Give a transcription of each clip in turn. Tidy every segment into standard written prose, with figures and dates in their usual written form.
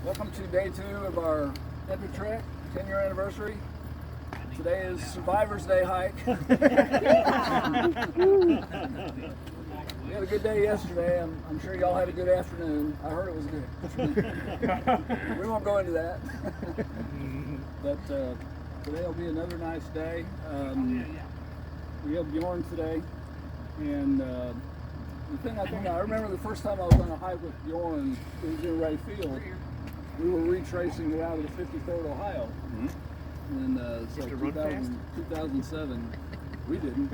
Welcome to day 2 of our epic trek, 10-year anniversary. Today is Survivor's Day hike. We had a good day yesterday. I'm sure y'all had a good afternoon. I heard it was good. We won't go into that. But today will be another nice day. We have Bjorn today, and the thing I remember the first time I was on a hike with Bjorn, it was in Ray Field. We were retracing the route of the 53rd Ohio. And so 2007, we didn't.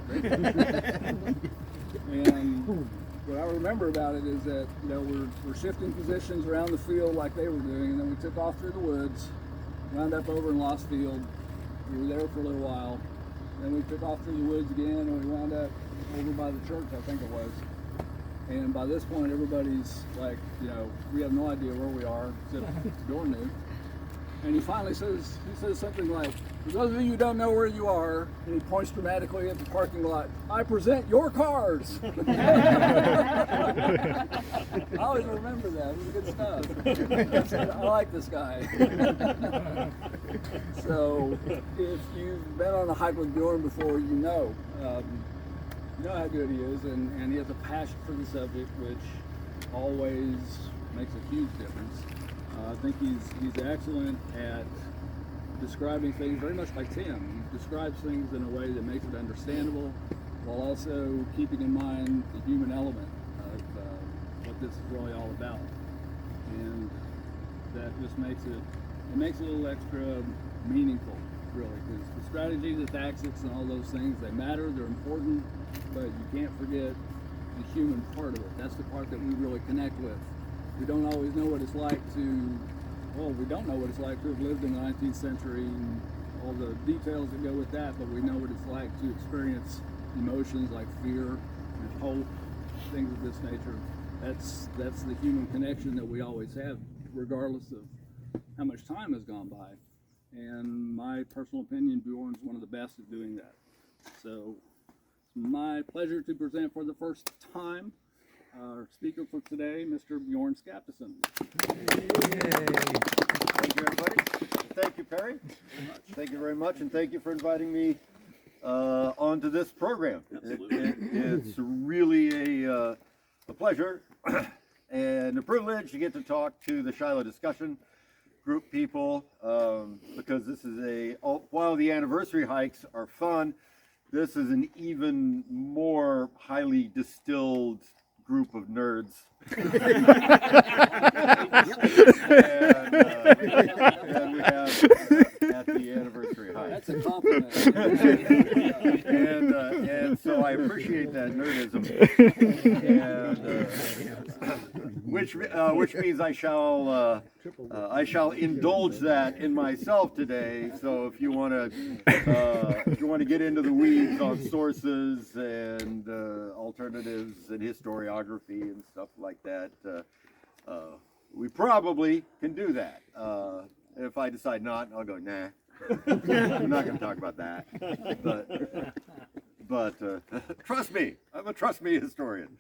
And what I remember about it is that, you know, we're shifting positions around the field like they were doing, and then we took off through the woods, wound up over in Lost Field. We were there for a little while. Then we took off through the woods again, and we wound up over by the church, I think it was. And by this point, everybody's like, you know, we have no idea where we are, except Bjorn knew. And he finally says something like, for those of you who don't know where you are, and he points dramatically at the parking lot, I present your cars. I always remember that. It was good stuff. I said, I like this guy. So if you've been on a hike with Bjorn before, you know how good he is, and he has a passion for the subject, which always makes a huge difference. I think he's excellent at describing things, very much like Tim. He describes things in a way that makes it understandable, while also keeping in mind the human element of what this is really all about. And that just makes it a little extra meaningful, really, because the strategy, the tactics, and all those things, they matter, they're important, but you can't forget the human part of it. That's the part that we really connect with. We don't always know what it's like we don't know what it's like to have lived in the 19th century and all the details that go with that, but we know what it's like to experience emotions like fear and hope, things of this nature. That's the human connection that we always have, regardless of how much time has gone by. And my personal opinion, Bjorn's one of the best at doing that. So it's my pleasure to present for the first time our speaker for today, Mr. Bjorn Skaptason. Thank you, everybody. Thank you, Perry. Thank you very much, and thank you for inviting me onto this program. It's really a pleasure and a privilege to get to talk to the Shiloh Discussion Group people, because this is while the anniversary hikes are fun, this is an even more highly distilled group of nerds. And we have at the anniversary hike. That's a compliment. And so I appreciate that nerdism, and which means I shall indulge that in myself today. So if you want to get into the weeds on sources and alternatives and historiography and stuff like that, we probably can do that. If I decide not, I'll go, nah. I'm not going to talk about that. But trust me, I'm a trust me historian.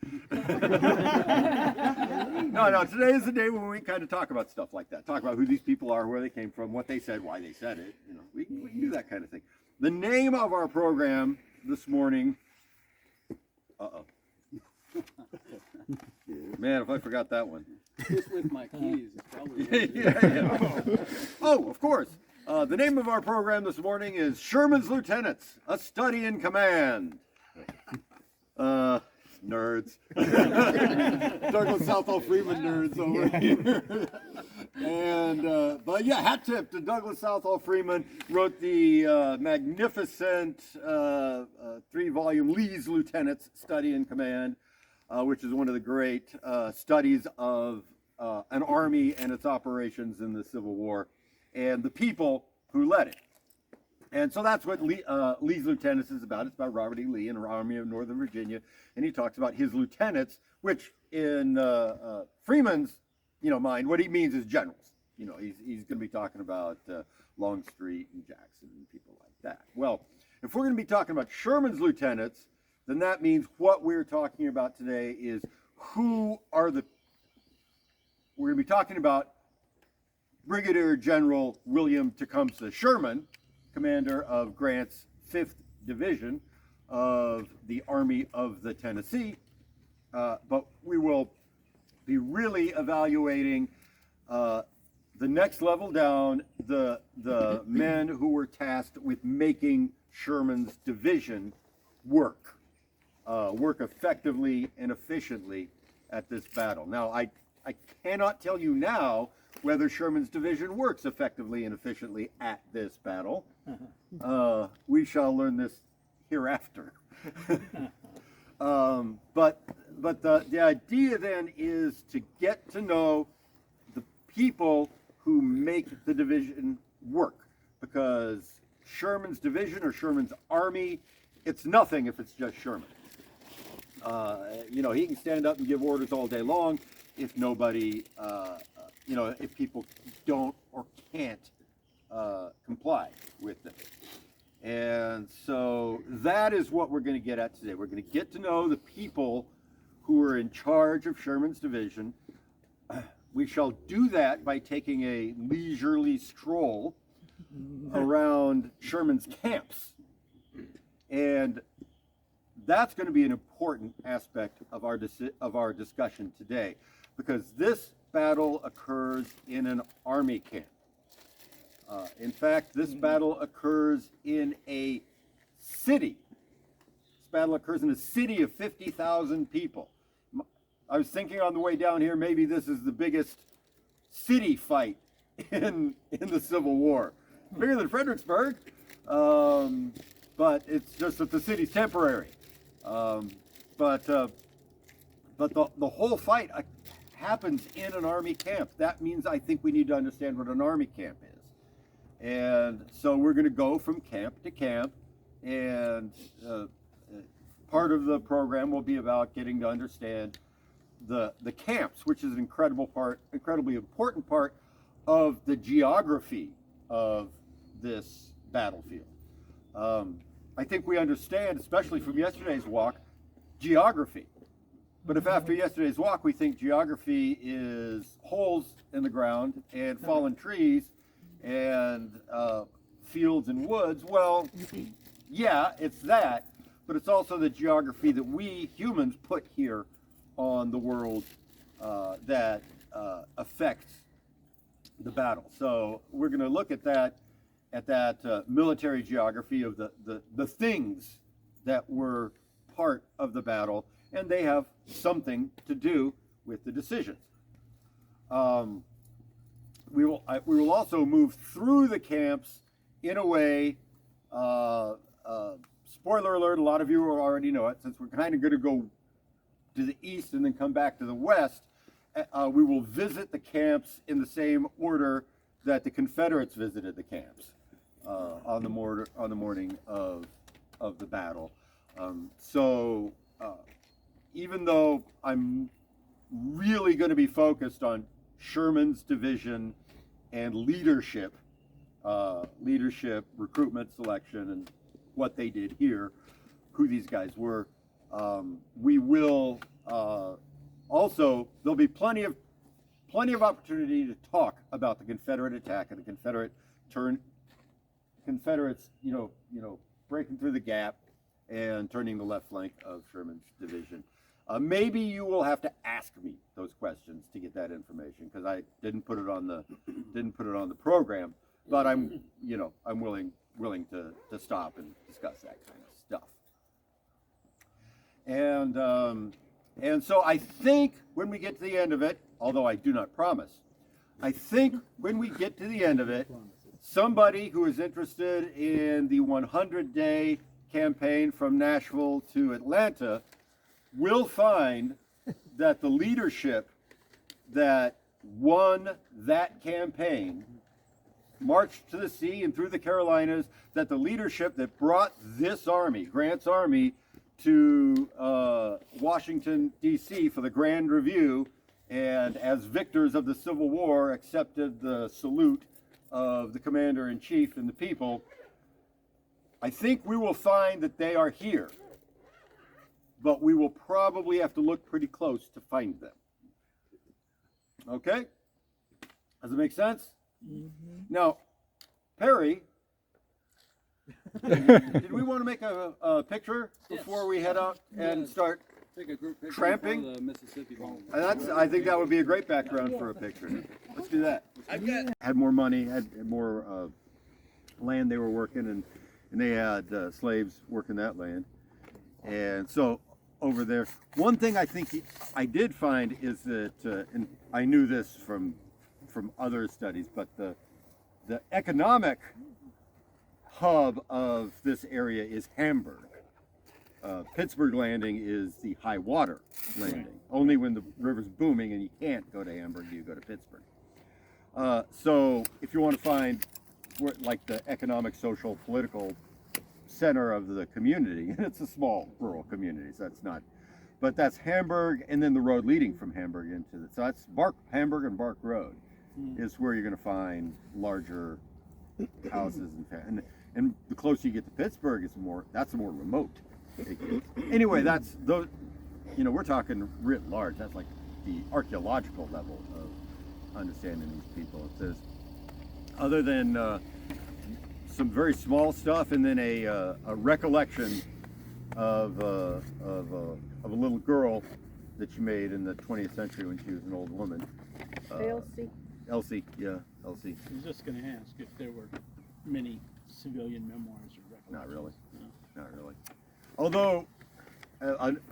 No, today is the day when we kind of talk about stuff like that. Talk about who these people are, where they came from, what they said, why they said it. You know, we can do that kind of thing. The name of our program this morning, man, if I forgot that one. Just with my keys, it's probably yeah. Oh, of course. The name of our program this morning is Sherman's Lieutenants, a Study in Command. Nerds. Douglas Southall Freeman nerds over here. And, but yeah, hat tip to Douglas Southall Freeman. Wrote the magnificent 3-volume Lee's Lieutenants, Study in Command, which is one of the great studies of an army and its operations in the Civil War, and the people who led it. And so that's what Lee's Lieutenants is about. It's about Robert E. Lee and the Army of Northern Virginia, and he talks about his lieutenants, which in Freeman's mind, what he means is generals. You know, he's going to be talking about Longstreet and Jackson and people like that. Well, if we're going to be talking about Sherman's lieutenants, then that means what we're talking about today is we're going to be talking about Brigadier General William Tecumseh Sherman, commander of Grant's 5th Division of the Army of the Tennessee. But we will be really evaluating the next level down, the men who were tasked with making Sherman's division work effectively and efficiently at this battle. Now, I cannot tell you now whether Sherman's division works effectively and efficiently at this battle. We shall learn this hereafter. But the idea then is to get to know the people who make the division work, because Sherman's division or Sherman's army, it's nothing if it's just Sherman. You know, he can stand up and give orders all day long if nobody, you know, if people don't or can't comply with them. And so that is what we're going to get at today. We're going to get to know the people who are in charge of Sherman's division. We shall do that by taking a leisurely stroll around Sherman's camps. And that's going to be an important aspect of our discussion today, because this battle occurs in an army camp. In fact, this battle occurs in a city. This battle occurs in a city of 50,000 people. I was thinking on the way down here, maybe this is the biggest city fight in the Civil War. Bigger than Fredericksburg, but it's just that the city's temporary. But the whole fight happens in an army camp. That means I think we need to understand what an army camp is. And so we're going to go from camp to camp, and part of the program will be about getting to understand the camps, which is an incredibly important part of the geography of this battlefield. I think we understand, especially from yesterday's walk, geography. But if after yesterday's walk we think geography is holes in the ground and fallen trees and fields and woods, well, yeah, it's that, but it's also the geography that we humans put here on the world that affects the battle. So we're going to look at that military geography of the things that were part of the battle, and they have something to do with the decisions. We will also move through the camps in a way, spoiler alert, a lot of you already know it, since we're kind of going to go to the east and then come back to the west. We will visit the camps in the same order that the Confederates visited the camps on the morning of the battle. So even though I'm really going to be focused on Sherman's division and leadership, recruitment, selection, and what they did here, who these guys were, we will also, there'll be plenty of opportunity to talk about the Confederate attack and the Confederates, you know, breaking through the gap and turning the left flank of Sherman's division. Maybe you will have to ask me those questions to get that information, because I didn't put it on the program. But I'm willing to stop and discuss that kind of stuff. And so I think when we get to the end of it, although I do not promise, I think when we get to the end of it, somebody who is interested in the 100-day campaign from Nashville to Atlanta will find that the leadership that won that campaign marched to the sea and through the Carolinas, that the leadership that brought this army, Grant's army, to Washington, D.C. for the Grand Review, and as victors of the Civil War accepted the salute of the Commander-in-Chief and the people, I think we will find that they are here, but we will probably have to look pretty close to find them. Okay? Does it make sense? Now, Perry, did we want to make a picture before we head out and start Take a group picture tramping? of the Mississippi Home. I think that would be a great background for a picture. Let's do that. Had more money, had more land they were working, and they had slaves working that land. And so over there, one thing I think I did find is that, and I knew this from other studies, but the economic hub of this area is Hamburg. Pittsburg Landing is the high water landing. Only when the river's booming and you can't go to Hamburg, do you go to Pittsburg. So if you want to find like the economic, social, political center of the community, and it's a small rural community, so that's not, but that's Hamburg, and then the road leading from Hamburg into the, so that's Hamburg and Bark Road is where you're going to find larger houses and the closer you get to Pittsburg, that's more remote. Anyway, that's those. You know, we're talking writ large. That's like the archaeological level of understanding these people. It says, other than some very small stuff, and then a recollection of a little girl that she made in the 20th century when she was an old woman. Elsie, yeah, Elsie. I was just going to ask if there were many civilian memoirs or records. Not really. No. Not really. Although,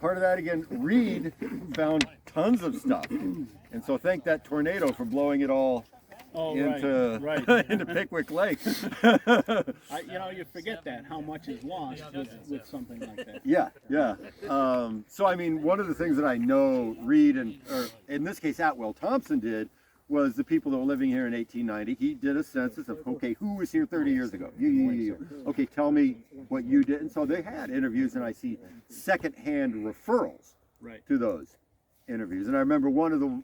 part of that again, Reed found tons of stuff. And so thank that tornado for blowing it all into, right. into Pickwick Lake. You forget that, how much is lost with something like that. Yeah. So, I mean, one of the things that I know Reed, or in this case, Atwell Thompson did, was the people that were living here in 1890. He did a census of, okay, who was here 30 years ago? You. Okay, tell me what you did. And so they had interviews, and I see secondhand referrals to those interviews. And I remember one of the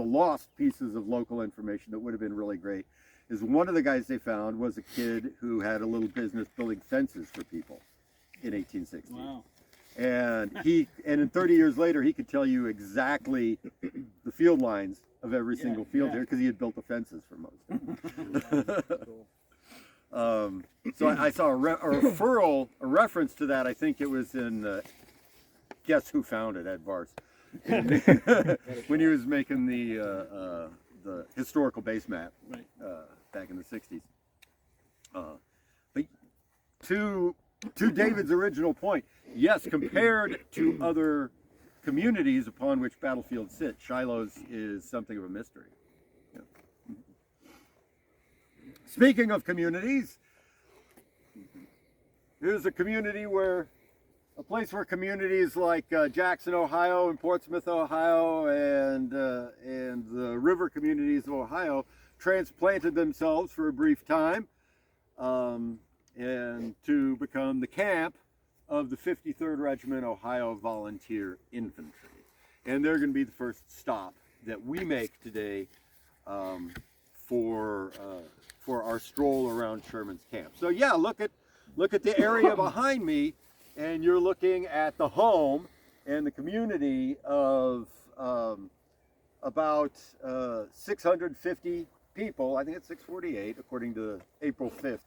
lost pieces of local information that would have been really great is one of the guys they found was a kid who had a little business building fences for people in 1860. Wow. And in 30 years later, he could tell you exactly the field lines of every single field here because he had built the fences for most of them. So I saw a reference to that. I think it was in Guess Who Found It, Ed Vars, when he was making the historical base map back in the 60s. But to David's original point, yes, compared to other communities upon which battlefields sit, Shiloh's is something of a mystery. Yeah. Speaking of communities, here's a place where communities like Jackson, Ohio, and Portsmouth, Ohio, and the river communities of Ohio transplanted themselves for a brief time and to become the camp of the 53rd Regiment Ohio Volunteer Infantry. And they're going to be the first stop that we make today for our stroll around Sherman's camp. So yeah, look at the area behind me, and you're looking at the home and the community of about 650 people. I think it's 648 according to April 5th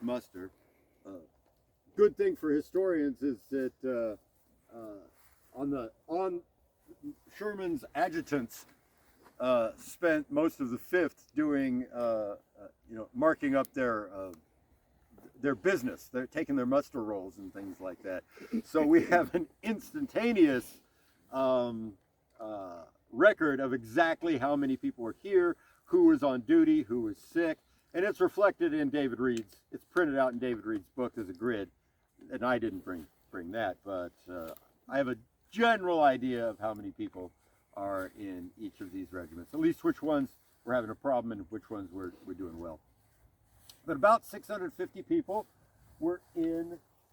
muster. Good thing for historians is that on Sherman's adjutants spent most of the 5th doing marking up their business. They're taking their muster rolls and things like that. So we have an instantaneous record of exactly how many people were here, who was on duty, who was sick, and it's reflected in David Reed's. It's printed out in David Reed's book as a grid, and I didn't bring that, but I have a general idea of how many people are in each of these regiments, at least which ones we're having a problem and which ones we're doing well. But about 650 people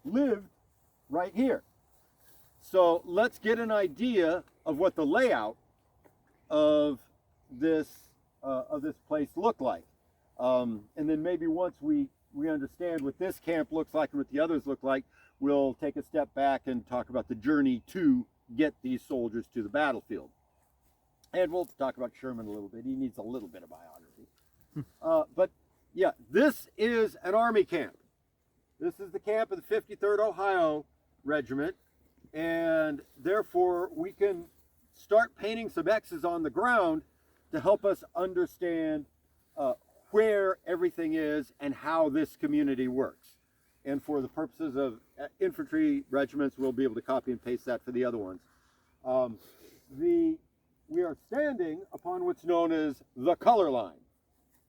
lived right here. So let's get an idea of what the layout of this place looked like. And then maybe once we understand what this camp looks like and what the others look like, we'll take a step back and talk about the journey to get these soldiers to the battlefield. And we'll talk about Sherman a little bit. He needs a little bit of biography. But yeah, this is an Army camp. This is the camp of the 53rd Ohio Regiment. And therefore, we can start painting some X's on the ground to help us understand where everything is and how this community works. And for the purposes of infantry regiments, we'll be able to copy and paste that for the other ones. We are standing upon what's known as the color line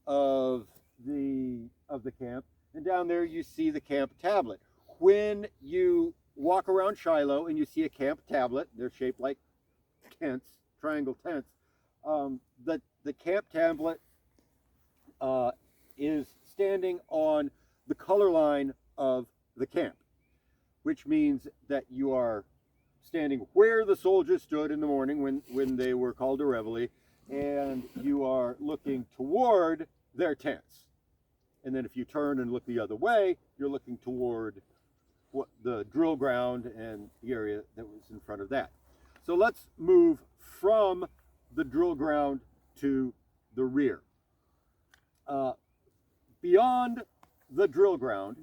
of the camp, and down there you see the camp tablet. When you walk around Shiloh and you see a camp tablet, they're shaped like tents, triangle tents. The camp tablet is standing on the color line of the camp, which means that you are standing where the soldiers stood in the morning when they were called to reveille, and you are looking toward their tents. And then if you turn and look the other way, you're looking toward what the drill ground and the area that was in front of that. So let's move from the drill ground to the rear. Beyond the drill ground,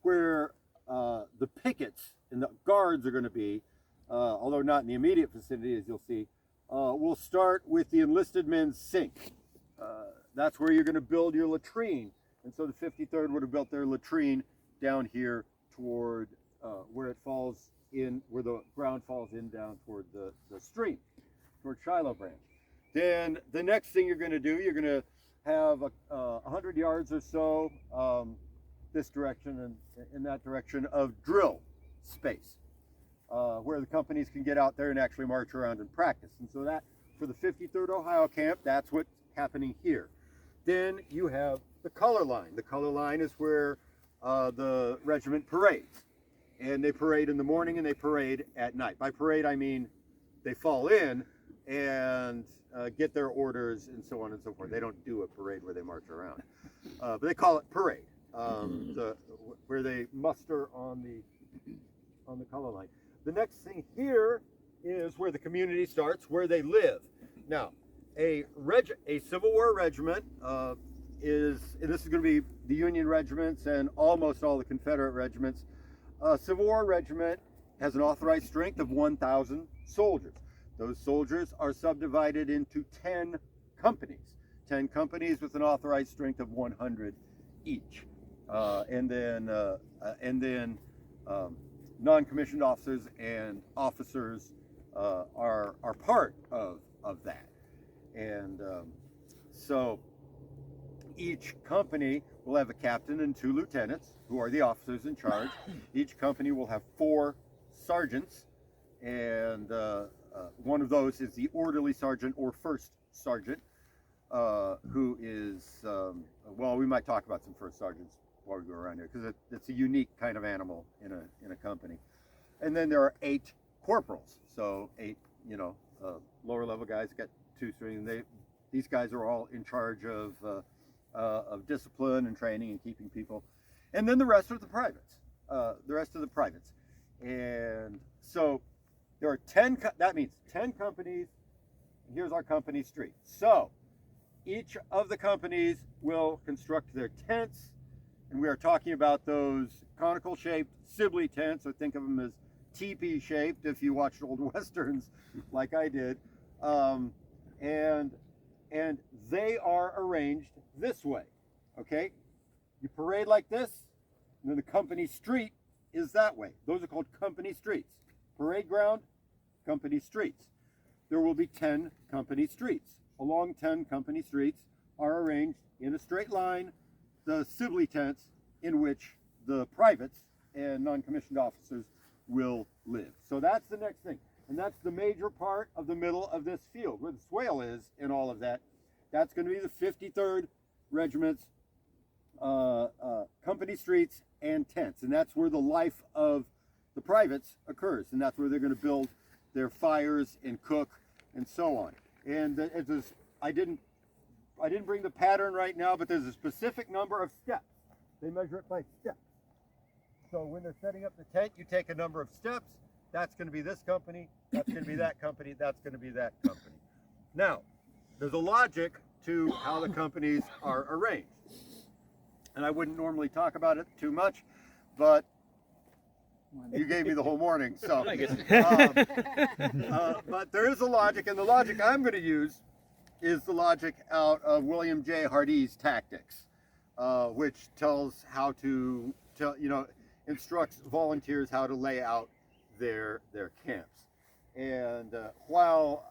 where the pickets and the guards are going to be, although not in the immediate vicinity, as you'll see, we'll start with the enlisted men's sink. That's where you're going to build your latrine. And so the 53rd would have built their latrine down here toward where it falls in, where the ground falls in down toward the stream, toward Shiloh branch. Then the next thing you're going to do, you're going to have 100 yards or so this direction and in that direction of drill space, where the companies can get out there and actually march around and practice. And so that, for the 53rd Ohio camp, that's what's happening here. Then you have the color line. The color line is where the regiment parades. And they parade in the morning and they parade at night. By parade, I mean they fall in and get their orders and so on and so forth. They don't do a parade where they march around. But they call it parade, where they muster on the color line. The next thing here is where the community starts, where they live. Now, a Civil War regiment and this is going to be the Union regiments and almost all the Confederate regiments. A Civil War regiment has an authorized strength of 1,000 soldiers. Those soldiers are subdivided into 10 companies. 10 companies with an authorized strength of 100 each. And then non-commissioned officers and officers are part of that. And so each company will have a captain and 2 lieutenants, who are the officers in charge. Each company will have 4 sergeants, and one of those is the orderly sergeant or first sergeant, who is, well, we might talk about some first sergeants while we go around here, because it's a unique kind of animal in a company. And then there are 8 corporals, so 8, lower level guys got 2, 3, and these guys are all in charge of discipline and training and keeping people. And then the rest of the privates, And so there are 10, that means 10 companies. Here's our company street. So each of the companies will construct their tents, and we are talking about those conical shaped Sibley tents, or think of them as teepee shaped if you watched old westerns like I did. And they are arranged this way, okay? You parade like this, and then the company street is that way. Those are called company streets. Parade ground, company streets. There will be 10 company streets. Along 10 company streets are arranged in a straight line the Sibley tents in which the privates and non-commissioned officers will live. So that's the next thing. And that's the major part of the middle of this field, where the swale is and all of that. That's going to be the 53rd Regiment's company streets and tents. And that's where the life of the privates occurs. And that's where they're going to build their fires and cook and so on. And I didn't bring the pattern right now, but there's a specific number of steps. They measure it by steps. So when they're setting up the tent, you take a number of steps. That's going to be this company. That's going to be that company. That's going to be that company. Now, there's a logic to how the companies are arranged. And I wouldn't normally talk about it too much, but you gave me the whole morning, so. But there is a logic, and the logic I'm going to use is the logic out of William J. Hardee's Tactics, which tells how to, instructs volunteers how to lay out their camps. And while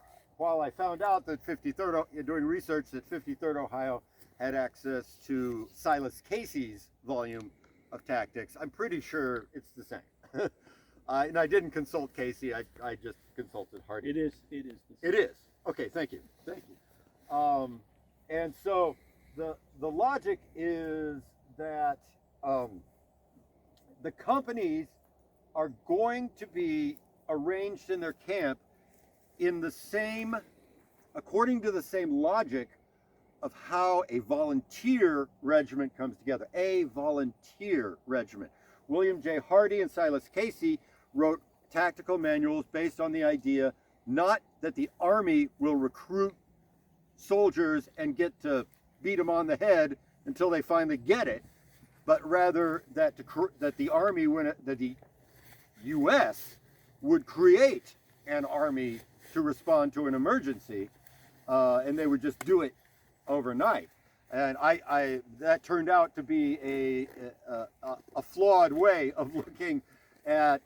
I found out that 53rd, doing research, that 53rd Ohio had access to Silas Casey's volume of tactics, I'm pretty sure it's the same. And I didn't consult Casey, I just consulted Hardee. It is the same. It is. Okay, thank you. Thank you. And so the logic is that the companies are going to be arranged in their camp in the same, according to the same logic of how a volunteer regiment comes together. A volunteer regiment. William J. Hardee and Silas Casey wrote tactical manuals based on the idea not that the Army will recruit soldiers and get to beat them on the head until they finally get it, but rather that the Army, that the U.S. would create an army to respond to an emergency, and they would just do it overnight. And that turned out to be a flawed way of looking at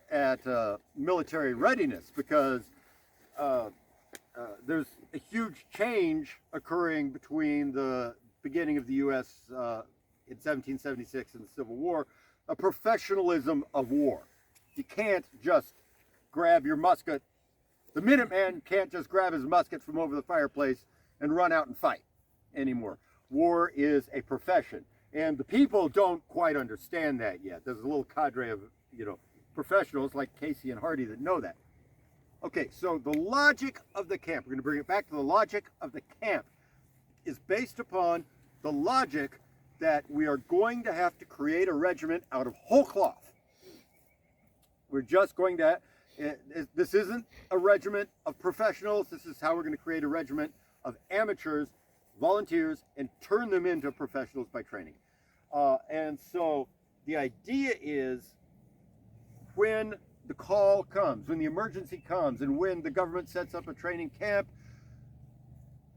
military readiness, because there's a huge change occurring between the beginning of the U.S. In 1776 and the Civil War, a professionalism of war. You can't just grab your musket. The Minuteman can't just grab his musket from over the fireplace and run out and fight anymore. War is a profession, and the people don't quite understand that yet. There's a little cadre of, professionals like Casey and Hardee that know that. Okay, so the logic of the camp, we're going to bring it back to the logic of the camp, is based upon the logic that we are going to have to create a regiment out of whole cloth. We're just going to, this isn't a regiment of professionals. This is how we're going to create a regiment of amateurs, volunteers, and turn them into professionals by training. And so the idea is, when the call comes, when the emergency comes, and when the government sets up a training camp,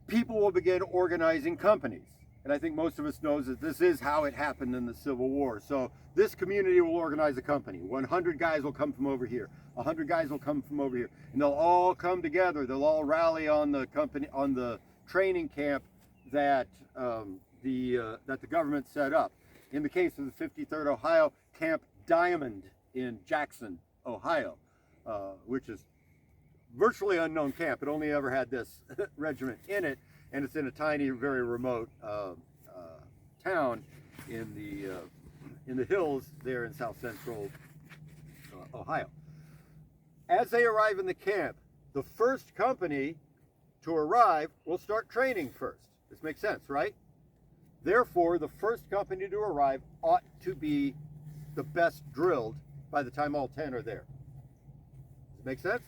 people will begin organizing companies. And I think most of us knows that this is how it happened in the Civil War. So this community will organize a company. 100 guys will come from over here. 100 guys will come from over here. And they'll all come together. They'll all rally on the company, on the training camp that the government set up. In the case of the 53rd Ohio, Camp Diamond in Jackson, Ohio, which is virtually unknown camp. It only ever had this regiment in it, and it's in a tiny, very remote town in the hills there in south central Ohio. As they arrive in the camp, the first company to arrive will start training first. This makes sense, right? Therefore, the first company to arrive ought to be the best drilled by the time all 10 are there. Does it make sense?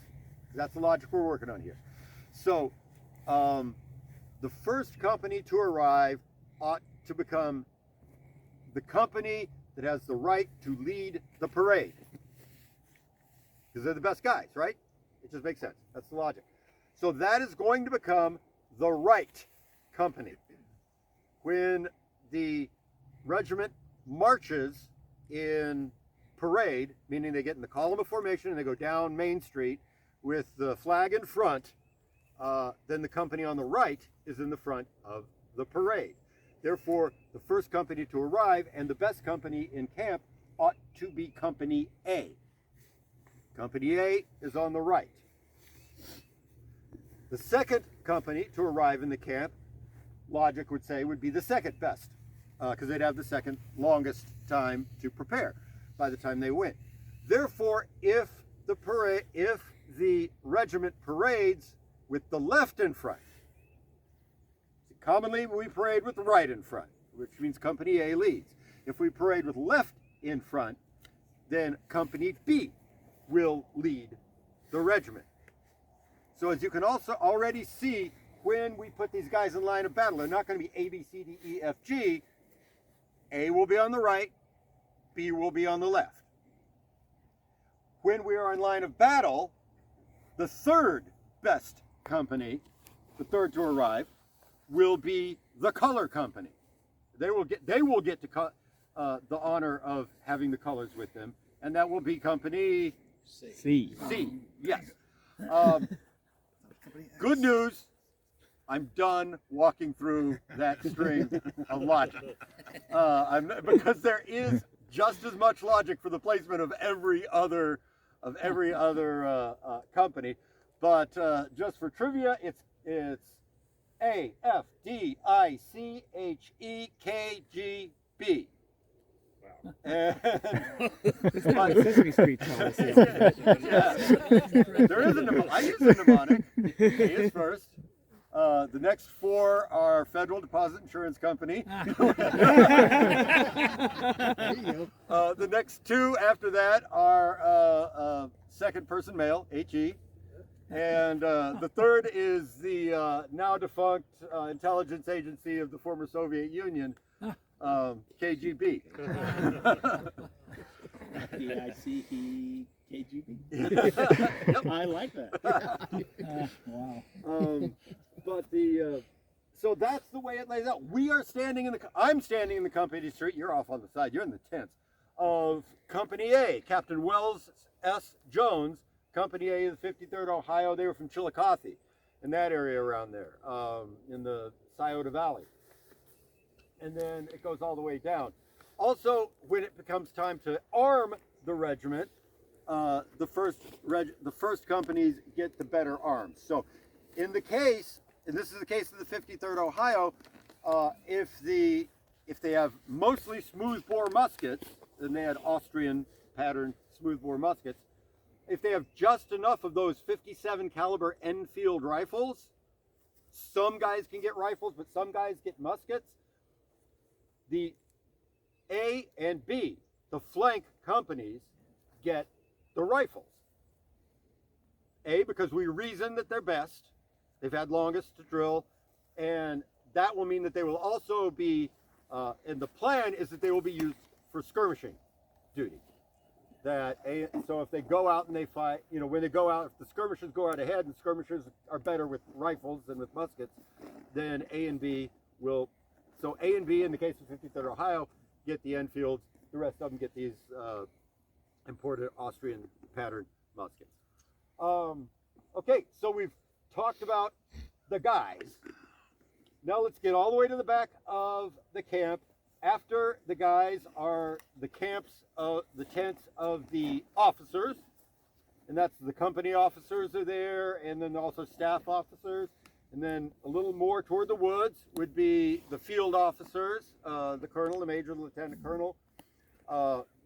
That's the logic we're working on here. So, the first company to arrive ought to become the company that has the right to lead the parade. Because they're the best guys, right? It just makes sense. That's the logic. So that is going to become the right company. When the regiment marches in parade, meaning they get in the column of formation and they go down Main Street with the flag in front, then the company on the right is in the front of the parade. Therefore, the first company to arrive and the best company in camp ought to be Company A. Company A is on the right. The second company to arrive in the camp, logic would say, would be the second best, because they'd have the second longest time to prepare by the time they went. Therefore, if the regiment parades with the left in front, commonly we parade with the right in front, which means Company A leads. If we parade with left in front, then Company B will lead the regiment. So as you can also already see, when we put these guys in line of battle, they're not going to be A, B, C, D, E, F, G. A will be on the right, B will be on the left. When we are in line of battle, the third best company, the third to arrive, will be the color company. They will get the honor of having the colors with them, and that will be company C. C. Yes. Good news. I'm done walking through that string of logic. Because there is just as much logic for the placement of every other company, but just for trivia, it's A, F, D, I, C, H, E, K, G, B. Wow. It's not Sesame Street policy. Yeah. There is a mnemonic. I use a mnemonic. A is first. The next four are Federal Deposit Insurance Company. The next two after that are second person mail, HE. And the third is the now defunct intelligence agency of the former Soviet Union, KGB. D-I-C-E KGB. Yep. I like that. Wow. But so that's the way it lays out. I'm standing in the company street. You're off on the side. You're in the tents of Company A. Captain Wells S. Jones, Company A of the 53rd Ohio. They were from Chillicothe, in that area around there, in the Scioto Valley. And then it goes all the way down. Also, when it becomes time to arm the regiment, the first companies get the better arms. So, in the case, and this is the case of the 53rd Ohio, if they have mostly smoothbore muskets, then they had Austrian pattern smoothbore muskets. If they have just enough of those 57 caliber Enfield rifles, some guys can get rifles, but some guys get muskets. The A and B, the flank companies, get the rifles. A, because we reason that they're best. They've had longest to drill, and that will mean that they will also be, and the plan is that they will be used for skirmishing duty. So if they go out and they fight, when they go out, if the skirmishers go out ahead, and skirmishers are better with rifles than with muskets, then A and B will, so A and B in the case of 53rd Ohio get the Enfields, the rest of them get these imported Austrian pattern muskets. Okay, so we've talked about the guys. Now let's get all the way to the back of the camp. After the guys are the tents of the officers, and that's the company officers are there, and then also staff officers, and then a little more toward the woods would be the field officers, the colonel, the major, the lieutenant colonel.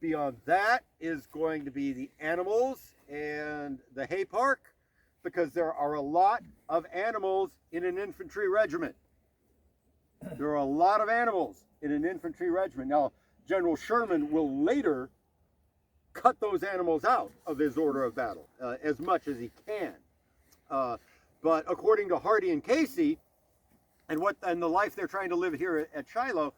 Beyond that is going to be the animals and the hay park, because there are a lot of animals in an infantry regiment. There are a lot of animals in an infantry regiment. Now, General Sherman will later cut those animals out of his order of battle as much as he can. But according to Hardy and Casey, and the life they're trying to live here at Shiloh,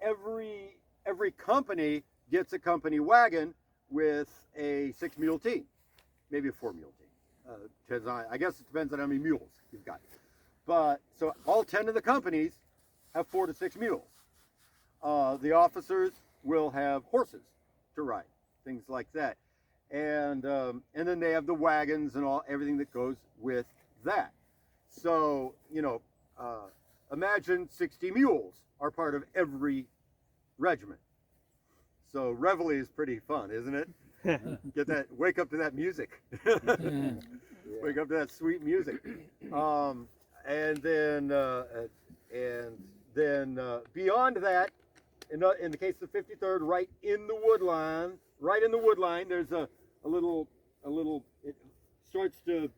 every company gets a company wagon with a 6-mule team, maybe a 4-mule team. I guess it depends on how many mules you've got. But so all 10 of the companies have 4 to 6 mules. The officers will have horses to ride, things like that, and then they have the wagons and everything that goes with that. So imagine 60 mules are part of every regiment. So reveille is pretty fun, isn't it? Wake up to that music. Wake up to that sweet music. And then beyond that, in the case of the 53rd, right in the wood line, there's a little, it starts to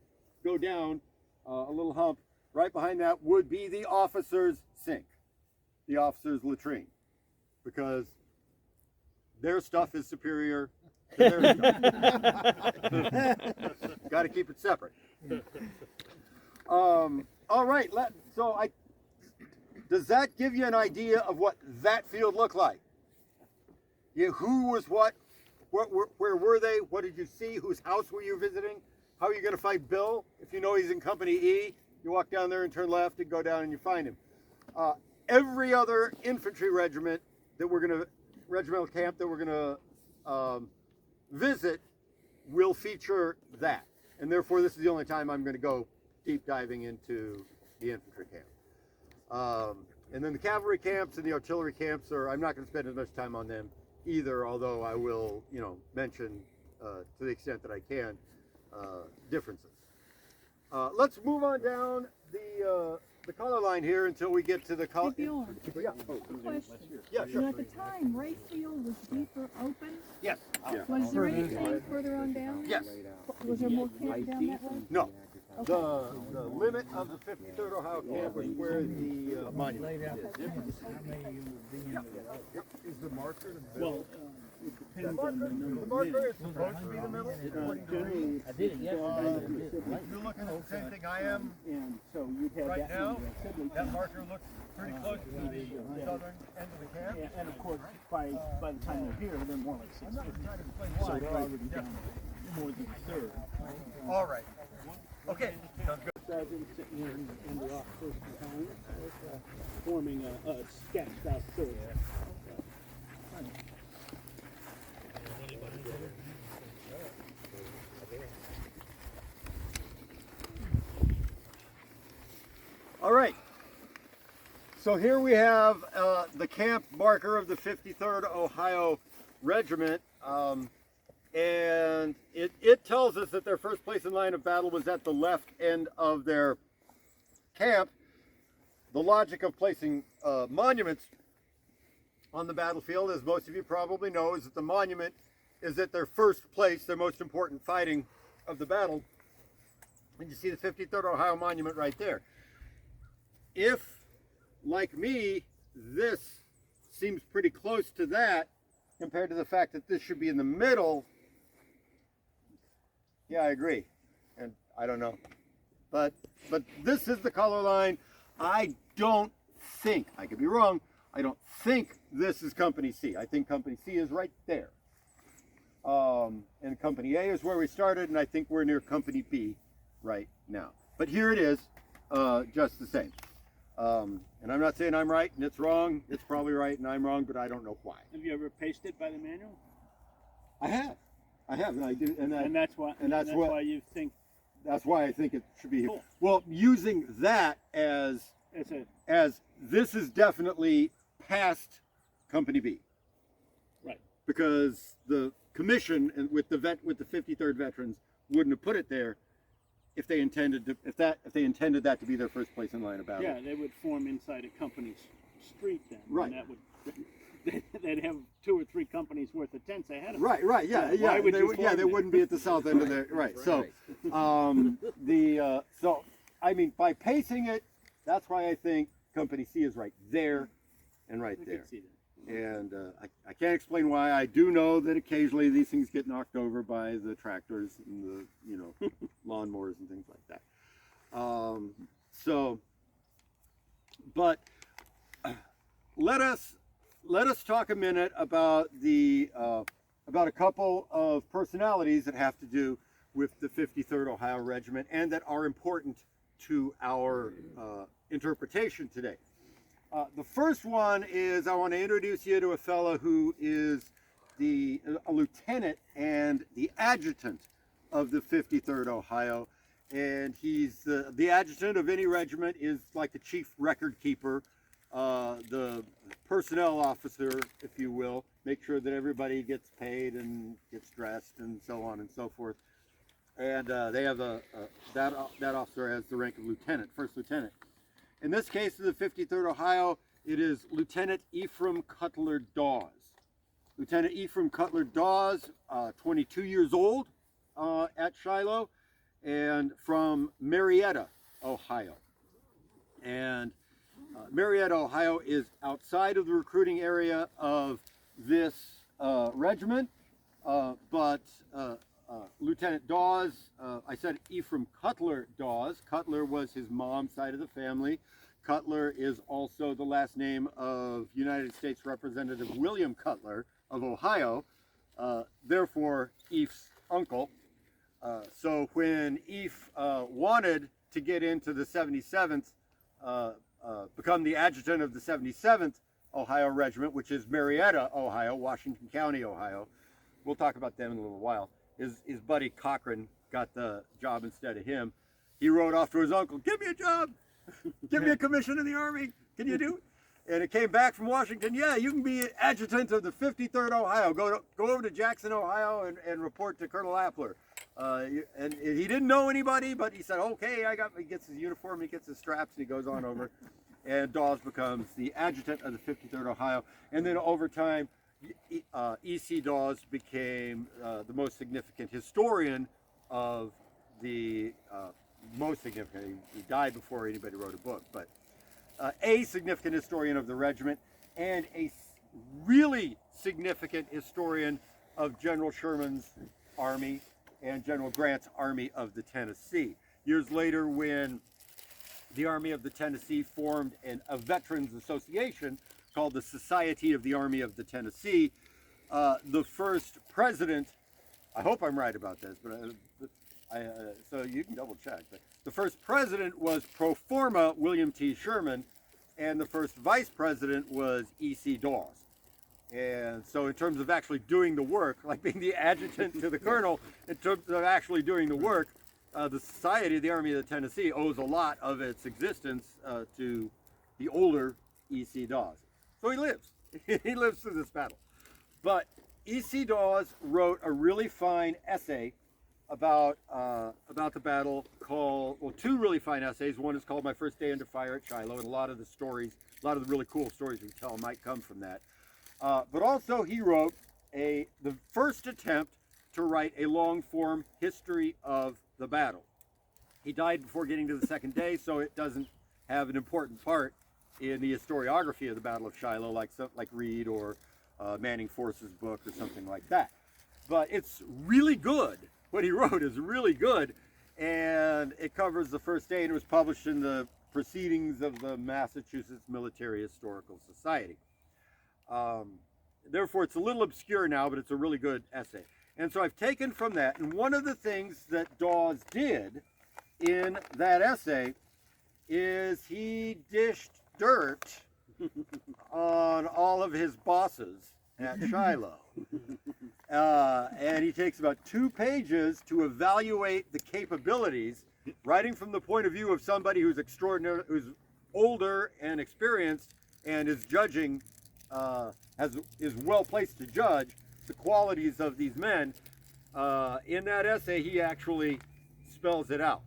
go down, a little hump. Right behind that would be the officer's sink, the officer's latrine, because their stuff is superior to their stuff. Got to keep it separate. All right, does that give you an idea of what that field looked like? Yeah, who was what, where were they? What did you see? Whose house were you visiting? How are you going to find Bill? If you know he's in Company E, you walk down there and turn left and go down and you find him. Every other infantry regiment that regimental camp that we're going to visit will feature that. And therefore, this is the only time I'm going to go deep diving into the infantry camp. And then the cavalry camps and the artillery camps I'm not going to spend as much time on them either, although I will, mention to the extent that I can differences. Let's move on down the color line here until we get to the color. Hey, Bjorn, Yeah. question. Yeah, sure. At the time, Rayfield was deeper open. Yes. Was there anything further on down? Yes. Was there more camp down that way? No. The limit of the 53rd Ohio camp was where the monument is. Is the marker the Well, it depends on the number The of marker men. is supposed to be the middle. I did it yesterday. You're looking at the same thing I am And so you'd have right that now. number of siblings. That marker looks pretty close to the southern end of the camp. And of course, by the time they're here, they're more like 650. Trying to explain So why. they're already down more than a third. All right. Okay. Sounds good. Sergeant sitting here in the officers' battalion, forming a Skaptason sword. All right. So here we have the camp marker of the 53rd Ohio Regiment. And it tells us that their first place in line of battle was at the left end of their camp. The logic of placing monuments on the battlefield, as most of you probably know, is that the monument is at their first place, their most important fighting of the battle. And you see the 53rd Ohio Monument right there. If, like me, this seems pretty close to that, compared to the fact that this should be in the middle, yeah, I agree. And I don't know. But this is the color line. I don't think, I could be wrong, I don't think this is Company C. I think Company C is right there. And Company A is where we started, and I think we're near Company B right now. But here it is, just the same. And I'm not saying I'm right and it's wrong. It's probably right and I'm wrong, but I don't know why. Have you ever pasted by the manual? I have, and I do, And that's why. and that's what- why you think that's why I think it should be here. Cool. Well, using that as this is definitely past Company B. Right. Because the commission and with the 53rd veterans wouldn't have put it there if they intended that to be their first place in line of battle. Yeah, they would form inside a company's street then. Right. And that would. They'd have 2 or 3 companies worth of tents ahead of them. Right, yeah. Why would you They form it? wouldn't be at the south end of their right. So, so I mean, by pacing it, that's why I think Company C is right there and right I there. could see that. And I can't explain why. I do know that occasionally these things get knocked over by the tractors and the lawnmowers and things like that. But let us talk a minute about about a couple of personalities that have to do with the 53rd Ohio Regiment and that are important to our interpretation today. The first one is I want to introduce you to a fellow who is a lieutenant and the adjutant of the 53rd Ohio, and he's the adjutant of any regiment is like the chief record keeper, the personnel officer, if you will, make sure that everybody gets paid and gets dressed and so on and so forth. And they have that officer has the rank of lieutenant, first lieutenant. In this case, of the 53rd Ohio, it is Lieutenant Ephraim Cutler Dawes. Lieutenant Ephraim Cutler Dawes, 22 years old at Shiloh, and from Marietta, Ohio. And Marietta, Ohio is outside of the recruiting area of this regiment, but Lieutenant Dawes, I said Ephraim Cutler Dawes. Cutler was his mom's side of the family. Cutler is also the last name of United States Representative William Cutler of Ohio, therefore Eph's uncle. So when Eph wanted to get into the 77th, become the adjutant of the 77th Ohio Regiment, which is Marietta, Ohio, Washington County, Ohio. We'll talk about them in a little while. His buddy Cochran got the job instead of him. He wrote off to his uncle, "Give me a job, give me a commission in the Army. Can you do it?" And it came back from Washington. "Yeah, you can be adjutant of the 53rd Ohio. Go over to Jackson, Ohio, and report to Colonel Appler." And he didn't know anybody, but he said, "Okay, he gets his uniform, he gets his straps, and he goes on over." And Dawes becomes the adjutant of the 53rd Ohio. And then over time, E.C. Dawes became the most significant historian of the most significant. He died before anybody wrote a book, but a significant historian of the regiment and a really significant historian of General Sherman's army and General Grant's Army of the Tennessee. Years later, when the Army of the Tennessee formed a veterans association called the Society of the Army of the Tennessee, the first president, I hope I'm right about this, but so you can double check, but the first president was pro forma William T. Sherman, and the first vice president was E.C. Dawes. And so in terms of actually doing the work, like being the adjutant to the colonel, in terms of actually doing the work, the Society of the Army of the Tennessee owes a lot of its existence to the older E.C. Dawes. So he lives. He lives through this battle. But E.C. Dawes wrote a really fine essay about the battle called, well, two really fine essays. One is called My First Day Under Fire at Shiloh, and a lot of the really cool stories we tell might come from that. But also he wrote the first attempt to write a long-form history of the battle. He died before getting to the second day, so it doesn't have an important part in the historiography of the Battle of Shiloh, like Reed or Manning Force's book or something like that. But it's really good. What he wrote is really good, and it covers the first day, and it was published in the Proceedings of the Massachusetts Military Historical Society. Therefore, it's a little obscure now, but it's a really good essay. And so I've taken from that, and one of the things that Dawes did in that essay is he dished dirt on all of his bosses at Shiloh. And he takes about 2 pages to evaluate the capabilities, writing from the point of view of somebody who's extraordinary, who's older and experienced, and is judging, is well placed to judge the qualities of these men. In that essay, he actually spells it out.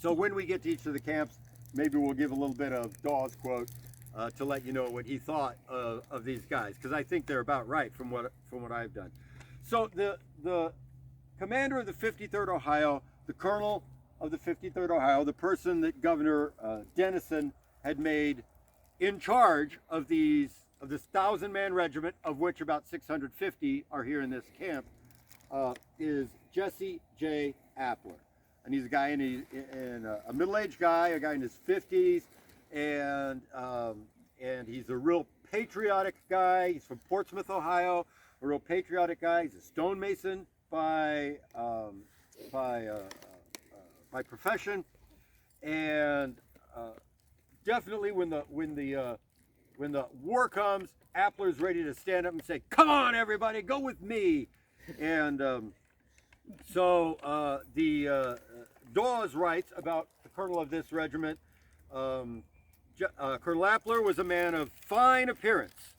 So when we get to each of the camps, maybe we'll give a little bit of Dawes' quote to let you know what he thought of these guys, because I think they're about right from what I've done. So the commander of the 53rd Ohio, the colonel of the 53rd Ohio, the person that Governor Dennison had made in charge of this 1,000-man regiment, of which about 650 are here in this camp, is Jesse J. Appler. And he's a guy a middle-aged guy, a guy in his 50s, and he's a real patriotic guy. He's from Portsmouth, Ohio, a real patriotic guy. He's a stonemason by profession, and definitely when the war comes, Appler's ready to stand up and say, "Come on, everybody, go with me." And so Dawes writes about the colonel of this regiment. Colonel Appler was a man of fine appearance,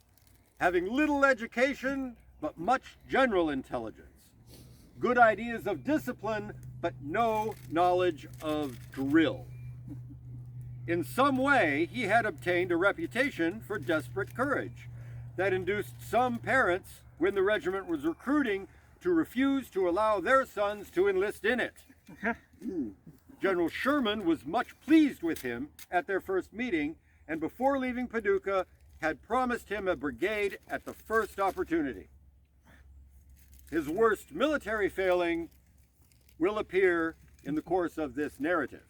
having little education but much general intelligence, good ideas of discipline but no knowledge of drill. In some way, he had obtained a reputation for desperate courage that induced some parents, when the regiment was recruiting, to refuse to allow their sons to enlist in it. General Sherman was much pleased with him at their first meeting, and before leaving Paducah, had promised him a brigade at the first opportunity. his worst military failing will appear in the course of this narrative.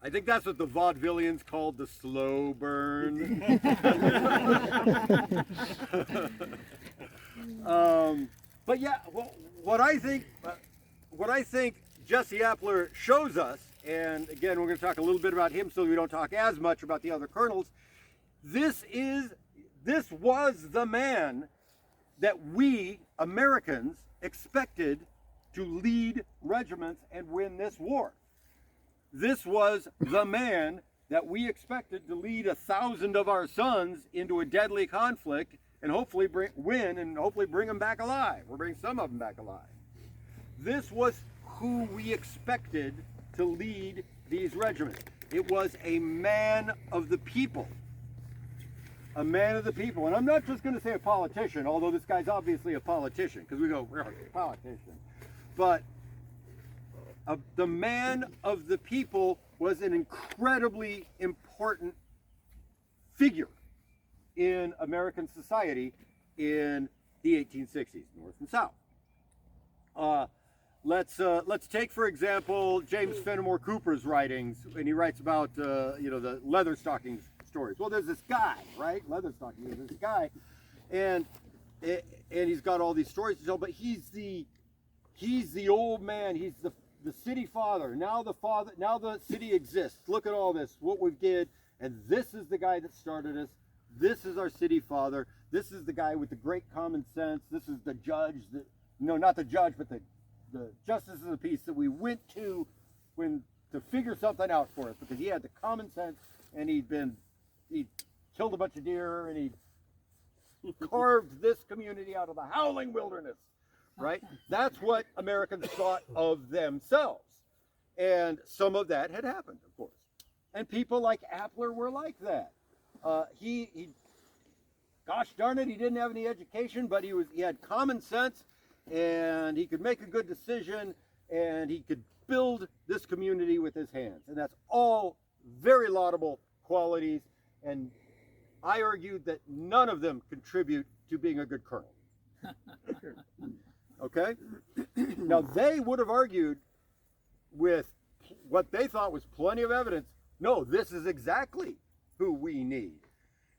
I think that's what the vaudevillians called the slow burn. But yeah, what I think Jesse Appler shows us, and again, we're going to talk a little bit about him so we don't talk as much about the other colonels. This was the man that we Americans expected to lead regiments and win this war. This was the man that we expected to lead 1,000 of our sons into a deadly conflict and hopefully win and hopefully bring them back alive, or bring some of them back alive. This was who we expected to lead these regiments. It was a man of the people. A man of the people. And I'm not just going to say a politician, although this guy's obviously a politician, because we go, we're a politician. But the man of the people was an incredibly important figure in American society in the 1860s, North and South. Let's take, for example, James Fenimore Cooper's writings, and he writes about the leather stockings stories. Well, there's this guy, right? Leather stocking. There's this guy, and he's got all these stories to tell. But he's the old man. He's the city father. Now the city exists. Look at all this, what we did, and this is the guy that started us. This is our city father. This is the guy with the great common sense. This is the judge not the judge, but the justice of the peace that we went to to figure something out for us, because he had the common sense, and he killed a bunch of deer, and he carved this community out of the howling wilderness, right? That's what Americans thought of themselves. And some of that had happened, of course. And people like Appler were like that. Gosh darn it, he didn't have any education, but he had common sense, and he could make a good decision, and he could build this community with his hands. And that's all very laudable qualities, and I argued that none of them contribute to being a good colonel. Okay? Now, they would have argued with what they thought was plenty of evidence. No, this is exactly who we need.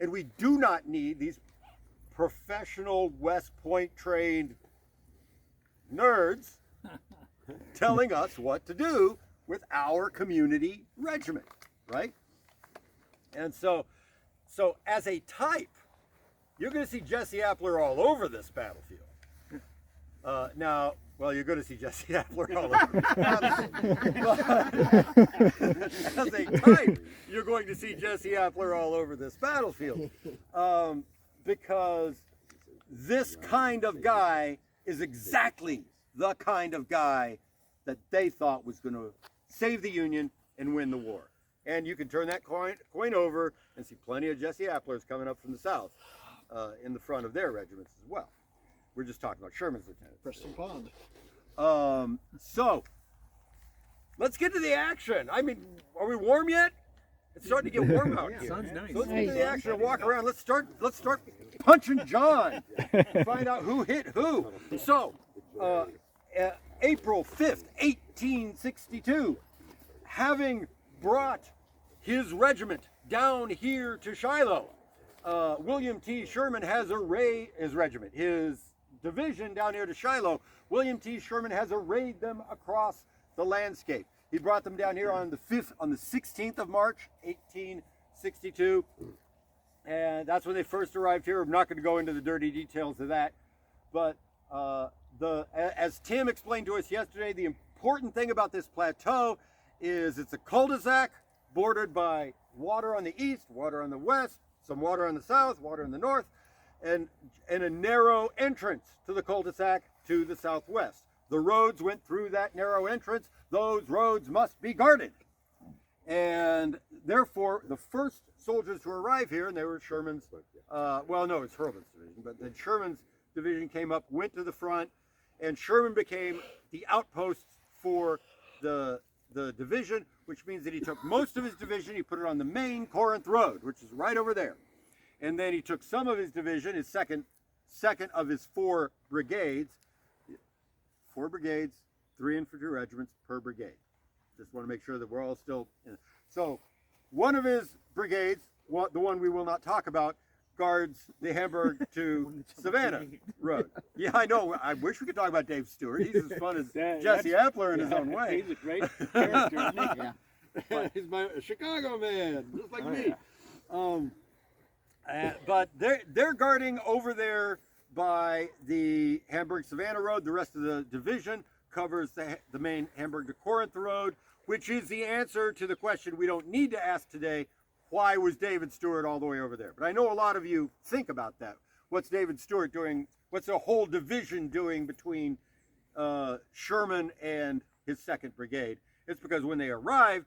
And we do not need these professional West Point trained nerds telling us what to do with our community regiment, right? And so as a type, you're going to see Jesse Appler all over this battlefield. You're going to see Jesse Appler all over. As a type, you're going to see Jesse Appler all over this battlefield, because this kind of guy is exactly the kind of guy that they thought was going to save the Union and win the war. And you can turn that coin over and see plenty of Jesse Applers coming up from the South in the front of their regiments as well. We're just talking about Sherman's lieutenants. Preston Pond. So let's get to the action. I mean, are we warm yet? It's starting to get warm out here. Sun's nice. So let's get to the action and walk around. Let's start punching John. Find out who hit who. So, April 5th, 1862, having brought his regiment down here to Shiloh, William T. Sherman has arrayed his division down here to Shiloh. William T. Sherman has arrayed them across the landscape. He brought them down here on the 16th of March, 1862. And that's when they first arrived here. I'm not going to go into the dirty details of that. But as Tim explained to us yesterday, the important thing about this plateau is it's a cul-de-sac bordered by water on the east, water on the west, some water on the south, water in the north, and a narrow entrance to the cul-de-sac to the southwest. The roads went through that narrow entrance. Those roads must be guarded. And therefore, the first soldiers to arrive here, and they were Sherman's, it's Hurlbut's division, but then Sherman's division came up, went to the front, and Sherman became the outpost for the division, which means that he took most of his division, he put it on the main Corinth Road, which is right over there. And then he took some of his division, his second second of his 4 brigades. 4 brigades, 3 infantry regiments per brigade. Just want to make sure that we're all still in. So one of his brigades, the one we will not talk about, guards the Hamburg to Savannah road. Yeah, I know. I wish we could talk about Dave Stewart. He's as fun as Jesse Appler in his own way. He's a great character, isn't he? Yeah. He's a Chicago man, just like me. But they're guarding over there by the Hamburg-Savannah road. The rest of the division covers the main Hamburg to Corinth road, which is the answer to the question we don't need to ask today: why was David Stewart all the way over there? But I know a lot of you think about that. What's David Stewart doing? What's the whole division doing between Sherman and his 2nd Brigade? It's because when they arrived,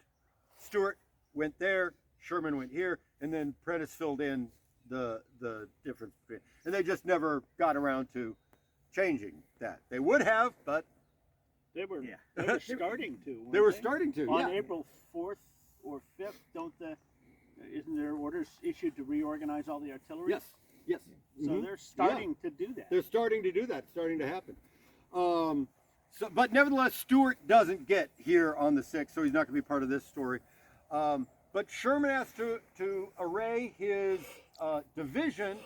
Stewart went there, Sherman went here, and then Prentiss filled in the difference between. And they just never got around to changing that. They would have, but They were starting to. they were starting to. On Yeah. April 4th or 5th, isn't there orders issued to reorganize all the artillery? Yes. Yes. So Mhm. they're starting to do that. They're starting to do that. It's starting to happen. But nevertheless, Stewart doesn't get here on the 6th, so he's not going to be part of this story. But Sherman has to array his division,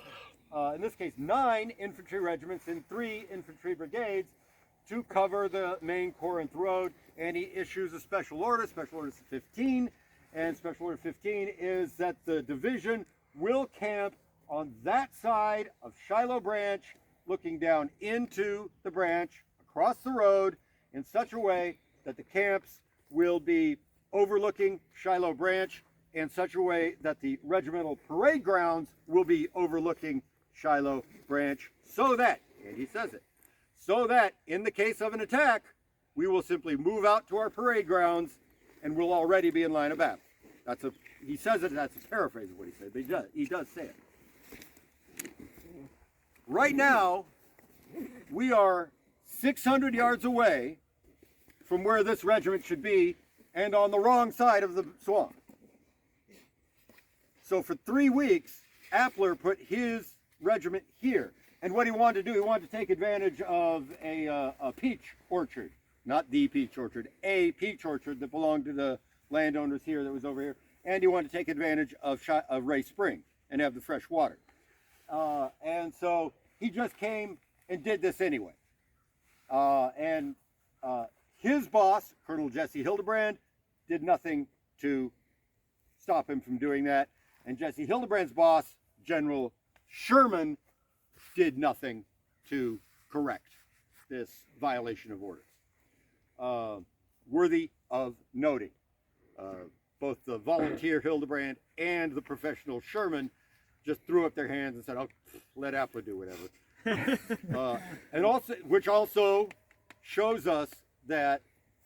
in this case 9 infantry regiments and 3 infantry brigades, to cover the main Corinth road, and he issues a special order, Special Order 15, and Special Order 15 is that the division will camp on that side of Shiloh Branch, looking down into the branch, across the road, in such a way that the camps will be overlooking Shiloh Branch, in such a way that the regimental parade grounds will be overlooking Shiloh Branch, so that, and he says it, so that in the case of an attack, we will simply move out to our parade grounds and we'll already be in line of battle. He says it, that's a paraphrase of what he said, but he does say it. Right now, we are 600 yards away from where this regiment should be and on the wrong side of the swamp. So for 3 weeks, Appler put his regiment here. And what he wanted to do, he wanted to take advantage of a peach orchard. Not the peach orchard, a peach orchard that belonged to the landowners here that was over here. And he wanted to take advantage of Ray Spring and have the fresh water. And so he just came and did this anyway. His boss, Colonel Jesse Hildebrand, did nothing to stop him from doing that. And Jesse Hildebrand's boss, General Sherman, did nothing to correct this violation of orders. Worthy of noting. Both the volunteer Hildebrand and the professional Sherman just threw up their hands and said, "Oh, let Appler do whatever." Which also shows us that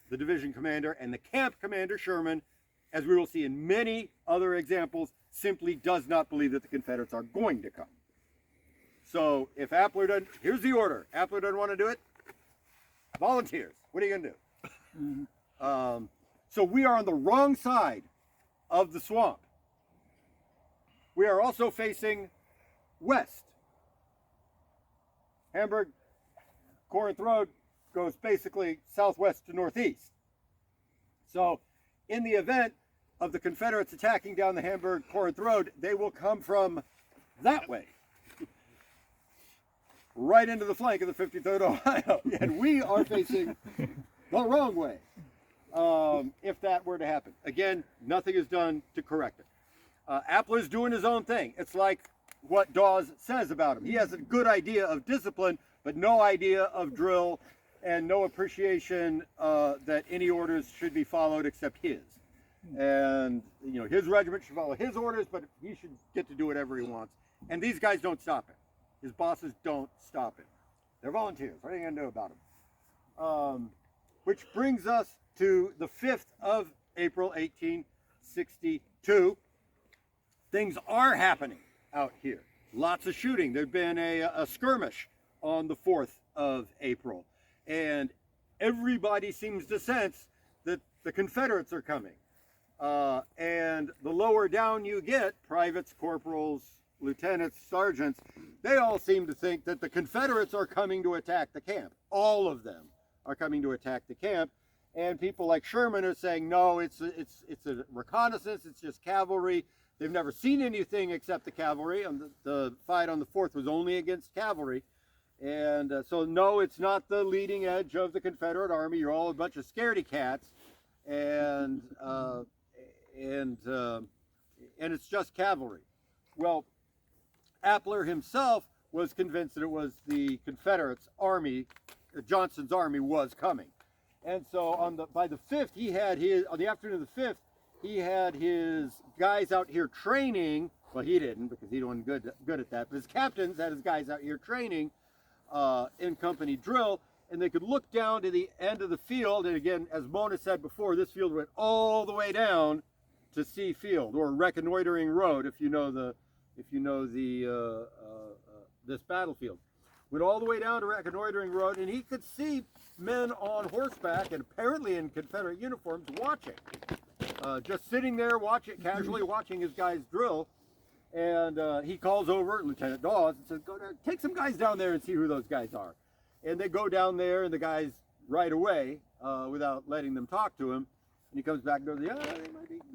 the division commander and the camp commander Sherman, as we will see in many other examples, simply does not believe that the Confederates are going to come. So if Appler doesn't, here's the order. Appler doesn't want to do it. Volunteers, what are you going to do? So we are on the wrong side of the swamp. We are also facing west. Hamburg Corinth Road goes basically southwest to northeast. So in the event of the Confederates attacking down the Hamburg Corinth Road, they will come from that way, right into the flank of the 53rd Ohio. And we are facing the wrong way. If that were to happen. Again, nothing is done to correct it. Appler's doing his own thing. It's like what Dawes says about him. He has a good idea of discipline, but no idea of drill and no appreciation that any orders should be followed except his. And, you know, his regiment should follow his orders, but he should get to do whatever he wants. And these guys don't stop him. His bosses don't stop him. They're volunteers. What are you going to do about them? Which brings us to the 5th of April, 1862. Things are happening out here. Lots of shooting. There'd been a skirmish on the 4th of April. And everybody seems to sense that the Confederates are coming. And the lower down you get, privates, corporals, lieutenants, sergeants, they all seem to think that the Confederates are coming to attack the camp. All of them are coming to attack the camp. And people like Sherman are saying, no, it's a reconnaissance, it's just cavalry. They've never seen anything except the cavalry. And the fight on the 4th was only against cavalry. And so, no, it's not the leading edge of the Confederate Army. You're all a bunch of scaredy cats. And it's just cavalry. Well, Appler himself was convinced that it was the Confederates' army, Johnston's army was coming. And so by the 5th, on the afternoon of the 5th, he had his guys out here training. Well, he didn't, because he wasn't good at that. But his captains had his guys out here training in company drill, and they could look down to the end of the field. And again, as Mona said before, this field went all the way down to C Field, or Reconnoitering Road, if you know this battlefield. Went all the way down to Reconnoitering Road, and he could see men on horseback and apparently in Confederate uniforms watching, just sitting there casually watching his guys drill. And he calls over Lieutenant Dawes and says, "Go down, take some guys down there and see who those guys are." And they go down there, and the guys right away, without letting them talk to him, and he comes back and goes, "Yeah,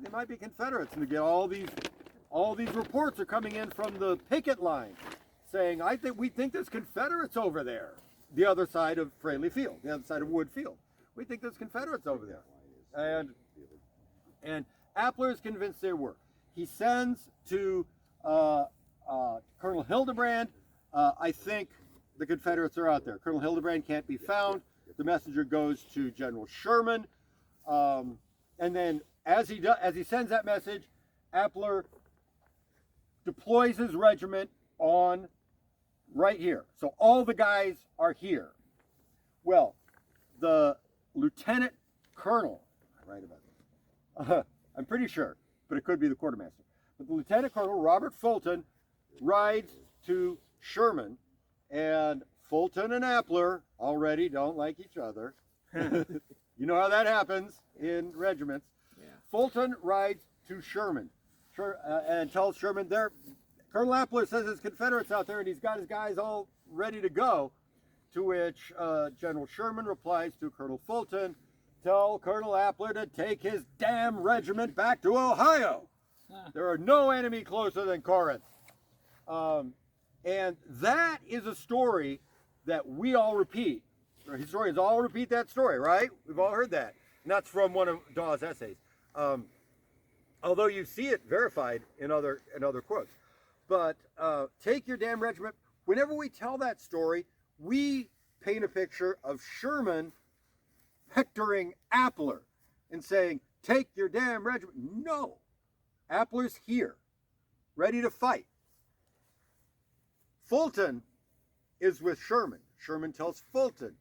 they might be Confederates." And again, all these reports are coming in from the picket line, saying, we think there's Confederates over there, the other side of Fraley Field, the other side of Wood Field. We think there's Confederates over there. And Appler is convinced there were. He sends to Colonel Hildebrand, I think the Confederates are out there. Colonel Hildebrand can't be found. The messenger goes to General Sherman. And then as he sends that message, Appler deploys his regiment on right here. So all the guys are here. Well, the lieutenant colonel, I'm right about this. I'm pretty sure, but it could be the quartermaster. But the lieutenant colonel, Robert Fulton, rides to Sherman, and Fulton and Appler already don't like each other. You know how that happens in regiments. Yeah. Fulton rides to Sherman and tells Sherman, Colonel Appler says there's Confederates out there and he's got his guys all ready to go. To which General Sherman replies to Colonel Fulton, "Tell Colonel Appler to take his damn regiment back to Ohio. There are no enemy closer than Corinth." And that is a story that we all repeat. Historians all repeat that story, right? We've all heard that. And that's from one of Dawes' essays. Although you see it verified in other quotes. But take your damn regiment. Whenever we tell that story, we paint a picture of Sherman hectoring Appler and saying, "Take your damn regiment." No. Appler's here, ready to fight. Fulton is with Sherman. Sherman tells Fulton,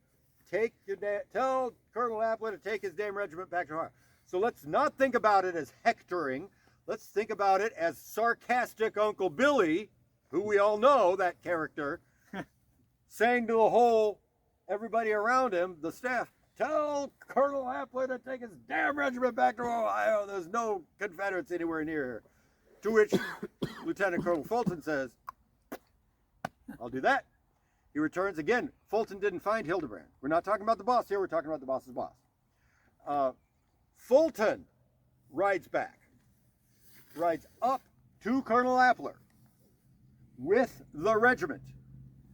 tell Colonel Appler to take his damn regiment back to Ohio. So let's not think about it as hectoring. Let's think about it as sarcastic Uncle Billy, who we all know, that character, saying to everybody around him, the staff, "Tell Colonel Appler to take his damn regiment back to Ohio. There's no Confederates anywhere near here." To which Lieutenant Colonel Fulton says, "I'll do that." He returns again. Fulton didn't find Hildebrand. We're not talking about the boss here. We're talking about the boss's boss. Fulton rides up to Colonel Appler with the regiment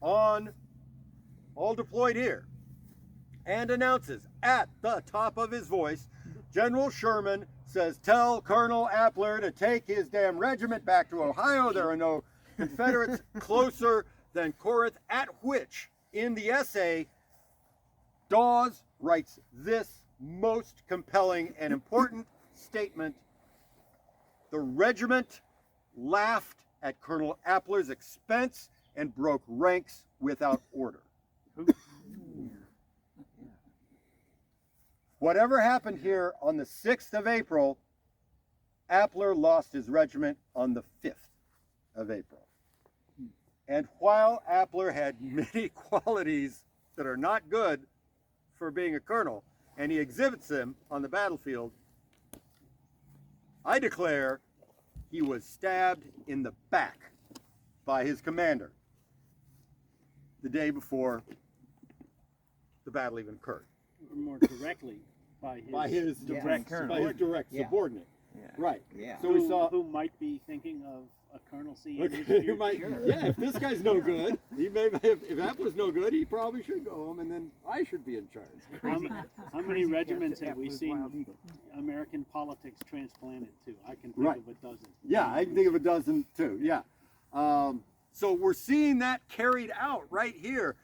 all deployed here, and announces at the top of his voice, General Sherman says, "Tell Colonel Appler to take his damn regiment back to Ohio. There are no Confederates closer than Corinth." At which, in the essay, Dawes writes this most compelling and important statement: "The regiment laughed at Colonel Appler's expense and broke ranks without order." Whatever happened here on the 6th of April, Appler lost his regiment on the 5th of April. And while Appler had many qualities that are not good for being a colonel, and he exhibits them on the battlefield, I declare he was stabbed in the back by his commander the day before the battle even occurred. Or more directly By his direct Yeah. subordinate. Yeah. Right. Yeah. So we saw. who might be thinking of a colonelcy in his You future. might, yeah, if this guy's no good, he may. If Appler's no good, he probably should go home, and then I should be in charge. How many regiments have we seen American politics transplanted to? I can think Right. of a dozen. Yeah, I can think of a dozen too. Yeah. So we're seeing that carried out right here.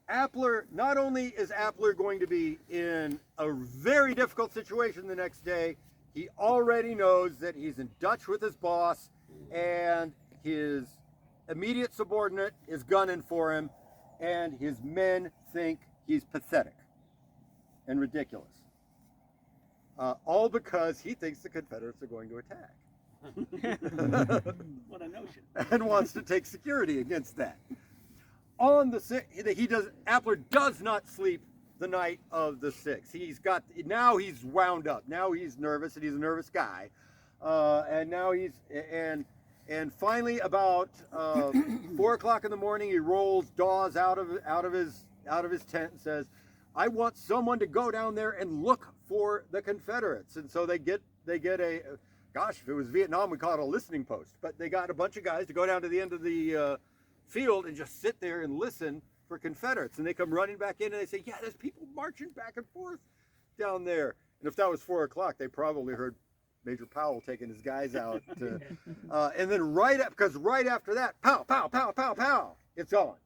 Appler, not only is Appler going to be in a very difficult situation the next day, he already knows that he's in Dutch with his boss, and his immediate subordinate is gunning for him, and his men think he's pathetic and ridiculous. All because he thinks the Confederates are going to attack. What a notion. And wants to take security against that. On the 6th, Appler does not sleep the night of the 6th. Now he's wound up. Now he's nervous, and he's a nervous guy. And now and finally about 4 o'clock in the morning, he rolls Dawes out of his tent and says, "I want someone to go down there and look for the Confederates." And so they get a, gosh, if it was Vietnam, we call it a listening post. But they got a bunch of guys to go down to the end of the field and just sit there and listen for Confederates. And they come running back in and they say, "Yeah, there's people marching back and forth down there." And if that was 4 o'clock, they probably heard Major Powell taking his guys out. And then because right after that, pow, pow, pow, pow, pow, it's on.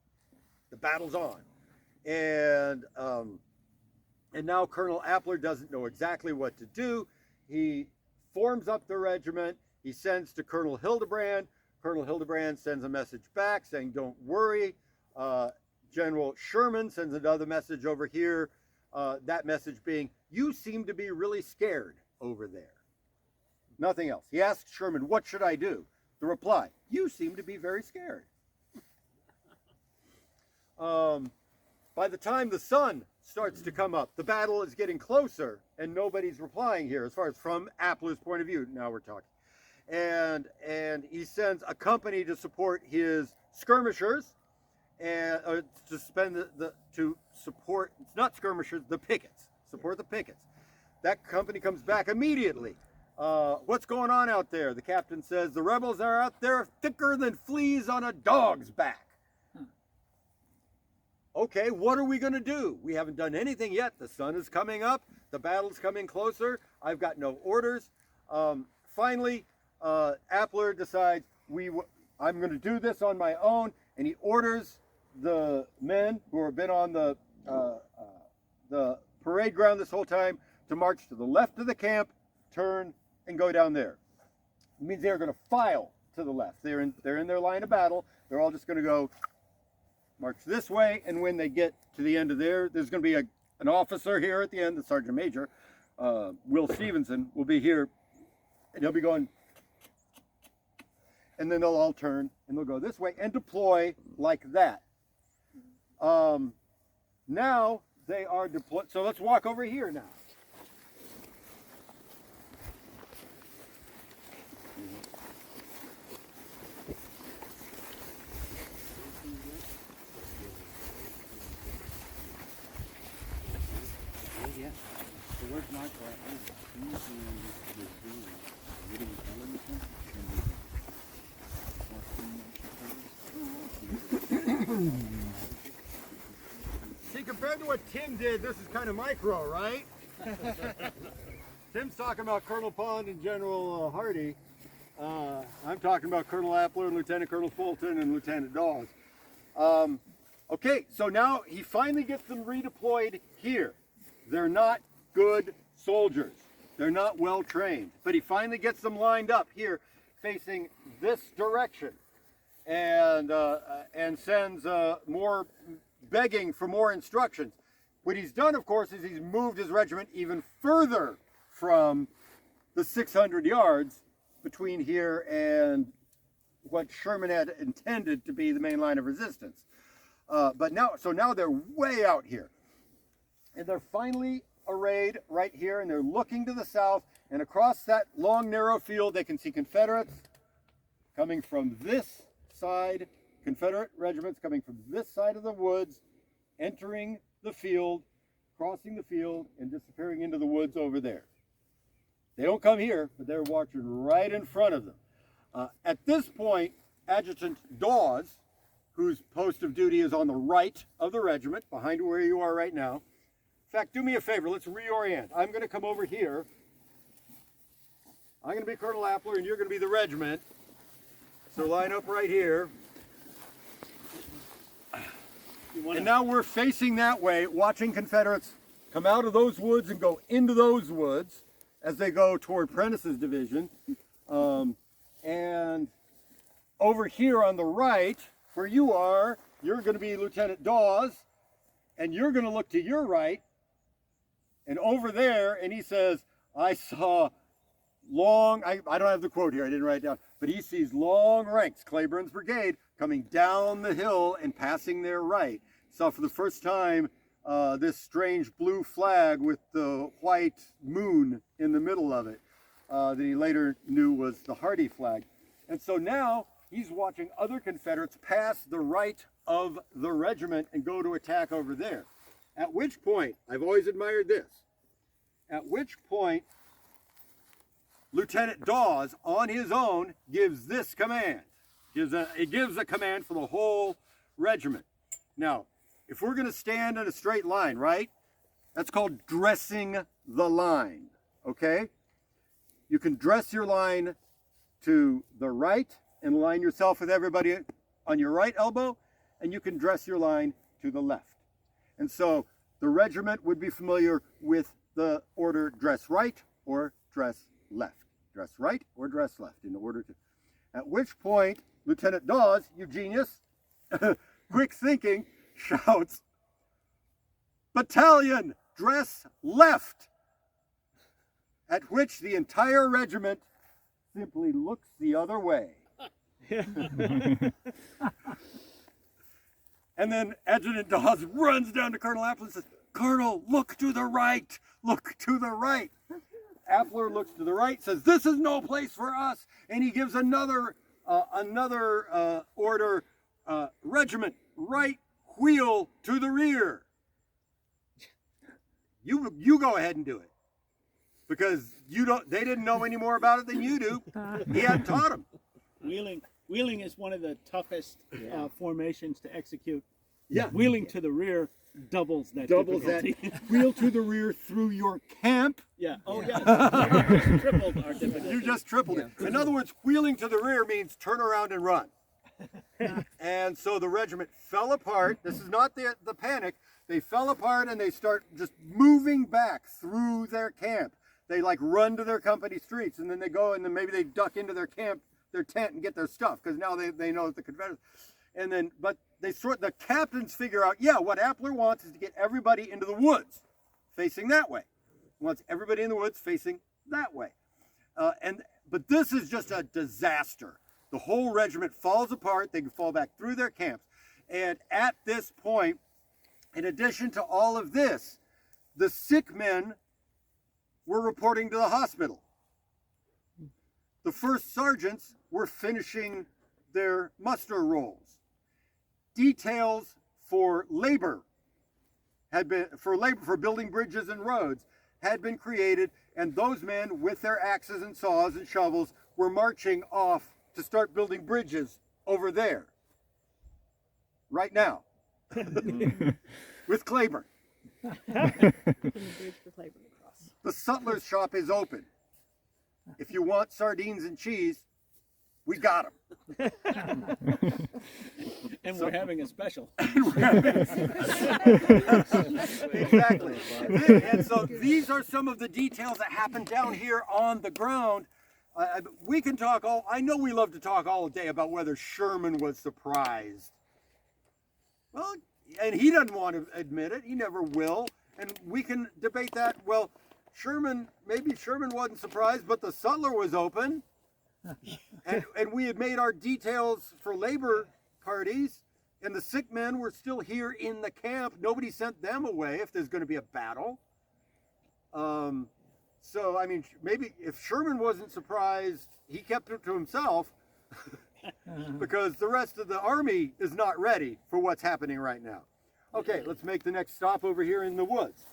The battle's on. And now Colonel Appler doesn't know exactly what to do. He forms up the regiment. He sends to Colonel Hildebrand. Colonel Hildebrand sends a message back saying, "Don't worry." General Sherman sends another message over here. That message being, "You seem to be really scared over there." Nothing else. He asks Sherman, "What should I do?" The reply, "You seem to be very scared." By the time the sun starts to come up, the battle is getting closer, and nobody's replying here as far as from Appler's point of view. Now we're talking. And he sends a company to support his skirmishers, and to support, it's not skirmishers, the pickets, support the pickets. That company comes back immediately. "What's going on out there?" The captain says, "The rebels are out there thicker than fleas on a dog's back." Okay, what are we going to do? We haven't done anything yet. The sun is coming up. The battle's coming closer. I've got no orders. Finally, Appler decides, I'm going to do this on my own, and he orders the men who have been on the parade ground this whole time to march to the left of the camp, turn, and go down there. It means they're going to file to the left. They're in their line of battle. They're all just going to go march this way, and when they get to the end of there's going to be an officer here at the end, the Sergeant Major, Will Stevenson, will be here, and he'll be going, and then they'll all turn, and they'll go this way and deploy like that. Now they are deployed, so let's walk over here now. Where's Michael See, compared to what Tim did, this is kind of micro, right? Tim's talking about Colonel Pond and General Hardy. I'm talking about Colonel Appler and Lieutenant Colonel Fulton and Lieutenant Dawes. Okay, so now he finally gets them redeployed here. They're not good soldiers. They're not well trained. But he finally gets them lined up here facing this direction, and sends more begging for more instructions. What he's done, of course, is he's moved his regiment even further from the 600 yards between here and what Sherman had intended to be the main line of resistance. But now they're way out here, and they're finally arrayed right here, and they're looking to the south, and across that long narrow field they can see Confederates coming from this side Confederate regiments coming from this side of the woods, entering the field, crossing the field, and disappearing into the woods over there. They don't come here, but they're watching right in front of them. At this point, Adjutant Dawes, whose post of duty is on the right of the regiment, behind where you are right now. In fact, do me a favor, let's reorient. I'm going to come over here. I'm going to be Colonel Appler, and you're going to be the regiment. So line up right here. And now we're facing that way, watching Confederates come out of those woods and go into those woods as they go toward Prentice's division. And over here on the right, where you are, you're going to be Lieutenant Dawes, and you're going to look to your right, and over there, and he says, I saw long, I don't have the quote here, I didn't write it down, but he sees long ranks, Cleburne's brigade, coming down the hill and passing their right. Saw for the first time this strange blue flag with the white moon in the middle of it that he later knew was the Hardy flag. And so now he's watching other Confederates pass the right of the regiment and go to attack over there. At which point, I've always admired this, at which point Lieutenant Dawes on his own gives this command. It gives a command for the whole regiment. Now, if we're going to stand in a straight line, right? That's called dressing the line, okay? You can dress your line to the right and align yourself with everybody on your right elbow, and you can dress your line to the left. And so the regiment would be familiar with the order dress right or dress left. Dress right or dress left in order to. At which point, Lieutenant Dawes, you genius, quick thinking, shouts, "Battalion, dress left!" At which the entire regiment simply looks the other way. And then Adjutant Dawes runs down to Colonel Appler and says, "Colonel, look to the right, look to the right." Appler looks to the right, says, "This is no place for us." And he gives another order, regiment, right wheel to the rear. You go ahead and do it. Because they didn't know any more about it than you do. He hadn't taught them. Wheeling is one of the toughest formations to execute. Yeah. Wheeling to the rear doubles that difficulty. Wheel to the rear through your camp. Yeah. Oh, yeah. Tripled our difficulty. You just tripled it. In other words, wheeling to the rear means turn around and run. And so the regiment fell apart. This is not the panic. They fell apart and they start just moving back through their camp. They like run to their company streets, and then they go and then maybe they duck into their camp, their tent, and get their stuff because now they know that the Confederates. And then, but the captains figure out, yeah, what Appler wants is to get everybody into the woods, facing that way. He wants everybody in the woods facing that way. But this is just a disaster. The whole regiment falls apart. They can fall back through their camps. And at this point, in addition to all of this, the sick men were reporting to the hospital. The first sergeants were finishing their muster rolls. Details for labor for building bridges and roads had been created, and those men with their axes and saws and shovels were marching off to start building bridges over there. Right now. With Claiborne. The sutler's shop is open. If you want sardines and cheese, we got them. And we're having a special. Exactly. And so these are some of the details that happen down here on the ground. We can talk I know we love to talk all day about whether Sherman was surprised. Well, and he doesn't want to admit it. He never will. And we can debate that. Well, maybe Sherman wasn't surprised, but the sutler was open. And we had made our details for labor parties, and the sick men were still here in the camp. Nobody sent them away if there's going to be a battle. So, I mean, maybe if Sherman wasn't surprised, he kept it to himself. because the rest of the army is not ready for what's happening right now. Okay, let's make the next stop over here in the woods.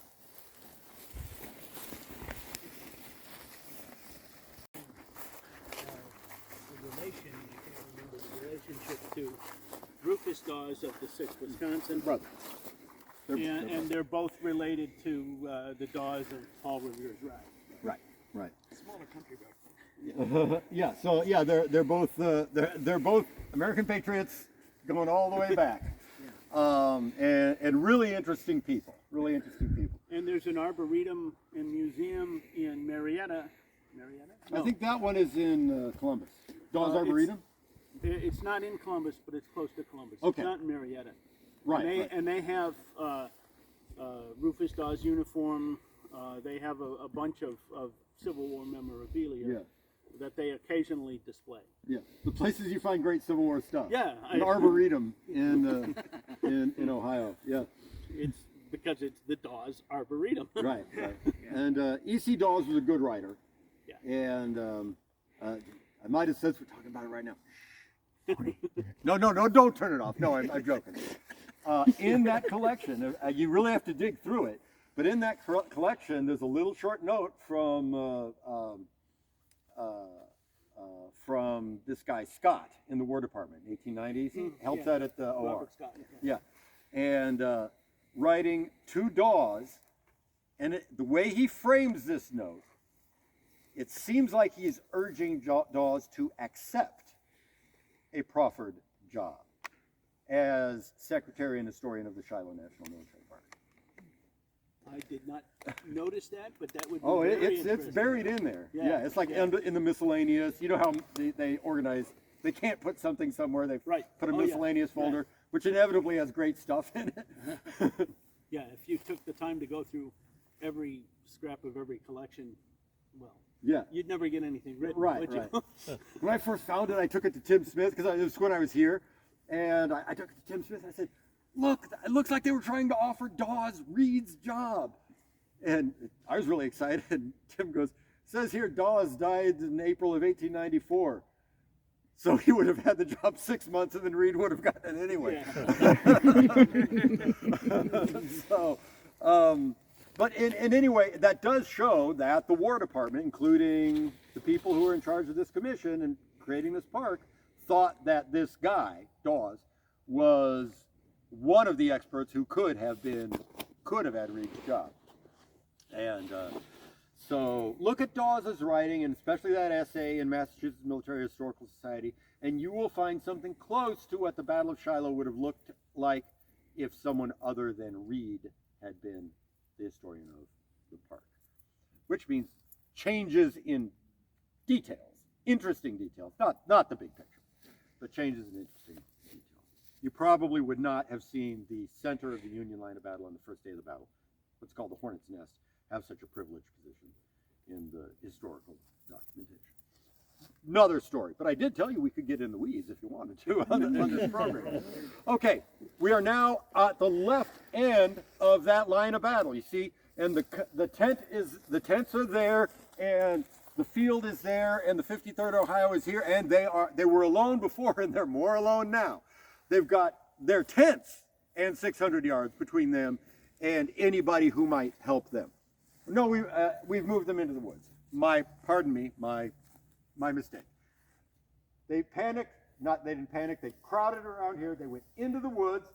The relationship to Rufus Dawes of the 6th Wisconsin. Brother. And they're both related to the Dawes of Paul Revere's ride. Right. Smaller country back then. Yeah. So yeah, they're both American patriots going all the way back, and really interesting people. And there's an arboretum and museum in Marietta. I think that one is in Columbus. Dawes Arboretum. It's not in Columbus, but it's close to Columbus. Okay. It's not in Marietta. Right. And they have Rufus Dawes uniform. They have a bunch of Civil War memorabilia that they occasionally display. Yeah, the places you find great Civil War stuff. Yeah, an arboretum in Ohio. Yeah, it's because it's the Dawes Arboretum. Right. And E.C. Dawes was a good writer. Yeah. And I might have said we're talking about it right now. No, don't turn it off. No, I'm joking. In that collection, you really have to dig through it. But in that collection, there's a little short note from this guy Scott in the War Department, 1890s. He helps out at the OR. Robert Scott. Yeah, and writing to Dawes, and the way he frames this note, it seems like he's urging Dawes to accept a proffered job as secretary and historian of the Shiloh National Military Park. I did not notice that, but that would be it's interesting. buried in there. Yeah, Yeah, it's like in the miscellaneous. You know how they organize. They can't put something somewhere. They put a miscellaneous folder, which inevitably has great stuff in it. Yeah, if you took the time to go through every scrap of every collection, well, you'd never get anything written, would you? When I first found it, I took it to Tim Smith, because it was when I was here, and I took it to Tim Smith, and I said, look, it looks like they were trying to offer Dawes Reed's job. And I was really excited, and Tim goes, says here Dawes died in April of 1894. So he would have had the job 6 months, and then Reed would have gotten it anyway. But in anyway, that does show that the War Department, including the people who were in charge of this commission and creating this park, thought that this guy, Dawes, was one of the experts who could have had Reed's job. And so look at Dawes' writing, and especially that essay in Massachusetts Military Historical Society, and you will find something close to what the Battle of Shiloh would have looked like if someone other than Reed had been the historian of the park. Which means changes in details, interesting details, not the big picture, but changes in interesting details. You probably would not have seen the center of the Union line of battle on the first day of the battle, what's called the Hornet's Nest, have such a privileged position in the historical documentation. Another story, but I did tell you we could get in the weeds if you wanted to on this program. Okay, we are now at the left end of that line of battle. You see, and the tents are there, and the field is there, and the 53rd Ohio is here, and they were alone before, and they're more alone now. They've got their tents and 600 yards between them and anybody who might help them. No, we've moved them into the woods. Pardon me, my mistake. They panicked. They didn't panic. They crowded around here. They went into the woods.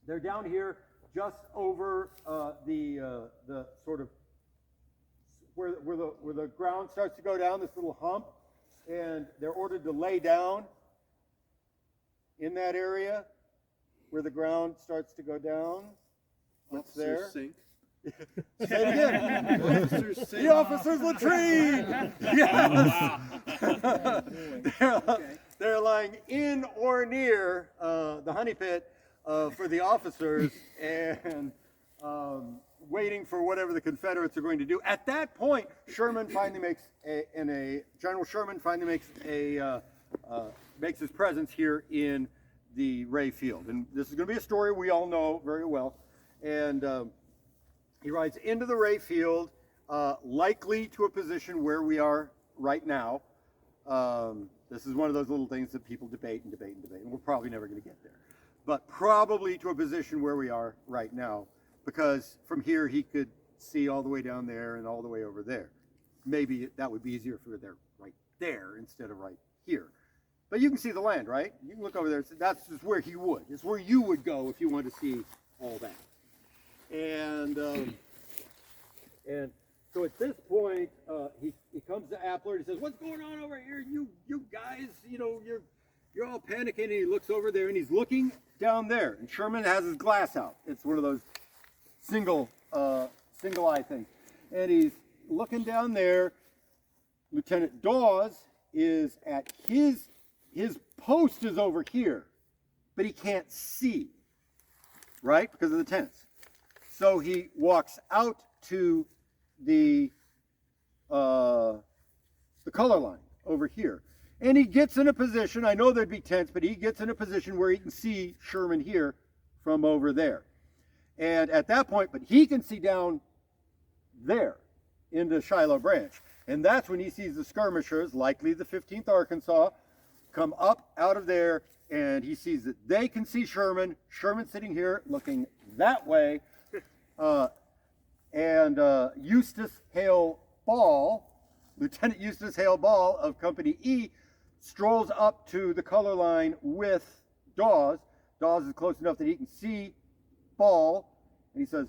They're down here just over the sort of where the ground starts to go down, this little hump, and they're ordered to lay down in that area where the ground starts to go down. What's there? Sink. Say it again. Officers sink. The officers' latrine. Yes. They're lying in or near the honey pit for the officers and waiting for whatever the Confederates are going to do. At that point, General Sherman finally makes his presence here in the Ray Field. And this is going to be a story we all know very well. And he rides into the Ray Field, likely to a position where we are right now. This is one of those little things that people debate and debate and debate, and we're probably never going to get there. But probably to a position where we are right now, because from here he could see all the way down there and all the way over there. Maybe that would be easier if we were there right there instead of right here. But you can see the land, right? You can look over there. That's just where he would. It's where you would go if you wanted to see all that. And so at this point, he comes to Appler and he says, "What's going on over here? You guys, you know, you're all panicking." And he looks over there and he's looking down there. And Sherman has his glass out. It's one of those single eye things. And he's looking down there. Lieutenant Dawes is at his post is over here, but he can't see, right? Because of the tents. So he walks out to the color line over here. And he gets in a position, I know there'd be tents, but he gets in a position where he can see Sherman here from over there. And at that point, but he can see down there into Shiloh Branch. And that's when he sees the skirmishers, likely the 15th Arkansas, come up out of there, and he sees that they can see Sherman. Sherman sitting here looking that way. Eustace Hale Ball, Lieutenant Eustace Hale Ball of Company E, strolls up to the color line with Dawes. Dawes is close enough that he can see Ball, and he says,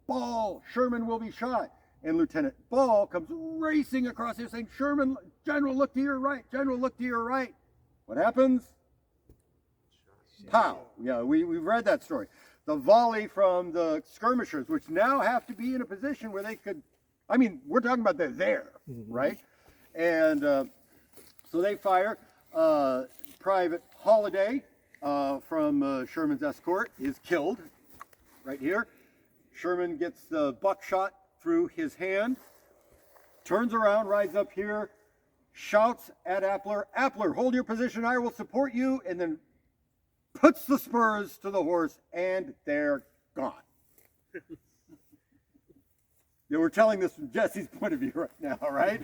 "Ball, Sherman will be shot." And Lieutenant Ball comes racing across here saying, "Sherman, General, look to your right. General, look to your right." What happens? Pow. Yeah, we've read that story. The volley from the skirmishers, which now have to be in a position where they could, I mean, we're talking about they're there, right? And so they fire. Private Holiday from Sherman's escort is killed right here. Sherman gets the buckshot through his hand, turns around, rides up here, shouts at Appler, "Appler, hold your position, I will support you," and then puts the spurs to the horse, and they're gone. Yeah, we're telling this from Jesse's point of view right now, right?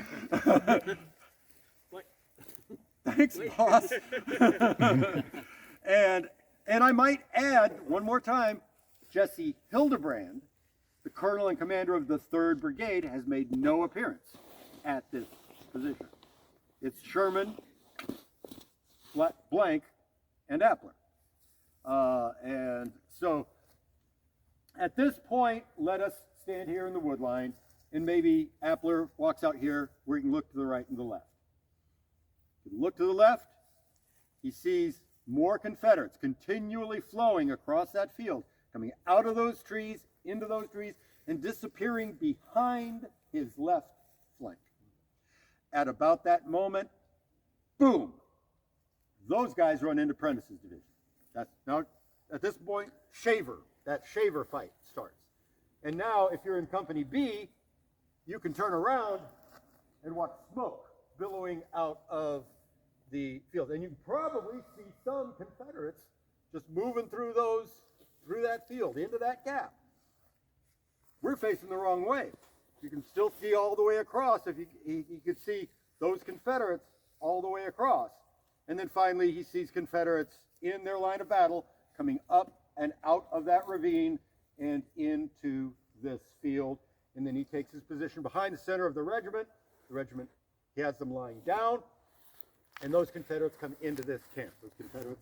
Thanks, boss. and I might add one more time, Jesse Hildebrand, the colonel and commander of the 3rd Brigade, has made no appearance at this position. It's Sherman, blank, and Appler. And so at this point, let us stand here in the wood line, and maybe Appler walks out here where he can look to the right and the left. If you look to the left, he sees more Confederates continually flowing across that field, coming out of those trees, into those trees, and disappearing behind his left flank. At about that moment, boom, those guys run into Prentice's division. Now, at this point, that shaver fight starts. And now, if you're in Company B, you can turn around and watch smoke billowing out of the field. And you can probably see some Confederates just moving through that field, into that gap. We're facing the wrong way. You can still see all the way across. If you could see those Confederates all the way across. And then finally, he sees Confederates in their line of battle coming up and out of that ravine and into this field. And then he takes his position behind the center of the regiment. The regiment, he has them lying down, and those Confederates come into this camp. Those Confederates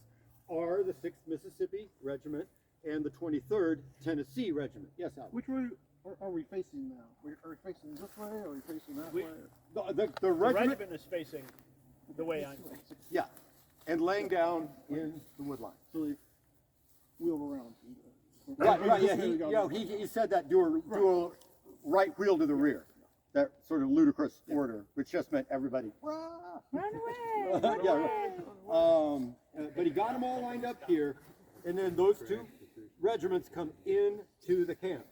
are the 6th Mississippi Regiment and the 23rd Tennessee Regiment. Yes, Al? Which way are we facing now? Are we facing this way, or are we facing that way? The regiment is facing the way I'm facing. Yeah, and laying down in the wood line. So they wheel around. Right, yeah. He said that do a right wheel to the rear. That sort of ludicrous order, which just meant everybody rah! Run away! Run Yeah, away! but he got them all lined up here, and then those 2 regiments come into the camp.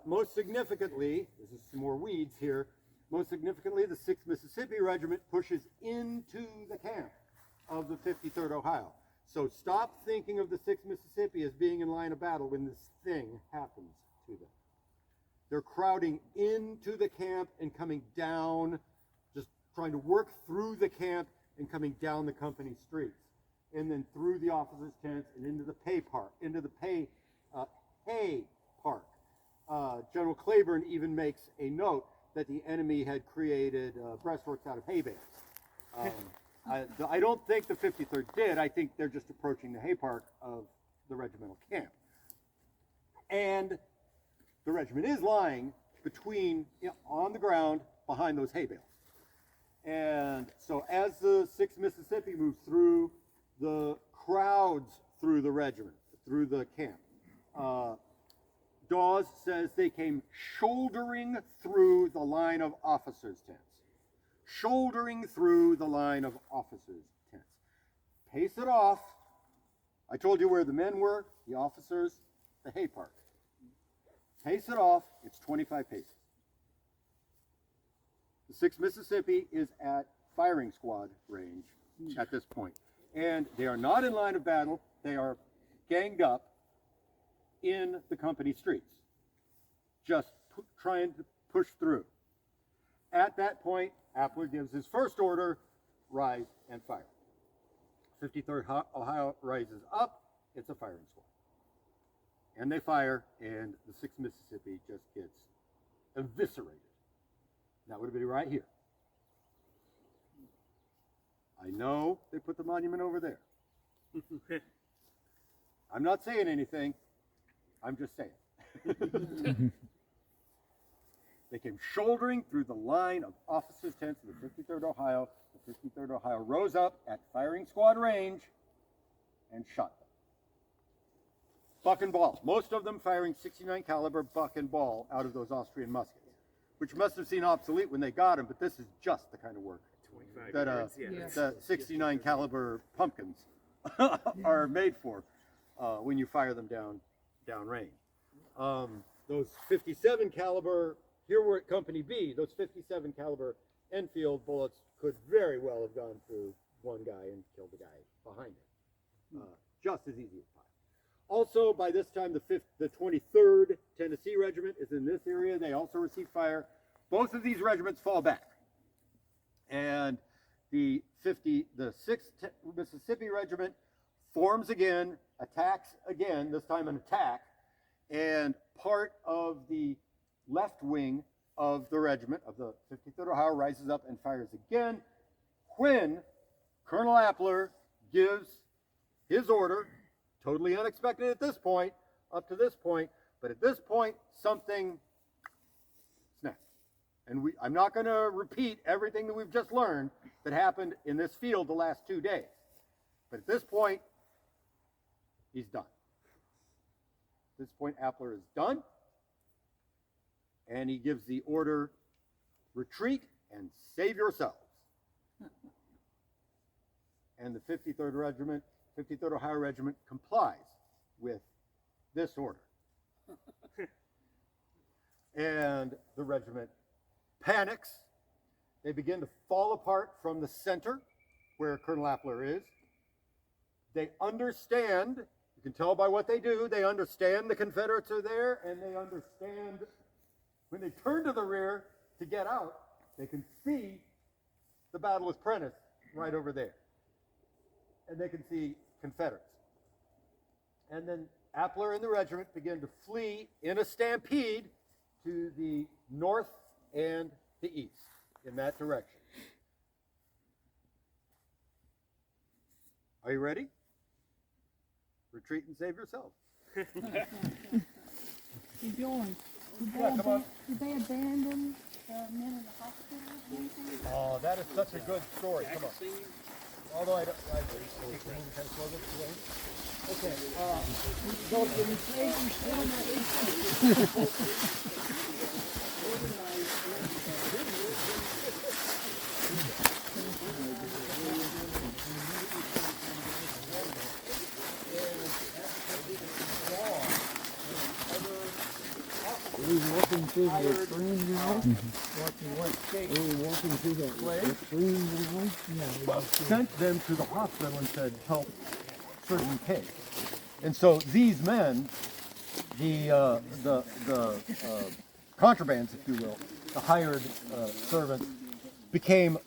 Most significantly, this is some more weeds here. Most significantly, the 6th Mississippi Regiment pushes into the camp of the 53rd Ohio. So stop thinking of the 6th Mississippi as being in line of battle when this thing happens to them. They're crowding into the camp and coming down, just trying to work through the camp and coming down the company streets, and then through the officers' tents and into the hay park. General Claiborne even makes a note that the enemy had created breastworks out of hay bales. I don't think the 53rd did. I think they're just approaching the hay park of the regimental camp. And the regiment is lying between, on the ground behind those hay bales. And so as the 6th Mississippi moves through, the crowds through the regiment, through the camp, Dawes says they came shouldering through the line of officers' tents. Shouldering through the line of officers' tents. Pace it off. I told you where the men were, the officers, the hay park. Pace it off, it's 25 paces. The 6th Mississippi is at firing squad range at this point. And they are not in line of battle, they are ganged up in the company streets, just trying to push through. At that point, Appler gives his first order, rise and fire. 53rd Ohio rises up, it's a firing squad. And they fire, and the 6th Mississippi just gets eviscerated. That would have been right here. I know they put the monument over there. I'm not saying anything, I'm just saying. They came shouldering through the line of officers' tents of the 53rd Ohio. The 53rd Ohio rose up at firing squad range and shot them. Buck and ball. Most of them firing 69 caliber buck and ball out of those Austrian muskets, which must have seemed obsolete when they got them, but this is just the kind of work that 69 caliber pumpkins are made for when you fire them down range. Those 57 caliber, here we're at Company B, those 57 caliber Enfield bullets could very well have gone through one guy and killed the guy behind him. Just as easy as pie. Also, by this time, the 23rd Tennessee Regiment is in this area. They also receive fire. Both of these regiments fall back. And the 6th Mississippi Regiment forms again, attacks again, this time an attack, and part of the left wing of the regiment, of the 53rd Ohio, rises up and fires again when Colonel Appler gives his order, totally unexpected at this point, up to this point, but at this point, something snapped. And I'm not going to repeat everything that we've just learned that happened in this field the last 2 days. But at this point, he's done. At this point, Appler is done. And he gives the order, retreat and save yourselves. And the 53rd Regiment, 53rd Ohio Regiment complies with this order. And the regiment panics. They begin to fall apart from the center where Colonel Appler is. They understand, you can tell by what they do, they understand the Confederates are there, and they understand when they turn to the rear to get out, they can see the Battle of Prentiss right over there. And they can see Confederates. And then Appler and the regiment begin to flee in a stampede to the north and the east, in that direction. Are you ready? Retreat and save yourselves. Bjorn, did they abandon the men in the hospital or anything? Oh, that is such a good story. Come on. Although I don't, I take the movie kind of slow this way. Okay. So the enslavers Are we walking through the stream now? Watching what shape? Are we walking through the stream now? Yeah. sent them to the hospital and said, help certain case. And so these men, the contrabands, if you will, the hired servants, became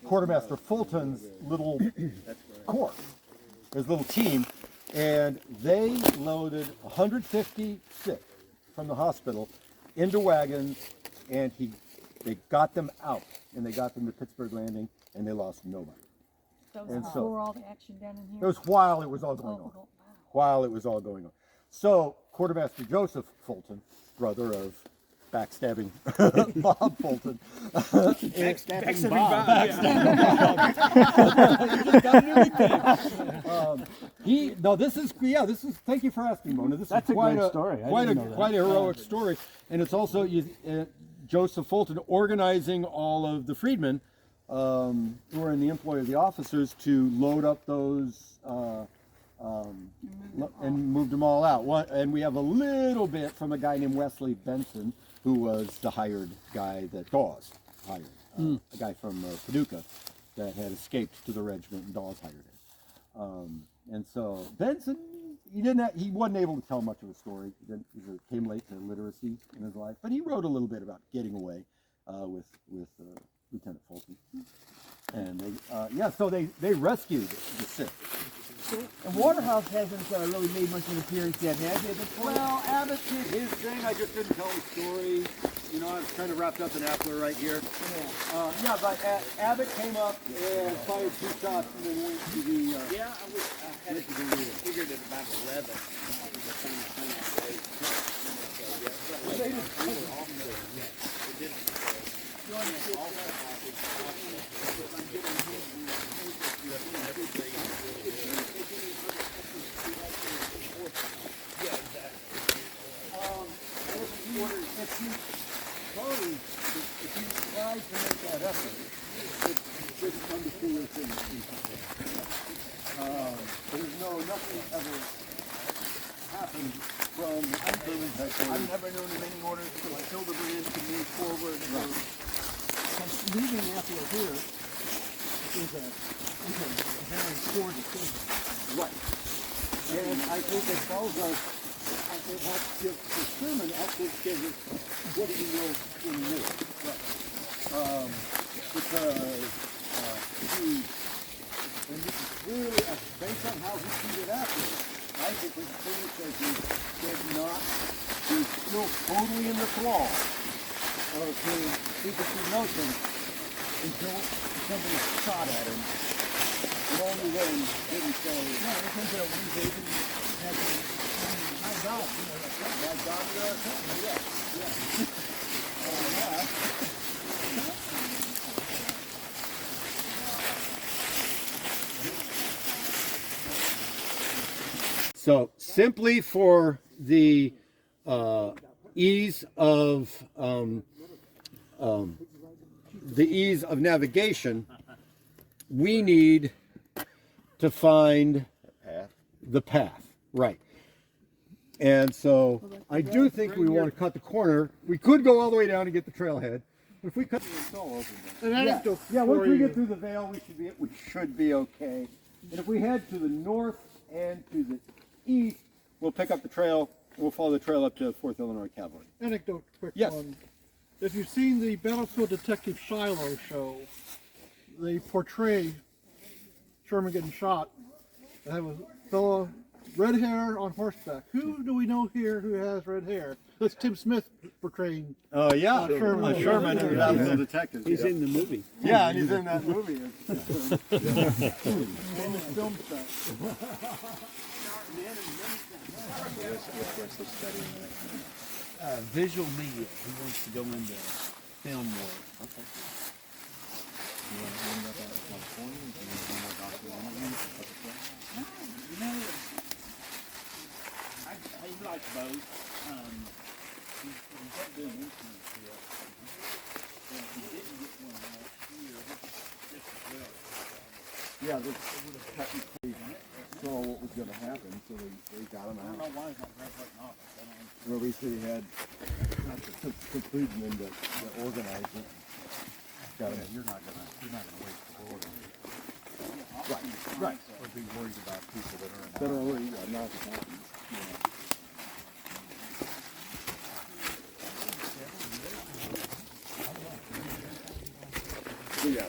Quartermaster Fulton's little corps, his little team, and they loaded 150 sick from the hospital into wagons, and they got them out, and they got them to Pittsburg Landing, and they lost nobody. That And was so- before all the action down in here. It was while it was all going on. wow. While it was all going on. So Quartermaster Joseph Fulton, brother of backstabbing Bob Fulton. Backstabbing Bob. Thank you for asking, Mona. This That's is a quite great story. I quite didn't know that. a heroic story, and it's also Joseph Fulton organizing all of the freedmen who are in the employ of the officers to load up those and moved them all out. And we have a little bit from a guy named Wesley Benson, who was the hired guy that Dawes hired, a guy from Paducah that had escaped to the regiment, and Dawes hired him. And so Benson, he wasn't able to tell much of a story. He came late to literacy in his life, but he wrote a little bit about getting away with Lieutenant Fulton. And so they rescued the sick. And Waterhouse hasn't really made much of an appearance yet, has he, at this point? Well, Abbott did his thing. I just didn't tell the story. You know, I was kind of wrapped up in Appler right here. But Abbott came up and fired 2 shots and then went to the. I figured at about 11. If you try to make that effort, it should come to fruition. Nothing ever happened from German headquarters. I've never known of any orders to Hildebrand to move forward. Because leaving Appler here is a very poor decision. Right. And I think it tells us, it has to give for Sherman, actually gives us what he knows in the middle. Right. Because and this is clearly, based on how he treated Appler, I think his clearly says he's still totally in the thrall of his infantry notion until somebody shot at him. And only then did he say, no, I think that one day he had to, my God, my God, So simply for the ease of navigation, we need to find the path, right? And so I do think we want to cut the corner. We could go all the way down and get the trailhead, but if we cut, it's all over. Once we get through the Vale, we should be okay. And if we head to the north and to the east, we'll pick up the trail. We'll follow the trail up to 4th Illinois Cavalry. Anecdote, quick Yes. one. If you've seen the Battlefield Detective Shiloh show, they portray Sherman getting shot. They have a fellow, red hair on horseback. Who do we know here who has red hair? That's Tim Smith portraying. Oh yeah, Sherman. Sherman and Battlefield Detective. He's in the movie. Yeah, and he's in that movie. Famous film set. Visual media. He wants to go into film work. Okay. I like both. He's doing instruments here. And he didn't get one last year. Just as well. Yeah, they technically saw what was going to happen, so they got him I don't out. know why he's not graduating office. Well, at least they had some freedmen that organized it. Got him. You're not gonna waste the border. Right. Or be worried about people that are in. That are already not happening. Yeah,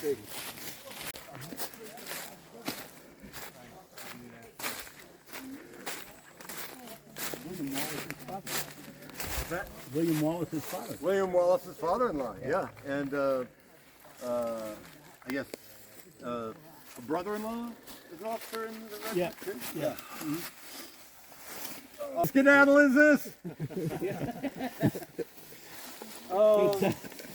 see. William Wallace's father. William Wallace's father-in-law, yeah. And I guess a brother-in-law is an officer in the regiment too? Yeah. Skedaddle is this?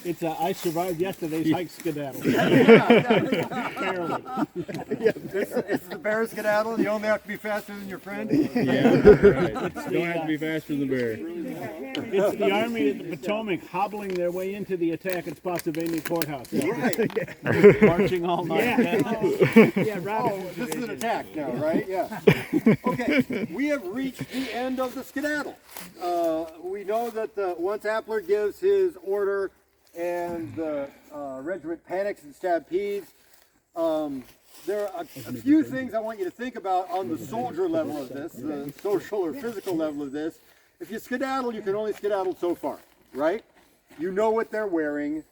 It's I survived yesterday's hike skedaddle. Barely. It's the bear skedaddle. You only have to be faster than your friend. Yeah, right. Don't have to be faster than the bear. It's the Army of the Potomac hobbling their way into the attack at Spotsylvania Courthouse. Right. Marching all night. This is an attack now, right? Yeah. Okay, we have reached the end of the skedaddle. We know that once Appler gives his order and the regiment panics and stampedes, there are a few things I want you to think about on the soldier level of this, the social or physical level of this. If you skedaddle, you can only skedaddle so far, right? You know what they're wearing.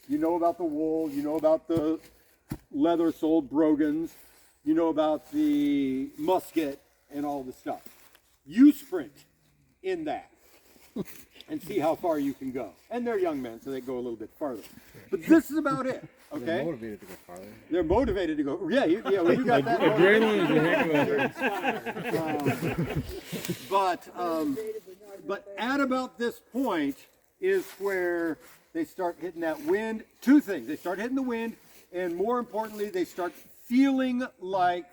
You know about the wool. You know about the leather-soled brogans. You know about the musket and all the stuff. You sprint in that and see how far you can go. And they're young men, so they go a little bit farther. But this is about it, okay? They're motivated to go farther. They're motivated to go. Yeah, well, you got that. Adrenaline is a heck of a But at about this point is where they start hitting that wind. Two things. They start hitting the wind, and more importantly, they start feeling like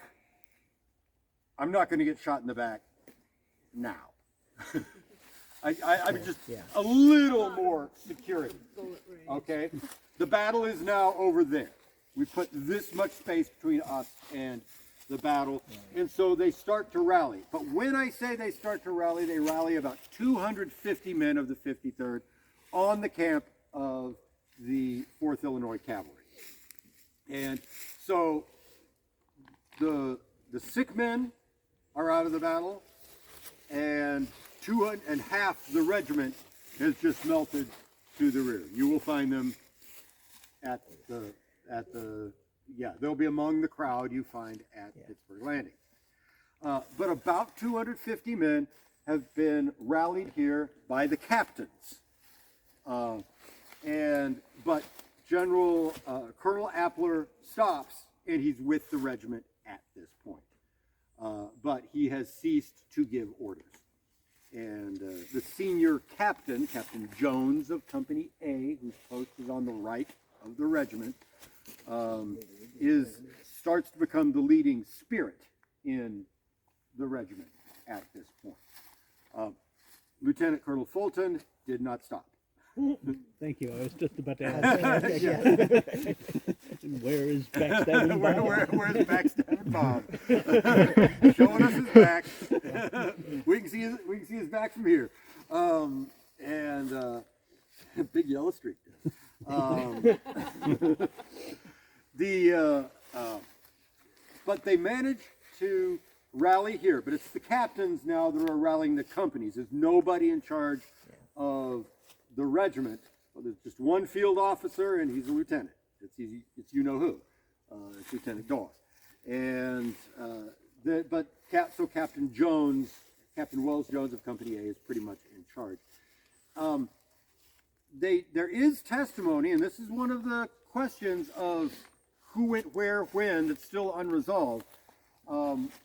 I'm not going to get shot in the back now. I'm just a little more security. Okay? The battle is now over there. We put this much space between us and the battle, and so they start to rally. But when I say they start to rally, they rally about 250 men of the 53rd on the camp of the 4th Illinois Cavalry. And so the sick men are out of the battle, and half the regiment has just melted to the rear. You will find them they'll be among the crowd you find at Pittsburg Landing. But about 250 men have been rallied here by the captains. But General Colonel Appler stops, and he's with the regiment at this point. But he has ceased to give orders. And the senior captain, Captain Jones of Company A, whose post is on the right of the regiment, starts to become the leading spirit in the regiment at this point. Lieutenant Colonel Fulton did not stop. Thank you. I was just about to ask. Where is backstabbing Bob? Where's backstabbing Bob? Showing us his back. We can see his back from here. Big yellow streak. But they manage to rally here. But it's the captains now that are rallying the companies. There's nobody in charge of the regiment. Well, there's just one field officer, and he's a lieutenant. It's you know who. It's Lieutenant Dawes. And Captain Jones, Captain Wells Jones of Company A, is pretty much in charge. There is testimony, and this is one of the questions of who went where when that's still unresolved.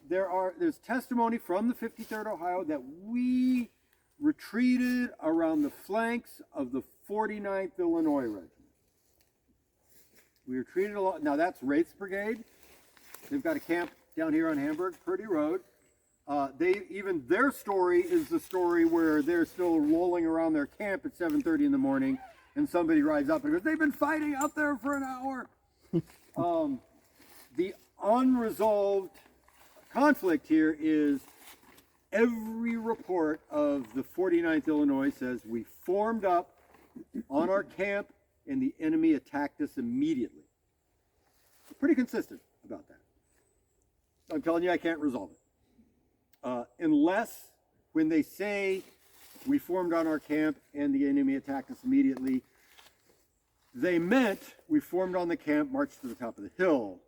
There's testimony from the 53rd Ohio that we retreated around the flanks of the 49th Illinois Regiment. We retreated along. Now that's Wraith's Brigade. They've got a camp down here on Hamburg Purdy Road. Their story is the story where they're still rolling around their camp at 7:30 in the morning, and somebody rides up and goes, "They've been fighting out there for an hour." The unresolved conflict here is every report of the 49th Illinois says we formed up on our camp and the enemy attacked us immediately. Pretty consistent about that. I'm telling you, I can't resolve it. Unless when they say we formed on our camp and the enemy attacked us immediately, they meant we formed on the camp, marched to the top of the hill,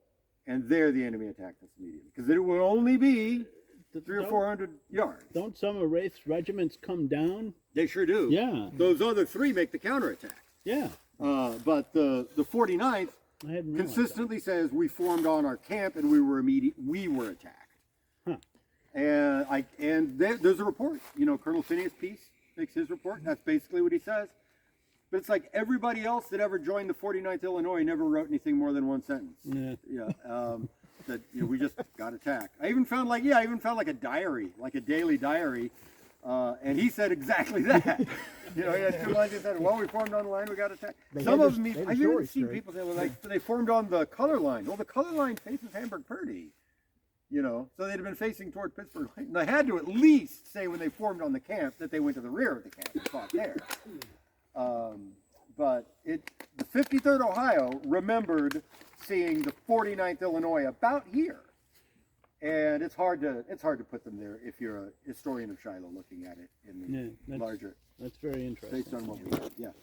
and there the enemy attacked us immediately. Because it would only be 300 or 400 yards. Don't some of Wraith's regiments come down? They sure do. Yeah. Those other three make the counterattack. Yeah. But the 49th I hadn't realized consistently says we formed on our camp and we were attacked. Huh. And there's a report. You know, Colonel Phineas Peace makes his report. That's basically what he says. But it's like everybody else that ever joined the 49th Illinois never wrote anything more than one sentence. Yeah. That we just got attacked. I even found like a diary, like a daily diary, and he said exactly that. He had 2 lines. He said, "Well, we formed on the line, we got attacked." Some of them, I've even seen people say, "Well, like they formed on the color line." Well, the color line faces Hamburg-Purdy. So they'd have been facing toward Pittsburg. And they had to at least say when they formed on the camp that they went to the rear of the camp and fought there. But the 53rd Ohio remembered seeing the 49th Illinois about here, and it's hard to put them there if you're a historian of Shiloh looking at it in the larger. That's very interesting. Based on what we have, yeah.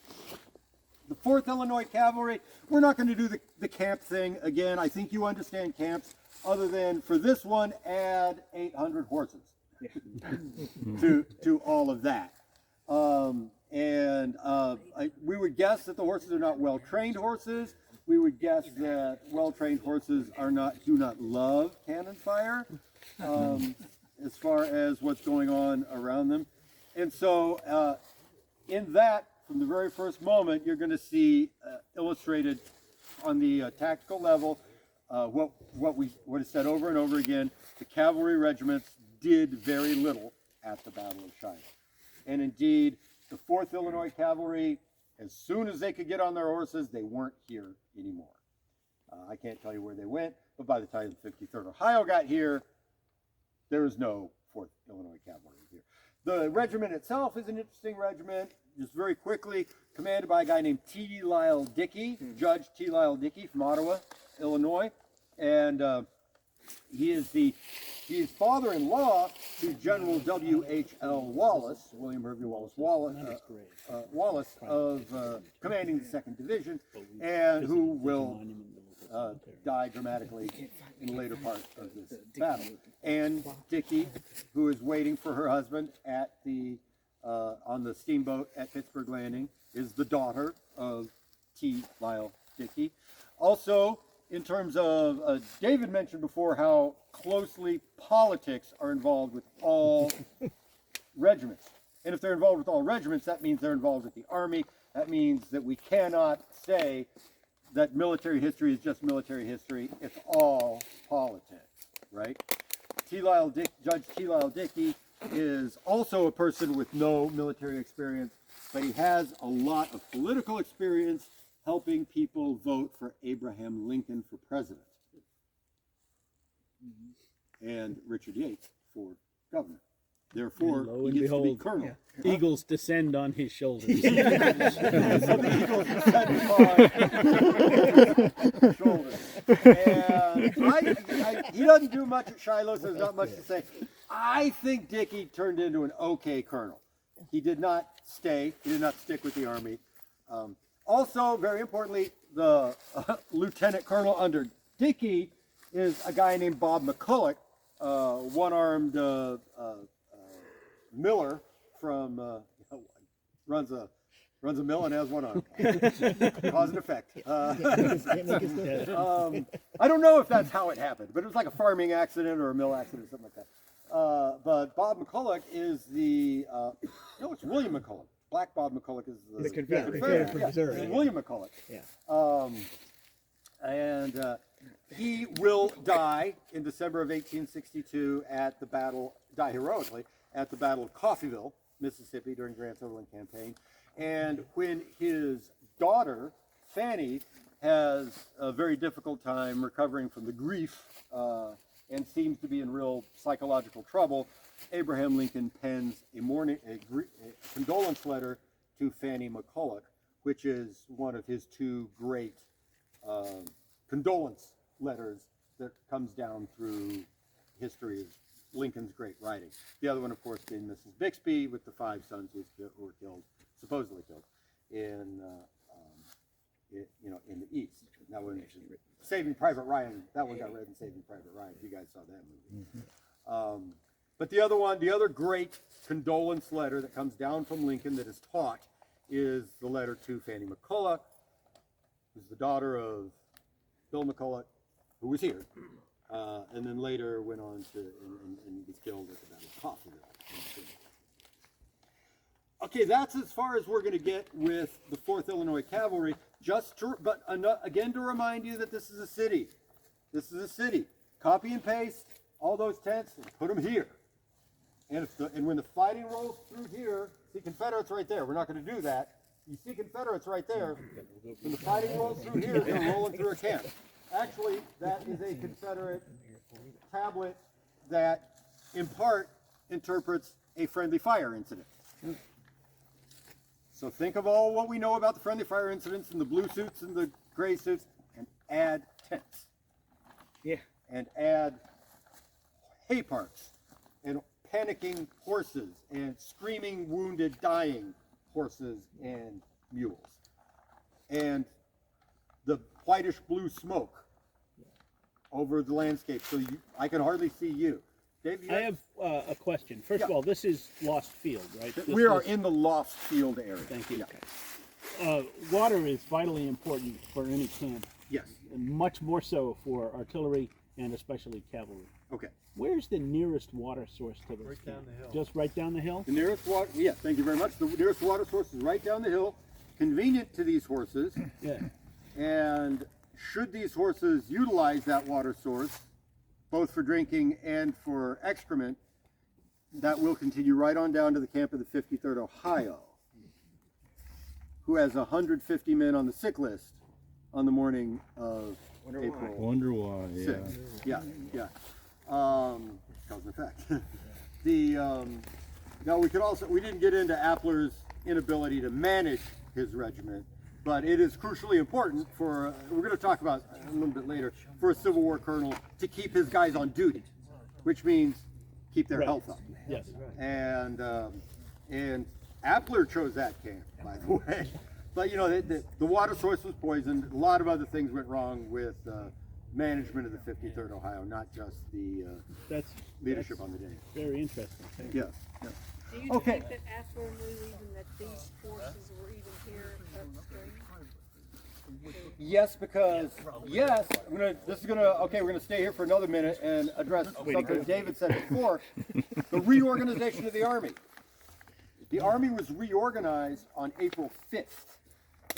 The 4th Illinois Cavalry. We're not going to do the camp thing again. I think you understand camps. Other than for this one, add 800 horses to all of that. We would guess that the horses are not well-trained horses. We would guess that well-trained horses do not love cannon fire as far as what's going on around them. And so in that, from the very first moment, you're going to see illustrated on the tactical level what is said over and over again. The cavalry regiments did very little at the Battle of Shiloh. And indeed, the 4th Illinois Cavalry, as soon as they could get on their horses, they weren't here anymore. I can't tell you where they went, but by the time the 53rd Ohio got here, there was no 4th Illinois Cavalry here. The regiment itself is an interesting regiment. Just very quickly, commanded by a guy named T. Lyle Dickey, Judge T. Lyle Dickey from Ottawa, Illinois. And he is father-in-law to General W.H.L. Wallace, William Hervey Wallace of commanding the 2nd Division, and who will die dramatically in the later part of this battle. And Dickey, who is waiting for her husband at on the steamboat at Pittsburg Landing, is the daughter of T. Lyle Dickey. Also, in terms of, David mentioned before how closely politics are involved with all regiments. And if they're involved with all regiments, that means they're involved with the Army. That means that we cannot say that military history is just military history. It's all politics, right? Judge T. Lyle Dickey is also a person with no military experience, but he has a lot of political experience helping people vote for Abraham Lincoln for president and Richard Yates for governor. Therefore, he gets to be colonel. Eagles descend on his shoulders. So the eagles descend on his shoulders. And he doesn't do much at Shiloh, so there's not much to say. I think Dickey turned into an okay colonel. He did not stay. He did not stick with the Army. Also, very importantly, the lieutenant colonel under Dickey is a guy named Bob McCulloch, one-armed miller from runs a mill and has one arm. Cause and effect. I don't know if that's how it happened, but it was like a farming accident or a mill accident or something like that. But Bob McCulloch is no, it's William McCulloch. Black Bob McCulloch is the Confederate. Yeah. William McCulloch. Yeah. He will die in December of 1862 at the battle, die heroically, at the Battle of Coffeyville, Mississippi during Grant's Overland Campaign. And when his daughter, Fanny, has a very difficult time recovering from the grief and seems to be in real psychological trouble, Abraham Lincoln pens a condolence letter to Fanny McCulloch, which is one of his 2 great condolence letters that comes down through history of Lincoln's great writing. The other one, of course, being Mrs. Bixby with the 5 sons who were killed, supposedly killed, in That one, Saving Private Ryan. That one got read in Saving Private Ryan. You guys saw that movie. But the other great condolence letter that comes down from Lincoln that is taught is the letter to Fannie McCulloch, who's the daughter of Bill McCulloch, who was here, and then later went on to and was killed at the Battle of Coffeyville. Okay, that's as far as we're going to get with the 4th Illinois Cavalry. Again, to remind you that this is a city. This is a city. Copy and paste all those tents and put them here. And when the fighting rolls through here, see Confederates right there. We're not going to do that. You see Confederates right there. When the fighting rolls through here, they're rolling through a camp. Actually, that is a Confederate tablet that, in part, interprets a friendly fire incident. So think of all what we know about the friendly fire incidents and the blue suits and the gray suits, and add tents. Yeah. And add hay parks, and panicking horses, and screaming, wounded, dying horses and mules, and the whitish blue smoke over the landscape. So I can hardly see you. Dave, I have a question. First of all, this is Lost Field, right? We are in the Lost Field area. Thank you. Yeah. Water is vitally important for any camp. Yes. And much more so for artillery and especially cavalry. Okay. Where's the nearest water source to this camp? down the hill. Just right down the hill? The nearest water, yes, thank you very much. The nearest water source is right down the hill, convenient to these horses. Yeah. And should these horses utilize that water source, both for drinking and for excrement, that will continue right on down to the camp of the 53rd Ohio, who has 150 men on the sick list on the morning of April Wonder why, yeah. 6th. Yeah. Cause and effect. Now we didn't get into Appler's inability to manage his regiment, but it is crucially important for, we're going to talk about a little bit later, for a Civil War colonel to keep his guys on duty, which means keep their health up. Yes. And Appler chose that camp, by the way. But you know, the water source was poisoned. A lot of other things went wrong with management of the 53rd Ohio, not just the leadership on the day. Very interesting. Yes. Do you Okay. think that Appler knew even that these forces were even here upstream? Yes, because we're gonna stay here for another minute and address something David said before, the reorganization of the Army. The Army was reorganized on April 5th.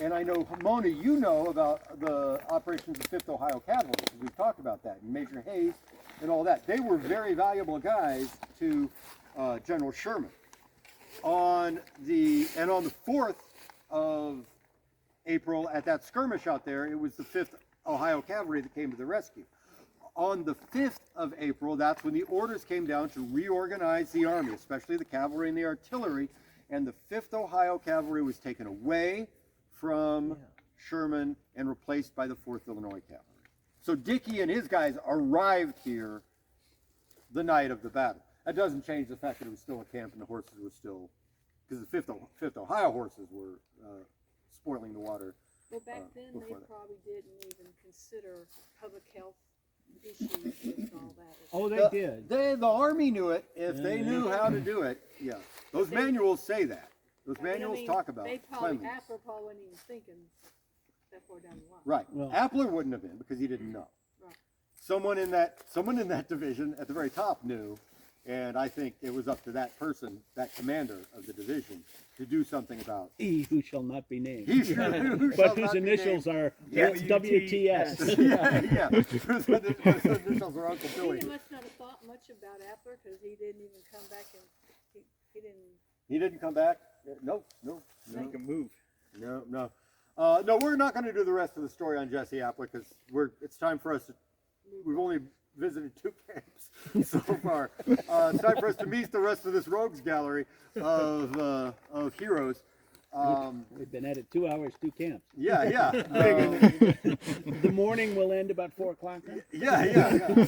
And I know, Mona, you know about the operations of 5th Ohio Cavalry. We've talked about that, and Major Hayes and all that. They were very valuable guys to General Sherman. On the 4th of April, at that skirmish out there, it was the 5th Ohio Cavalry that came to the rescue. On the 5th of April, that's when the orders came down to reorganize the Army, especially the cavalry and the artillery, and the 5th Ohio Cavalry was taken away from Sherman and replaced by the 4th Illinois Cavalry. So Dickey and his guys arrived here the night of the battle. That doesn't change the fact that it was still a camp and the horses were still, because the 5th Ohio horses were spoiling the water. Well, back then they before that. probably didn't even consider public health issues and all that. Oh, they did. The Army knew it if they knew how to do it. Yeah, those manuals say that. Those manuals talk about they probably, cleanliness. Appler probably wasn't even thinking that far down the line. Right. Well- Appler wouldn't have been because he didn't know. Right. Someone in that division at the very top knew, and I think it was up to that person, that commander of the division, to do something about. He who shall not be named. He shall But not whose be initials named. are Yes. WTS. Yeah. Whose initials are Uncle He Billy. must not have thought much about Appler because he didn't even come back and he didn't. He didn't come back. No. Make a move. No, we're not going to do the rest of the story on Jesse Appler because it's time for us to. We've only visited 2 camps so far. It's time for us to meet the rest of this rogues gallery of heroes. We've been at it 2 hours, 2 camps. Yeah. The morning will end about 4 o'clock. Huh? Yeah.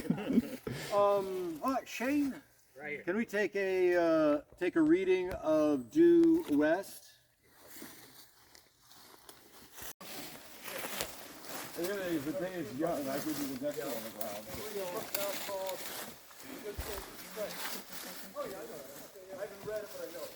All right, Shane. Right here. Can we take a reading of Due West? The day is young. I give you the next one on the ground. I haven't read it, but I know it.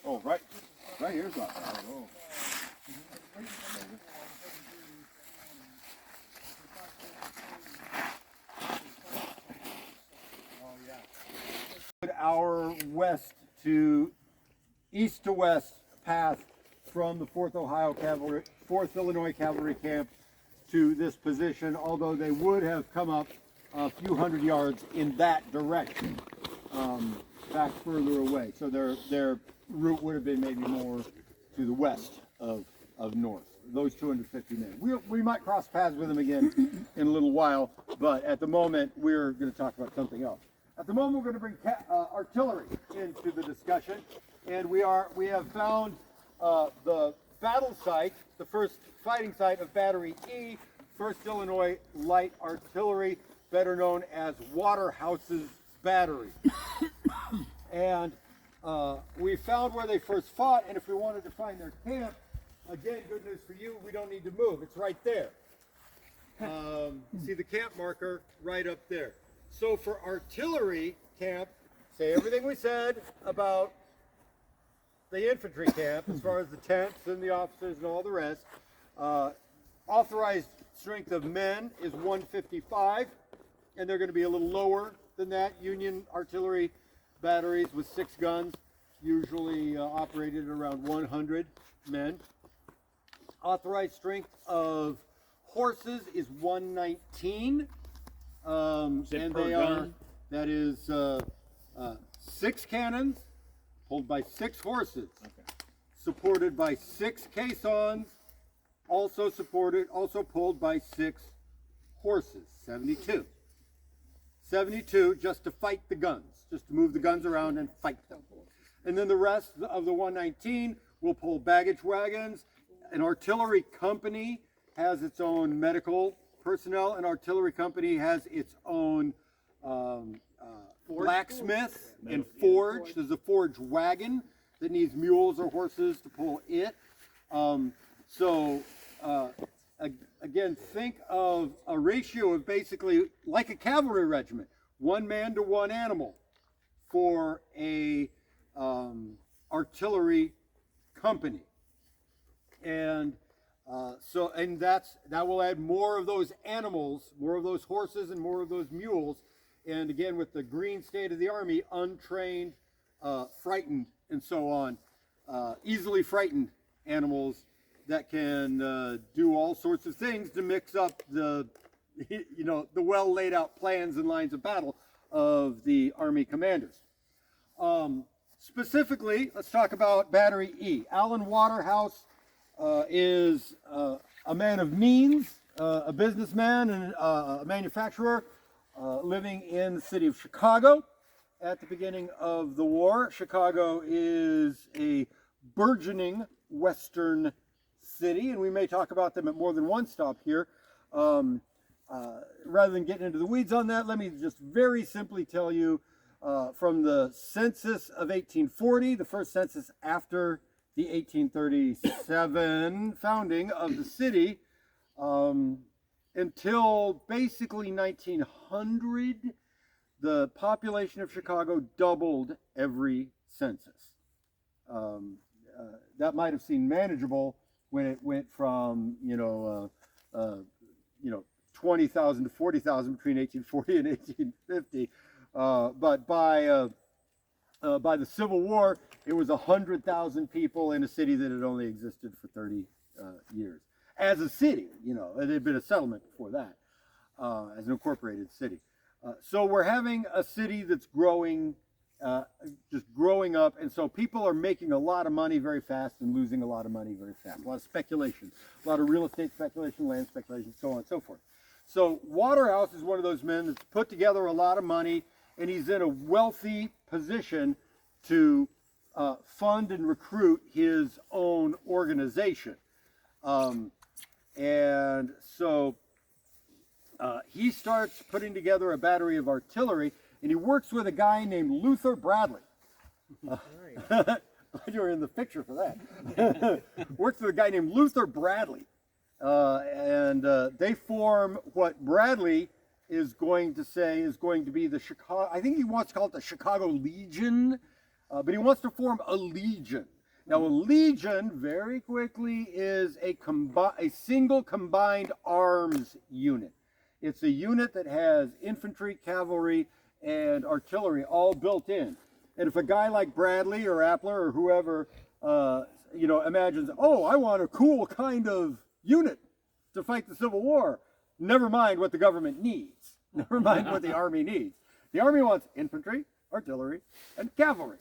Oh, right here's not bad. Oh. Our west to east to west path from the 4th Ohio Cavalry, 4th Illinois Cavalry Camp to this position, although they would have come up a few hundred yards in that direction, back further away. So their route would have been maybe more to the west of north. Those 250 men. We might cross paths with them again in a little while, but at the moment we're going to talk about something else. At the moment, we're going to bring artillery into the discussion, and we have found the battle site, the first fighting site of Battery E, 1st Illinois Light Artillery, better known as Waterhouse's Battery. And we found where they first fought, and if we wanted to find their camp, again, good news for you, we don't need to move. It's right there. See the camp marker right up there. So for artillery camp, say everything we said about the infantry camp, as far as the tents and the officers and all the rest. Authorized strength of men is 155, and they're going to be a little lower than that. Union artillery batteries with 6 guns, usually operated around 100 men. Authorized strength of horses is 119. And they are, that is 6 cannons pulled by 6 horses, supported by 6 caissons, also pulled by 6 horses, 72. 72 just to fight the guns, just to move the guns around and fight them. And then the rest of the 119 will pull baggage wagons. An artillery company has its own medical personnel. An artillery company has its own blacksmith and forge. There's a forge wagon that needs mules or horses to pull it. Again, think of a ratio of basically like a cavalry regiment, 1 man to 1 animal for a artillery company. And that will add more of those animals, more of those horses and more of those mules. And again, with the green state of the Army, untrained, frightened, and so on, easily frightened animals that can do all sorts of things to mix up the well laid out plans and lines of battle of the Army commanders. Specifically, let's talk about Battery E. Alan Waterhouse is a man of means, a businessman and a manufacturer living in the city of Chicago at the beginning of the war. Chicago is a burgeoning western city, and we may talk about them at more than one stop here. Rather than getting into the weeds on that, let me just very simply tell you from the census of 1840, the first census after the 1837 founding of the city, until basically 1900, the population of Chicago doubled every census. That might have seemed manageable when it went from 20,000 to 40,000 between 1840 and 1850. But by the Civil War, it was 100,000 people in a city that had only existed for 30 years. As a city, you know, it had been a settlement before that, as an incorporated city. So we're having a city that's growing, just growing up, and so people are making a lot of money very fast and losing a lot of money very fast. A lot of speculation, a lot of real estate speculation, land speculation, so on and so forth. So Waterhouse is one of those men that's put together a lot of money, and he's in a wealthy position to fund and recruit his own organization. And so he starts putting together a battery of artillery, and he works with a guy named Luther Bradley. You're in the picture for that. Works with a guy named Luther Bradley. And they form what Bradley is going to say is going to be the Chicago, I think he wants to call it the Chicago Legion, but he wants to form a legion. Now a legion, very quickly, is a single combined arms unit. It's a unit that has infantry, cavalry, and artillery all built in. And if a guy like Bradley or Appler or whoever, you know, imagines, oh, I want a cool kind of unit to fight the Civil War, never mind what the government needs. Never mind what the Army needs. The Army wants infantry, artillery, and cavalry.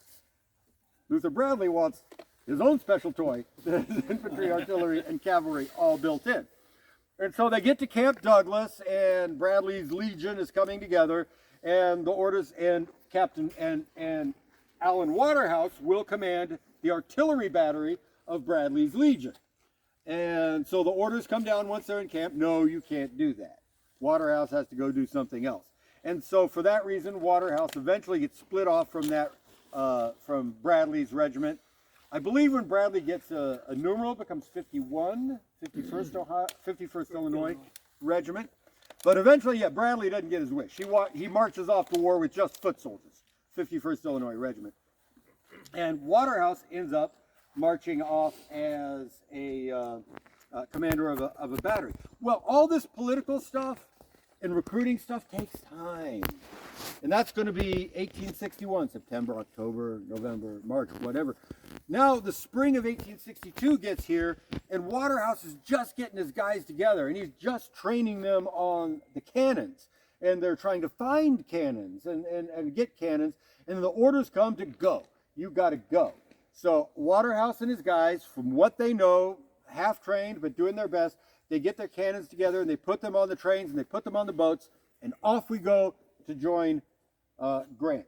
Luther Bradley wants his own special toy, infantry, artillery, and cavalry all built in. And so they get to Camp Douglas, and Bradley's Legion is coming together, and the orders, and Captain and Alan Waterhouse will command the artillery battery of Bradley's Legion. And so the orders come down once they're in camp. No, you can't do that. Waterhouse has to go do something else. And so for that reason, Waterhouse eventually gets split off from that, from Bradley's regiment. I believe when Bradley gets a numeral, it becomes 51, 51st Illinois Regiment. But eventually, yeah, Bradley doesn't get his wish. He marches off to war with just foot soldiers, 51st Illinois Regiment. And Waterhouse ends up marching off as a commander of a battery. Well, all this political stuff and recruiting stuff takes time. And that's going to be 1861, September, October, November, March, whatever. Now the spring of 1862 gets here, and Waterhouse is just getting his guys together, and he's just training them on the cannons. And they're trying to find cannons and get cannons, and the orders come to go. You got to go. So Waterhouse and his guys, from what they know, half trained but doing their best, they get their cannons together and they put them on the trains and they put them on the boats, and off we go to join Grant.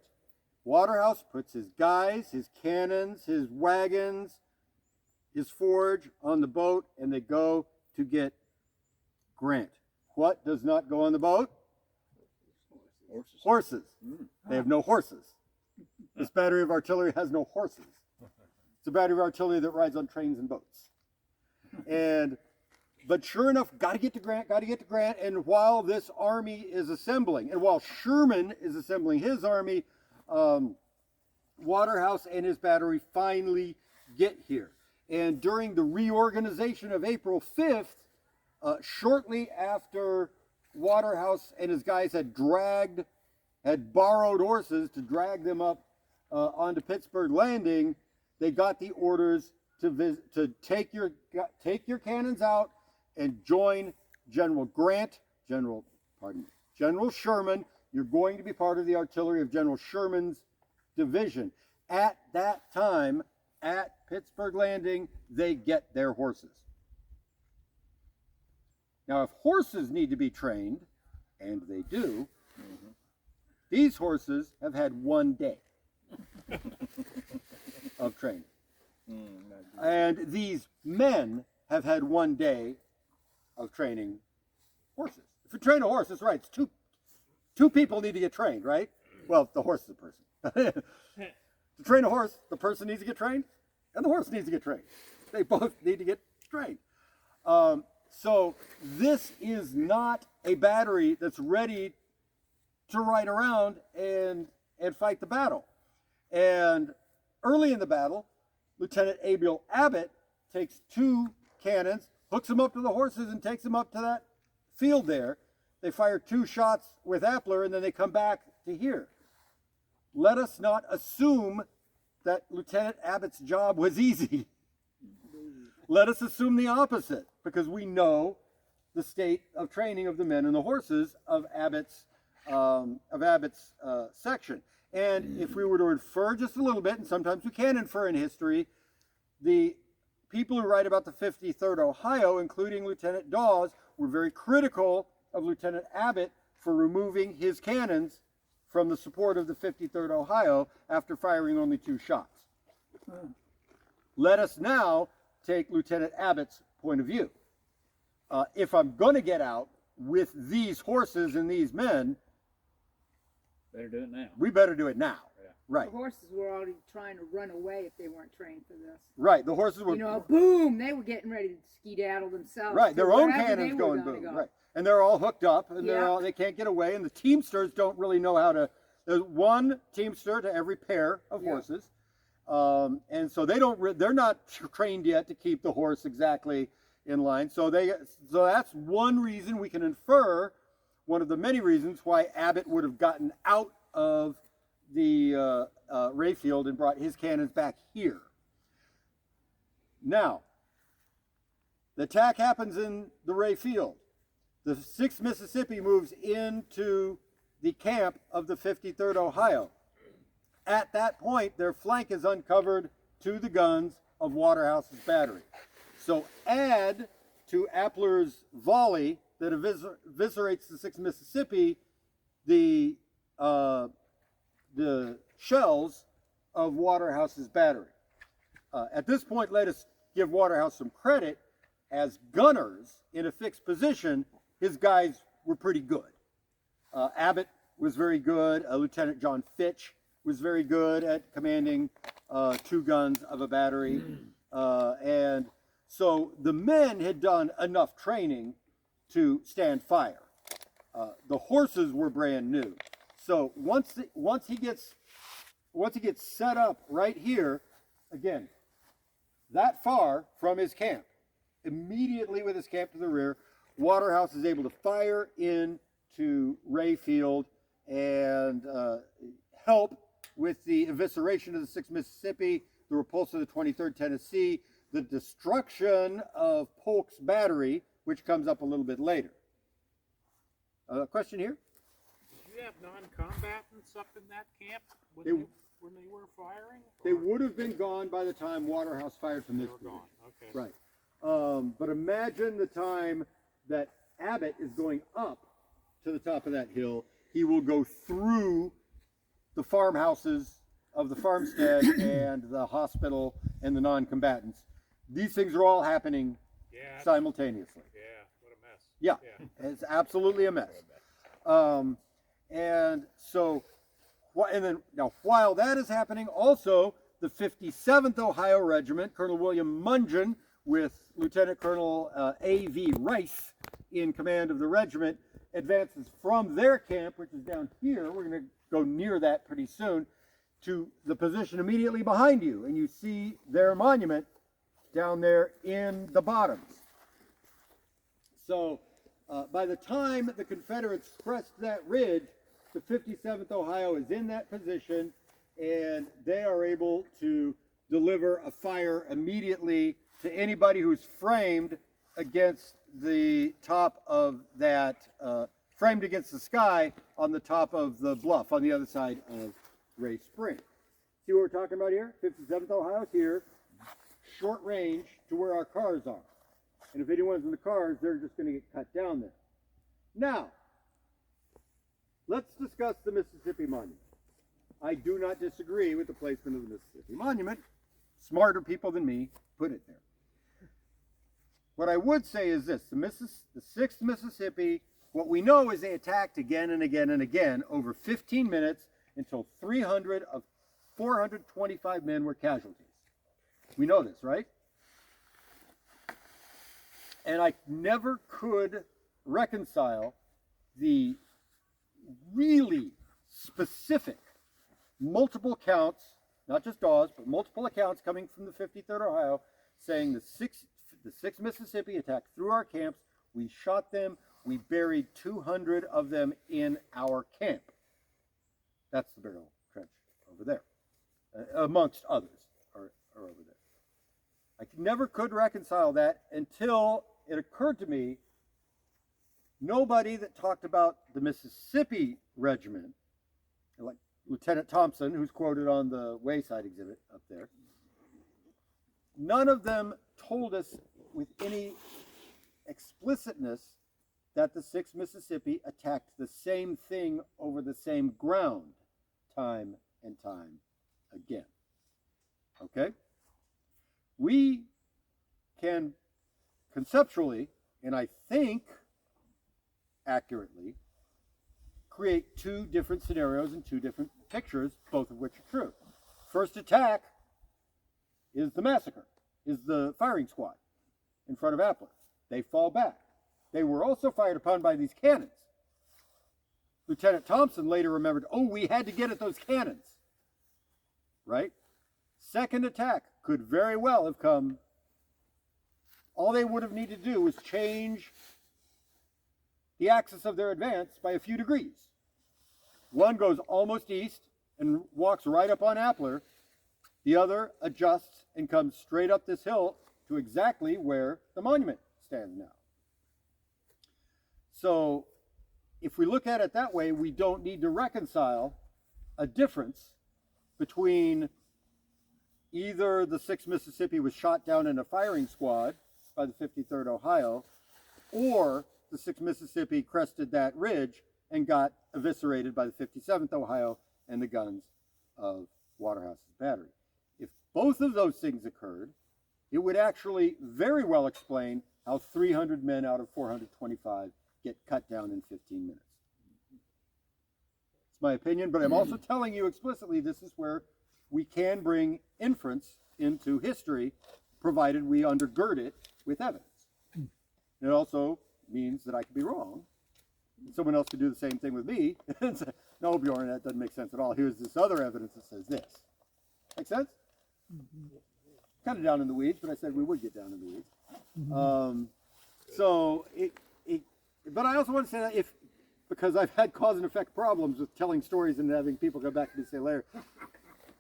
Waterhouse puts his guys, his cannons, his wagons, his forge on the boat, and they go to get Grant. What does not go on the boat? Horses. They have no horses. This battery of artillery has no horses. It's a battery of artillery that rides on trains and boats. But sure enough, got to get to Grant, and while this army is assembling, and while Sherman is assembling his army, Waterhouse and his battery finally get here. And during the reorganization of April 5th, shortly after Waterhouse and his guys had borrowed horses to drag them up onto Pittsburg Landing, they got the orders to take your cannons out and join General Sherman. You're going to be part of the artillery of General Sherman's division. At that time, at Pittsburg Landing, they get their horses. Now, if horses need to be trained, and they do, these horses have had 1 day of training. And these men have had 1 day of training horses. If you train a horse, that's right, it's two people need to get trained, right? Well, the horse is a person. To train a horse, the person needs to get trained, and the horse needs to get trained. They both need to get trained. So this is not a battery that's ready to ride around and fight the battle. And early in the battle, Lieutenant Abiel Abbott takes 2 cannons, hooks them up to the horses, and takes them up to that field there. They fire 2 shots with Appler, and then they come back to here. let us not assume that Lieutenant Abbott's job was easy. Let us assume the opposite, because we know the state of training of the men and the horses of Abbott's section. And if we were to infer just a little bit, and sometimes we can infer in history, the people who write about the 53rd Ohio, including Lieutenant Dawes, were very critical of Lieutenant Abbott for removing his cannons from the support of the 53rd Ohio after firing only 2 shots. Let us now take Lieutenant Abbott's point of view. If I'm going to get out with these horses and these men, Better do it now. we better do it now. Yeah. Right. The horses were already trying to run away if they weren't trained for this. Right. The horses were. You know, boom, they were getting ready to skedaddle themselves. Right. to Their own wherever cannons they were going gonna boom. go. Right. And they're all hooked up, and Yeah. they can't get away. And the teamsters don't really know how to. There's one teamster to every pair of Yeah. horses, and so they're not trained yet to keep the horse exactly in line. So that's one reason we can infer, one of the many reasons why Abbott would have gotten out of the Rayfield and brought his cannons back here. Now, the attack happens in the Rayfield. The 6th Mississippi moves into the camp of the 53rd Ohio. At that point, their flank is uncovered to the guns of Waterhouse's battery. So add to Appler's volley that eviscerates the 6th Mississippi the shells of Waterhouse's battery. At this point, let us give Waterhouse some credit. As gunners in a fixed position, his guys were pretty good. Abbott was very good. Lieutenant John Fitch was very good at commanding 2 guns of a battery. And so the men had done enough training to stand fire. The horses were brand new. So once he gets set up right here, again, that far from his camp, immediately with his camp to the rear, Waterhouse is able to fire into Rayfield and help with the evisceration of the 6th Mississippi, the repulse of the 23rd Tennessee, the destruction of Polk's battery, which comes up a little bit later. Question here? Did you have non-combatants up in that camp when They- when they were firing? They would have been gone by the time Waterhouse fired from this position. Okay. Right. But imagine the time that Abbott is going up to the top of that hill. He will go through the farmhouses of the farmstead and the hospital and the non-combatants. These things are all happening simultaneously. Yeah, what a mess. Yeah, it's absolutely a mess. And so, now while that is happening, also the 57th Ohio Regiment, Colonel William Mungen, with Lieutenant Colonel A.V. Rice in command of the regiment, advances from their camp, which is down here. We're going to go near that pretty soon, to the position immediately behind you. And you see their monument down there in the bottoms. So by the time the Confederates crest that ridge, the 57th Ohio is in that position, and they are able to deliver a fire immediately to anybody who's framed against the top of that, framed against the sky on the top of the bluff on the other side of Ray Spring. See what we're talking about here? 57th Ohio is here, short range to where our cars are. And if anyone's in the cars, they're just going to get cut down there. Now, let's discuss the Mississippi Monument. I do not disagree with the placement of the Mississippi Monument. Smarter people than me put it there. What I would say is this, the 6th Mississippi, what we know is they attacked again and again and again over 15 minutes until 300 of 425 men were casualties. We know this, right? And I never could reconcile the really specific multiple accounts, not just Dawes, but multiple accounts coming from the 53rd Ohio saying the 6th Mississippi attacked through our camps. We shot them. We buried 200 of them in our camp. That's the burial trench over there, amongst others are over there. I never could reconcile that until it occurred to me, nobody that talked about the Mississippi Regiment, like Lieutenant Thompson, who's quoted on the Wayside exhibit up there, none of them told us with any explicitness that the 6th Mississippi attacked the same thing over the same ground time and time again. Okay? We can conceptually, and I think accurately, create two different scenarios and two different pictures, both of which are true. First attack is the massacre, is the firing squad in front of Appler. They fall back. They were also fired upon by these cannons. Lieutenant Thompson later remembered, oh, we had to get at those cannons, right? Second attack could very well have come. All they would have needed to do was change the axis of their advance by a few degrees. One goes almost east and walks right up on Appler. The other adjusts and comes straight up this hill to exactly where the monument stands now. So if we look at it that way, we don't need to reconcile a difference between either the 6th Mississippi was shot down in a firing squad by the 53rd Ohio, or the 6th Mississippi crested that ridge and got eviscerated by the 57th Ohio and the guns of Waterhouse's battery. If both of those things occurred, it would actually very well explain how 300 men out of 425 get cut down in 15 minutes. It's my opinion, but I'm also telling you explicitly this is where we can bring inference into history, provided we undergird it with evidence. It also means that I could be wrong. Someone else could do the same thing with me and say, no, Bjorn, that doesn't make sense at all. Here's this other evidence that says this. Make sense? Kind of down in the weeds, but I said we would get down in the weeds. But I also want to say that because I've had cause and effect problems with telling stories and having people come back to me and say, Larry,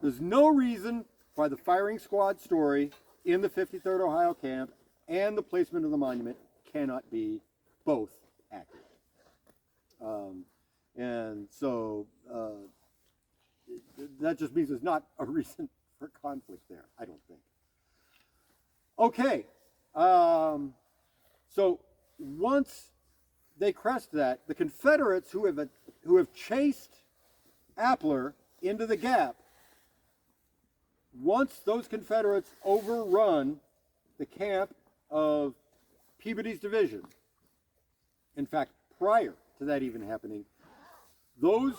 there's no reason why the firing squad story in the 53rd Ohio camp and the placement of the monument cannot be both accurate. That just means there's not a reason for conflict there, I don't think. Okay, so once they crest that, the Confederates who have chased Appler into the gap, once those Confederates overrun the camp of Peabody's division, in fact, prior to that even happening, those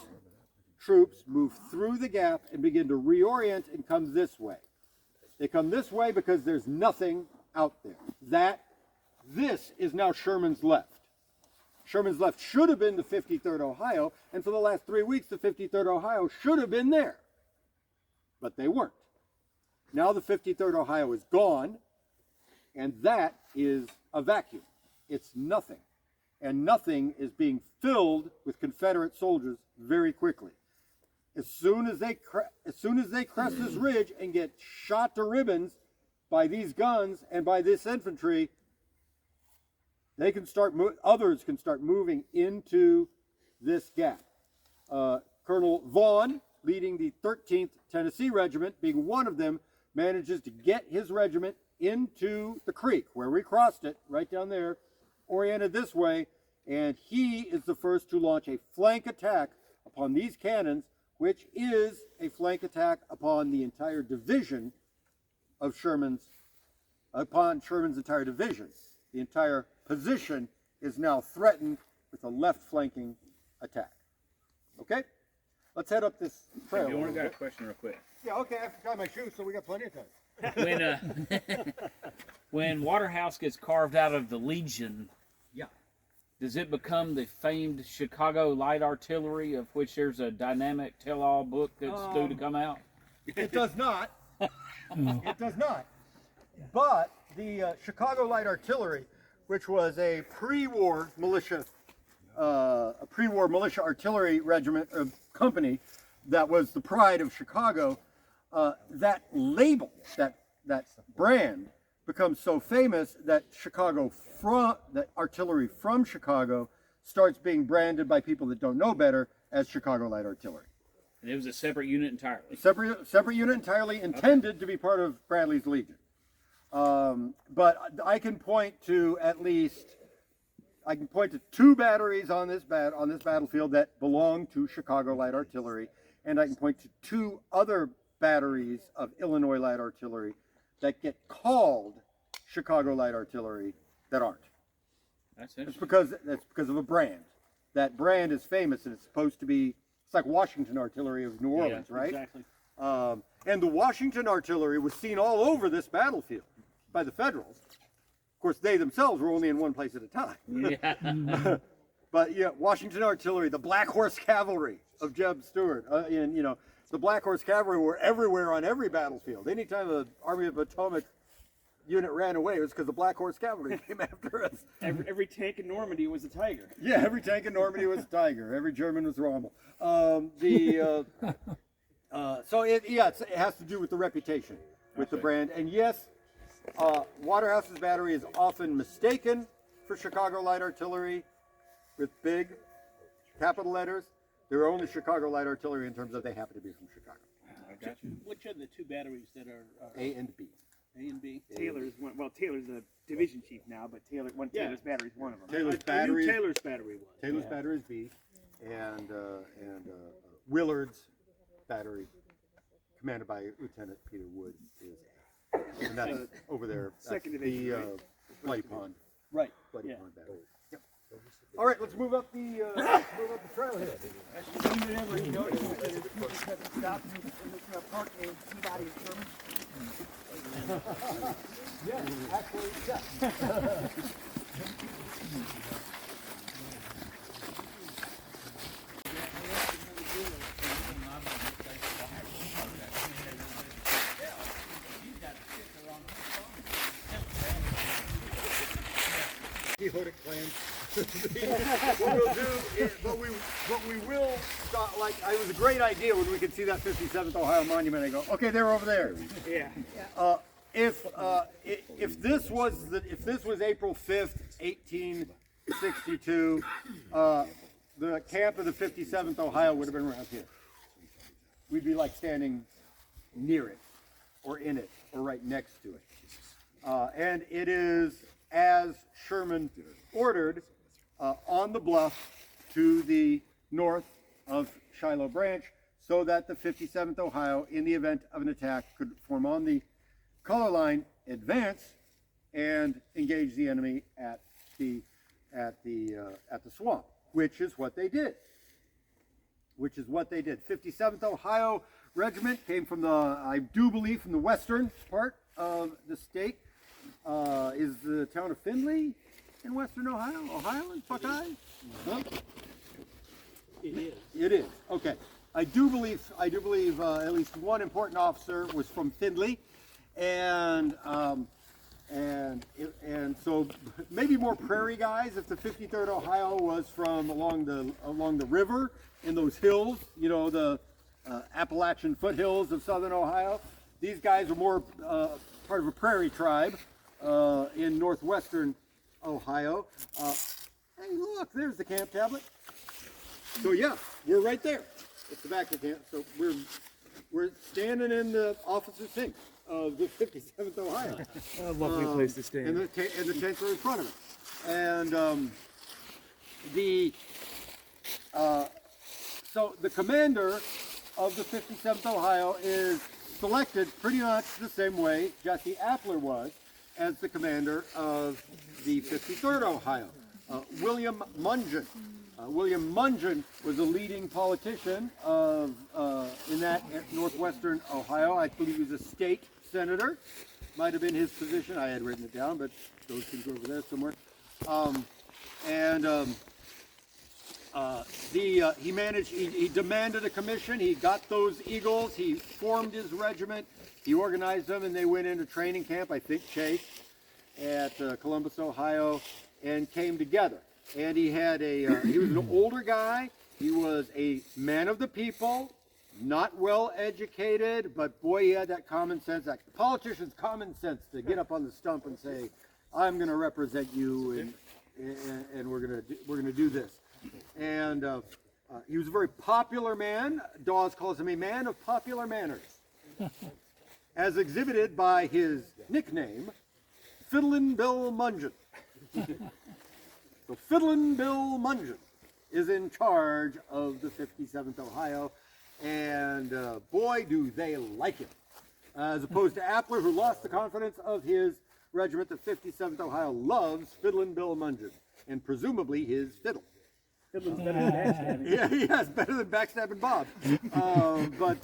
troops move through the gap and begin to reorient and come this way. They come this way because there's nothing out there. This is now Sherman's left. Sherman's left should have been the 53rd Ohio, and for the last 3 weeks, the 53rd Ohio should have been there. But they weren't. Now the 53rd Ohio is gone, and that is a vacuum. It's nothing. And nothing is being filled with Confederate soldiers very quickly. As soon as they crest this ridge and get shot to ribbons by these guns and by this infantry, they can start. Others can start moving into this gap. Colonel Vaughn, leading the 13th Tennessee Regiment, being one of them, manages to get his regiment into the creek where we crossed it, right down there, oriented this way, and he is the first to launch a flank attack upon these cannons, which is a flank attack upon the entire division of Sherman's entire division. The entire position is now threatened with a left flanking attack. Okay? Let's head up this trail. Hey, Bjorn, got a question real quick. Yeah, okay, I have to tie my shoes, so we got plenty of time. When Waterhouse gets carved out of the Legion, does it become the famed Chicago Light Artillery, of which there's a dynamic tell-all book that's due to come out? It does not. It does not. But the Chicago Light Artillery, which was a pre-war militia artillery regiment company that was the pride of Chicago, that label, that brand becomes so famous that that artillery from Chicago starts being branded by people that don't know better as Chicago Light Artillery. And it was a separate unit entirely. Separate unit entirely, intended to be part of Bradley's Legion. But I can point to two batteries on this battlefield that belong to Chicago Light Artillery, and I can point to two other batteries of Illinois Light Artillery that get called Chicago Light Artillery that aren't. That's It's interesting. because of a brand. That brand is famous, and it's supposed to be. It's like Washington Artillery of New Orleans, right? Exactly. And the Washington Artillery was seen all over this battlefield by the Federals. Of course, they themselves were only in one place at a time. Yeah. But yeah, Washington Artillery, the Black Horse Cavalry of Jeb Stuart, and the Black Horse Cavalry were everywhere on every battlefield. Anytime the Army of Potomac unit ran away, it was because the Black Horse Cavalry came after us. Every tank in Normandy was a tiger. Yeah, every tank in Normandy was a tiger. Every German was Rommel. So it has to do with the reputation, with the brand. And yes, Waterhouse's battery is often mistaken for Chicago Light Artillery with big capital letters. They're only Chicago Light Artillery in terms of they happen to be from Chicago. Which are the two batteries that are A and B. A and B? Taylor's one. Well, Taylor's the division chief now, but Taylor's battery is one of them. Taylor's I knew battery. Taylor's battery was. Taylor's battery is B, and Willard's battery, commanded by Lieutenant Peter Wood, is A. And that's over there. That's Second division, the right? Bloody Pond. Right. Bloody Yeah. Pond battery. Yep. All right, let's move up the trail here. Yeah, actually, yeah. Quixotic plan. What we'll do is, but we will stop. Like, it was a great idea when we could see that 57th Ohio Monument. I go, okay, they're over there. Yeah. If this was April 5th, 1862, the camp of the 57th Ohio would have been around here. We'd be like standing near it, or in it, or right next to it. And it is as Sherman ordered on the bluff to the north of Shiloh Branch, so that the 57th Ohio, in the event of an attack, could form on the color line, advance, and engage the enemy at the swamp, which is what they did. 57th Ohio Regiment came from I do believe, from the western part of the state. Is the town of Findlay in western Ohio? Ohioans, Buckeyes? Huh? It is. Okay. I do believe at least one important officer was from Findlay, and so maybe more prairie guys if the 53rd Ohio was from along the river in those hills, the Appalachian foothills of southern Ohio. These guys were more part of a prairie tribe in northwestern Ohio. Hey, look, there's the camp tablet. So yeah, we're right there. It's the back of the camp. So we're standing in the officer's tent of the 57th Ohio. A lovely place to stand. And the tents are in front of it. And so the commander of the 57th Ohio is selected pretty much the same way Jesse Appler was as the commander of the 53rd Ohio, William Mungen. William Mungen was a leading politician in that northwestern Ohio. I believe he was a state senator. Might have been his position. I had written it down, but those things are over there somewhere. He demanded a commission. He got those Eagles. He formed his regiment. He organized them, and they went into training camp, I think Chase, at Columbus, Ohio, and came together. And he was an older guy. He was a man of the people, not well educated, but boy, he had that common sense, that politician's common sense to get up on the stump and say, I'm going to represent you, and we're going to do this. And he was a very popular man. Dawes calls him a man of popular manners, as exhibited by his nickname, Fiddlin' Bill Mungeon. So Fiddlin' Bill Mungeon is in charge of the 57th Ohio, and boy, do they like him. As opposed to Appler, who lost the confidence of his regiment, the 57th Ohio loves Fiddlin' Bill Mungeon, and presumably his fiddle. Fiddling's better than backstabbing. Yeah, yes, better than backstabbing Bob. But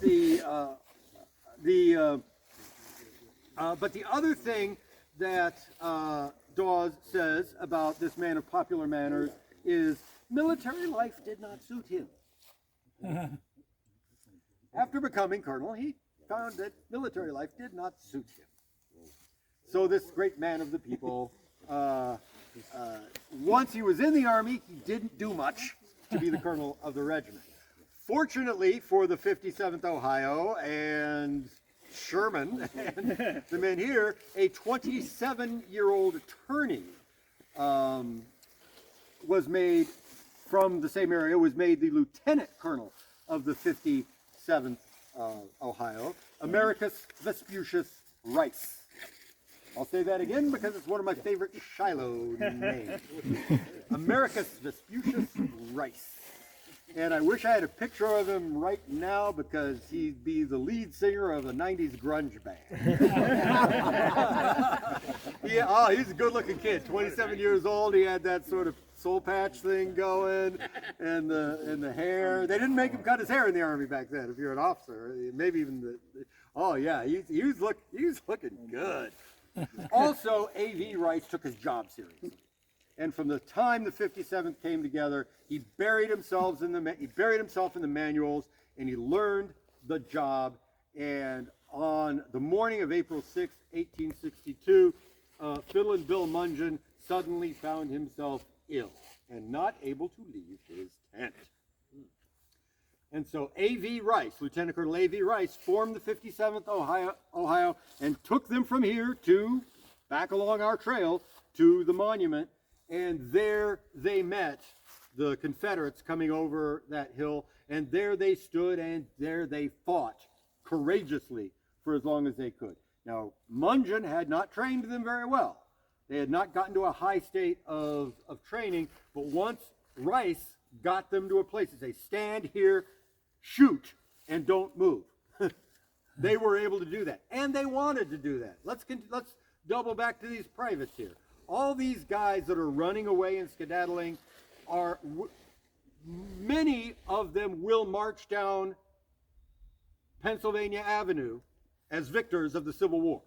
the other thing that Dawes says about this man of popular manners is military life did not suit him. After becoming colonel, he found that military life did not suit him. So this great man of the people, once he was in the Army, he didn't do much to be the colonel of the regiment. Fortunately for the 57th Ohio and Sherman and the men here, a 27-year-old attorney was made from the same area, was made the lieutenant colonel of the 57th Ohio, Americus Vespucius Rice. I'll say that again because it's one of my favorite Shiloh names. Americus Vespucius Rice. And I wish I had a picture of him right now because he'd be the lead singer of a 90s grunge band. Yeah, he's a good-looking kid, 27 years old. He had that sort of soul patch thing going, and the hair. They didn't make him cut his hair in the Army back then. If you're an officer, maybe even oh yeah, he was looking good. Also, A.V. Rice took his job seriously. And from the time the 57th came together, he buried himself in the manuals, and he learned the job. And on the morning of April 6, 1862, Fiddlin' Bill Mungeon suddenly found himself ill and not able to leave his tent. And so A.V. Rice, Lieutenant Colonel A.V. Rice, formed the 57th Ohio and took them from here to, back along our trail, to the monument. And there they met the Confederates coming over that hill, and there they stood and there they fought courageously for as long as they could. Now, Mungeon had not trained them very well. They had not gotten to a high state of training, but once Rice got them to a place to say, stand here, shoot, and don't move. They were able to do that, and they wanted to do that. Let's double back to these privates here. All these guys that are running away and skedaddling many of them will march down Pennsylvania Avenue as victors of the Civil War.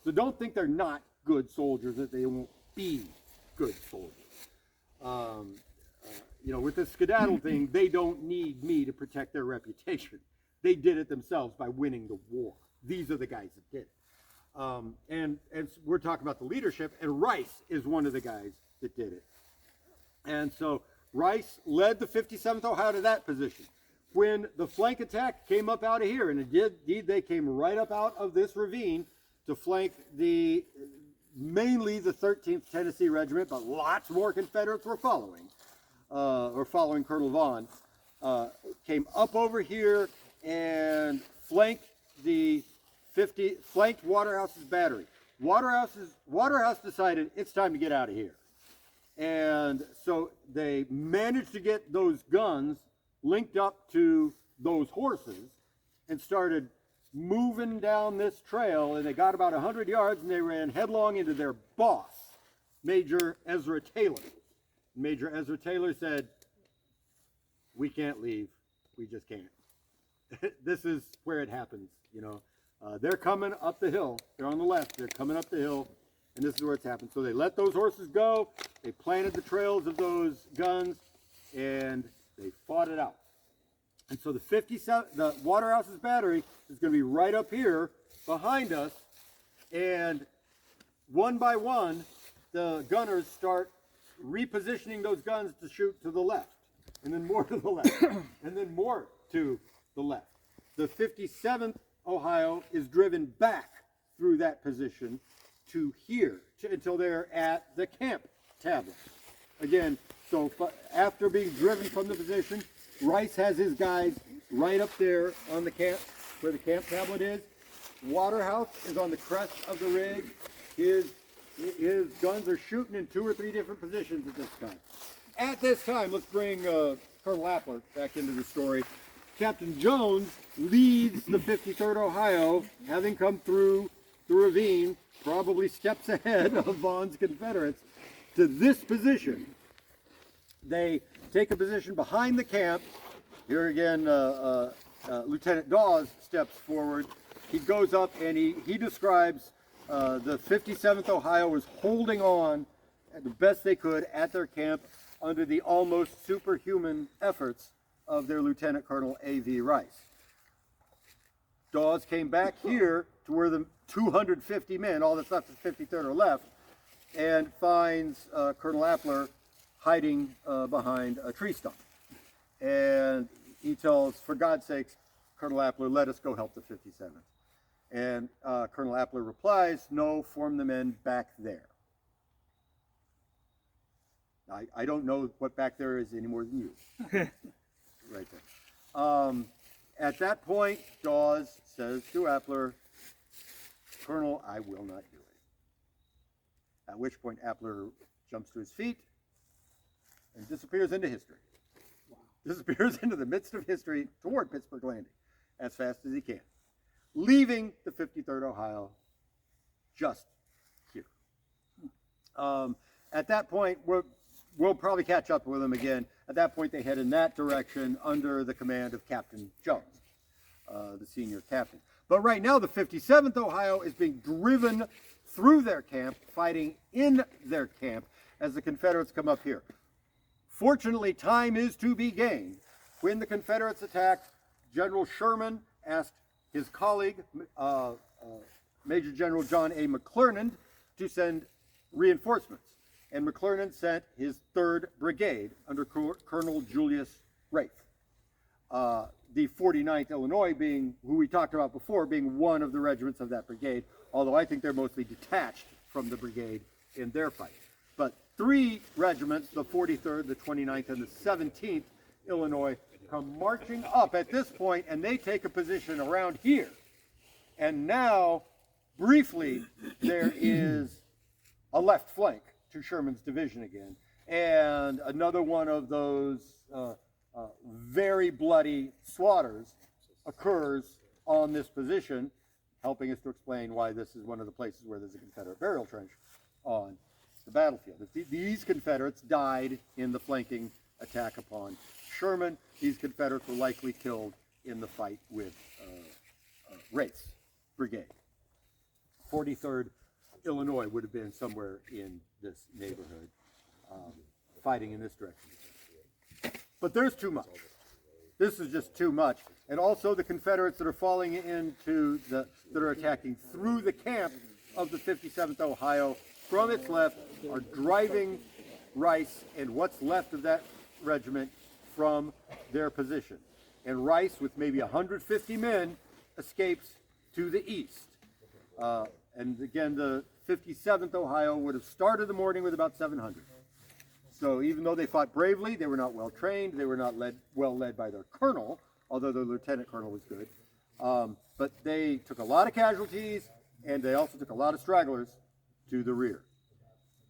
So don't think they're not good soldiers, that they won't be good soldiers. With the skedaddle thing, they don't need me to protect their reputation. They did it themselves by winning the war. These are the guys that did it. And we're talking about the leadership, and Rice is one of the guys that did it. And so Rice led the 57th Ohio to that position. When the flank attack came up out of here, and indeed they came right up out of this ravine to flank mainly the 13th Tennessee Regiment, but lots more Confederates were following Colonel Vaughn, came up over here and flanked Waterhouse's battery. Waterhouse decided it's time to get out of here. And so they managed to get those guns linked up to those horses and started moving down this trail, and they got about 100 yards and they ran headlong into their boss, Major Ezra Taylor. Major Ezra Taylor said, "We can't leave. We just can't." This is where it happens, They're coming up the hill. They're on the left. They're coming up the hill, and this is where it's happened. So they let those horses go. They planted the trails of those guns, and they fought it out. And so the Waterhouse's battery is going to be right up here behind us, and one by one, the gunners start repositioning those guns to shoot to the left, and then more to the left, and then more to the left. The 57th Ohio is driven back through that position to here until they're at the camp tablet. Again, so after being driven from the position, Rice has his guys right up there on the camp, where the camp tablet is. Waterhouse is on the crest of the ridge. His guns are shooting in 2 or 3 different positions at this time. At this time, let's bring Colonel Appler back into the story. Captain Jones leads the 53rd Ohio, having come through the ravine, probably steps ahead of Vaughn's Confederates, to this position. They take a position behind the camp. Here again, Lieutenant Dawes steps forward. He goes up and he describes the 57th Ohio was holding on at the best they could at their camp under the almost superhuman efforts of their Lieutenant Colonel A.V. Rice. Dawes came back here to where the 250 men, all that's left is 53rd are left, and finds Colonel Appler hiding behind a tree stump. And he tells, for God's sakes, Colonel Appler, let us go help the 57th. And Colonel Appler replies, no, form the men back there. I don't know what back there is any more than you. Right there. At that point, Dawes says to Appler, Colonel, I will not do it. At which point Appler jumps to his feet and disappears into history. Wow. Disappears into the midst of history toward Pittsburg Landing as fast as he can, leaving the 53rd Ohio just here. At that point, we'll probably catch up with them again. At that point, they head in that direction under the command of Captain Jones, the senior captain. But right now, the 57th Ohio is being driven through their camp, fighting in their camp as the Confederates come up here. Fortunately, time is to be gained. When the Confederates attacked, General Sherman asked his colleague, Major General John A. McClernand, to send reinforcements. And McClernand sent his 3rd Brigade under Colonel Julius Rafe. The 49th Illinois being, who we talked about before, being one of the regiments of that brigade, although I think they're mostly detached from the brigade in their fight. But 3 regiments, the 43rd, the 29th, and the 17th Illinois, come marching up at this point, and they take a position around here. And now, briefly, there is a left flank to Sherman's division again, and another one of those very bloody slaughters occurs on this position, helping us to explain why this is one of the places where there's a Confederate burial trench on the battlefield. These Confederates died in the flanking attack upon Sherman. These Confederates were likely killed in the fight with Rafe's brigade. 43rd Illinois would have been somewhere in this neighborhood, fighting in this direction. But there's too much. This is just too much. And also the Confederates that are falling into that are attacking through the camp of the 57th Ohio from its left are driving Rice and what's left of that regiment from their position. And Rice, with maybe 150 men, escapes to the east. And again, the 57th Ohio would have started the morning with about 700. So even though they fought bravely, they were not well trained, they were not well led by their colonel, although their lieutenant colonel was good. But they took a lot of casualties, and they also took a lot of stragglers to the rear.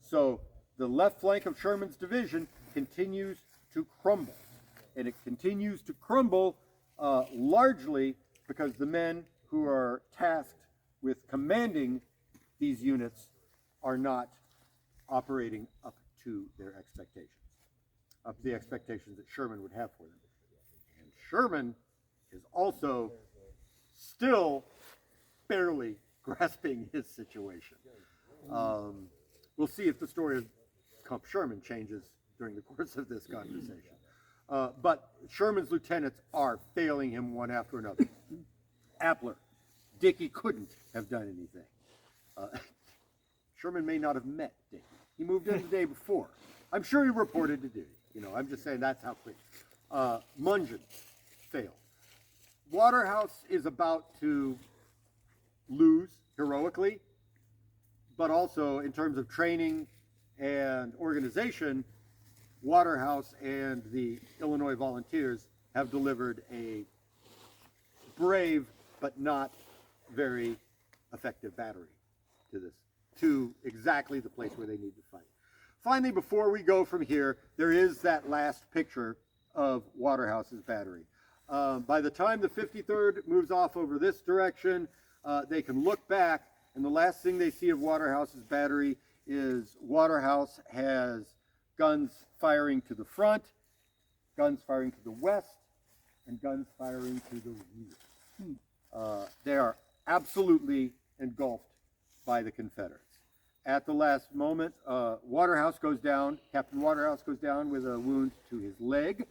So the left flank of Sherman's division continues to crumble. And it continues to crumble largely because the men who are tasked with commanding these units are not operating up to their expectations, up to the expectations that Sherman would have for them. And Sherman is also still barely grasping his situation. We'll see if the story of Comp Sherman changes during the course of this conversation. But Sherman's lieutenants are failing him one after another. Appler, Dickey couldn't have done anything. Sherman may not have met Dickey. He moved in the day before. I'm sure he reported to duty. I'm just saying that's how quick. Mungen failed. Waterhouse is about to lose heroically, but also in terms of training and organization, Waterhouse and the Illinois Volunteers have delivered a brave but not very effective battery to exactly the place where they need to fight. Finally, before we go from here, there is that last picture of Waterhouse's battery. By the time the 53rd moves off over this direction, they can look back, and the last thing they see of Waterhouse's battery is Waterhouse has guns firing to the front, guns firing to the west, and guns firing to the rear. They are absolutely engulfed by the Confederates. At the last moment, Waterhouse goes down. Captain Waterhouse goes down with a wound to his leg.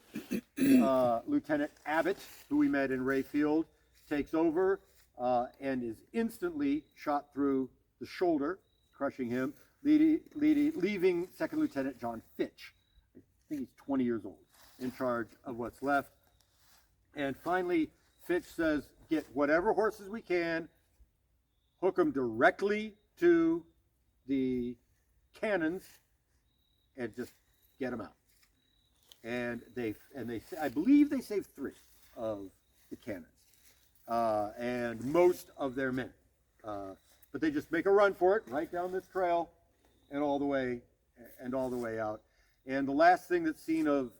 Lieutenant Abbott, who we met in Rayfield, takes over and is instantly shot through the shoulder, crushing him, leaving Second Lieutenant John Fitch, I think he's 20 years old, in charge of what's left. And finally, Fitch says, get whatever horses we can, hook them directly to the cannons, and just get them out. And I believe they saved 3 of the cannons, and most of their men. But they just make a run for it right down this trail, and all the way out. And the last thing that's seen of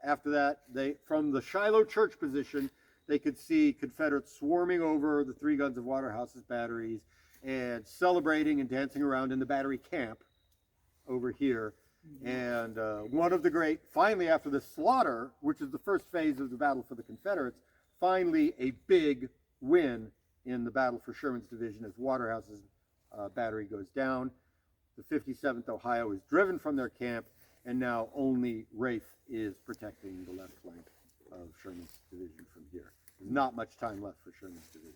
after that, from the Shiloh church position, they could see Confederates swarming over the 3 guns of Waterhouse's batteries and celebrating and dancing around in the battery camp over here. And one of the great, finally after the slaughter, which is the first phase of the battle for the Confederates, finally a big win in the battle for Sherman's division as Waterhouse's battery goes down. The 57th Ohio is driven from their camp, and now only Rafe is protecting the left flank of Sherman's division from here. There's not much time left for Sherman's division.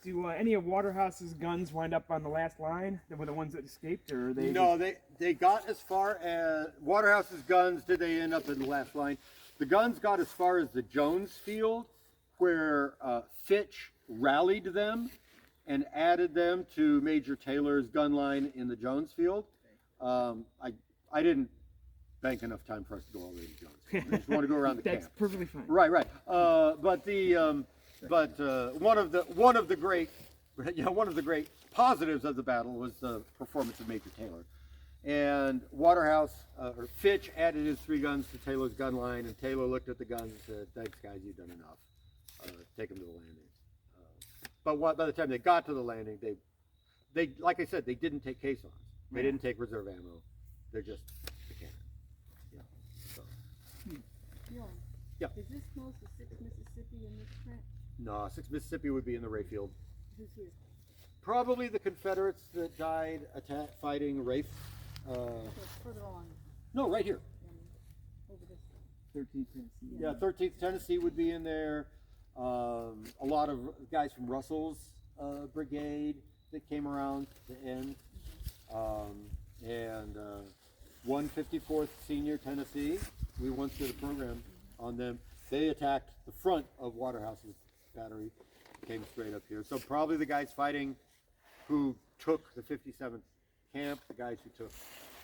Do any of Waterhouse's guns wind up on the last line? They were the ones that escaped, or are they? No, they got as far as Waterhouse's guns. Did they end up in the last line? The guns got as far as the Jones Field, where Fitch rallied them and added them to Major Taylor's gun line in the Jones Field. I didn't bank enough time for us to go all the way to Jones Field. I just want to go around the camp. That's perfectly fine. Right. But one of the great positives of the battle was the performance of Major Taylor. And Fitch added his 3 guns to Taylor's gun line, and Taylor looked at the guns and said, "Thanks, guys, you've done enough. Take them to the landing." But by the time they got to the landing, they like I said, they didn't take caissons. They didn't take reserve ammo. They're just the cannon. Yeah. So. Bjorn, Yeah. is this close to 6 Mississippi in this print? No, 6 Mississippi would be in the Rayfield. Who's here? Probably the Confederates that died fighting Rafe. Okay, further on. No, right here. Over this. 13th Tennessee. Yeah, 13th Tennessee would be in there. A lot of guys from Russell's brigade that came around the end. And 154th Senior Tennessee. We once did a program on them. They attacked the front of Waterhouse's battery, came straight up here. So probably the guys fighting who took the 57th camp, the guys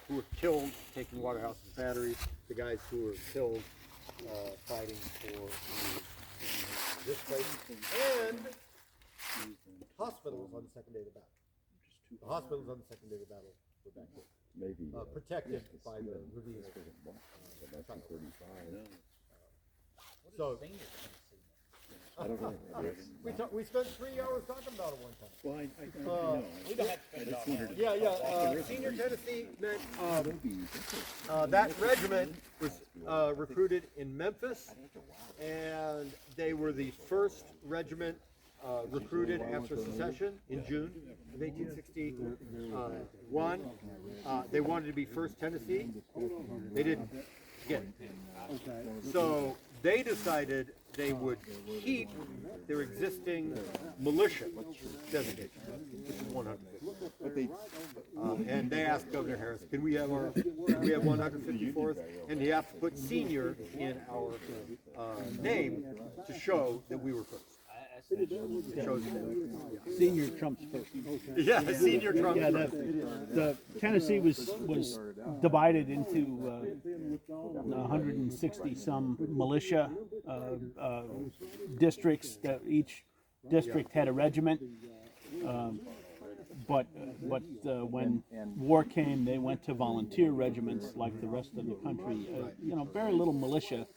who were killed taking Waterhouse's battery, the guys who were killed fighting for this place, and hospitals on the second day of the battle. The hospitals on the second day of the battle were back here. Maybe Protected by the ravine. So I don't know. we spent 3 hours talking about it one time. Well, I know. We don't have to spend it all night. Senior Tennessee meant that regiment was recruited in Memphis, and they were the first regiment recruited after secession in June of 1861. They wanted to be 1st Tennessee. They didn't get it. So they decided they would keep their existing militia designation, which is 150. And they asked Governor Harris, can we have 154th? And you have to put senior in our name to show that we were first. Senior trumps first. Yeah, senior trumps Yeah, first. the Tennessee was divided into 160 some militia districts. That each district had a regiment. But when war came, they went to volunteer regiments like the rest of the country. You know, very little militia.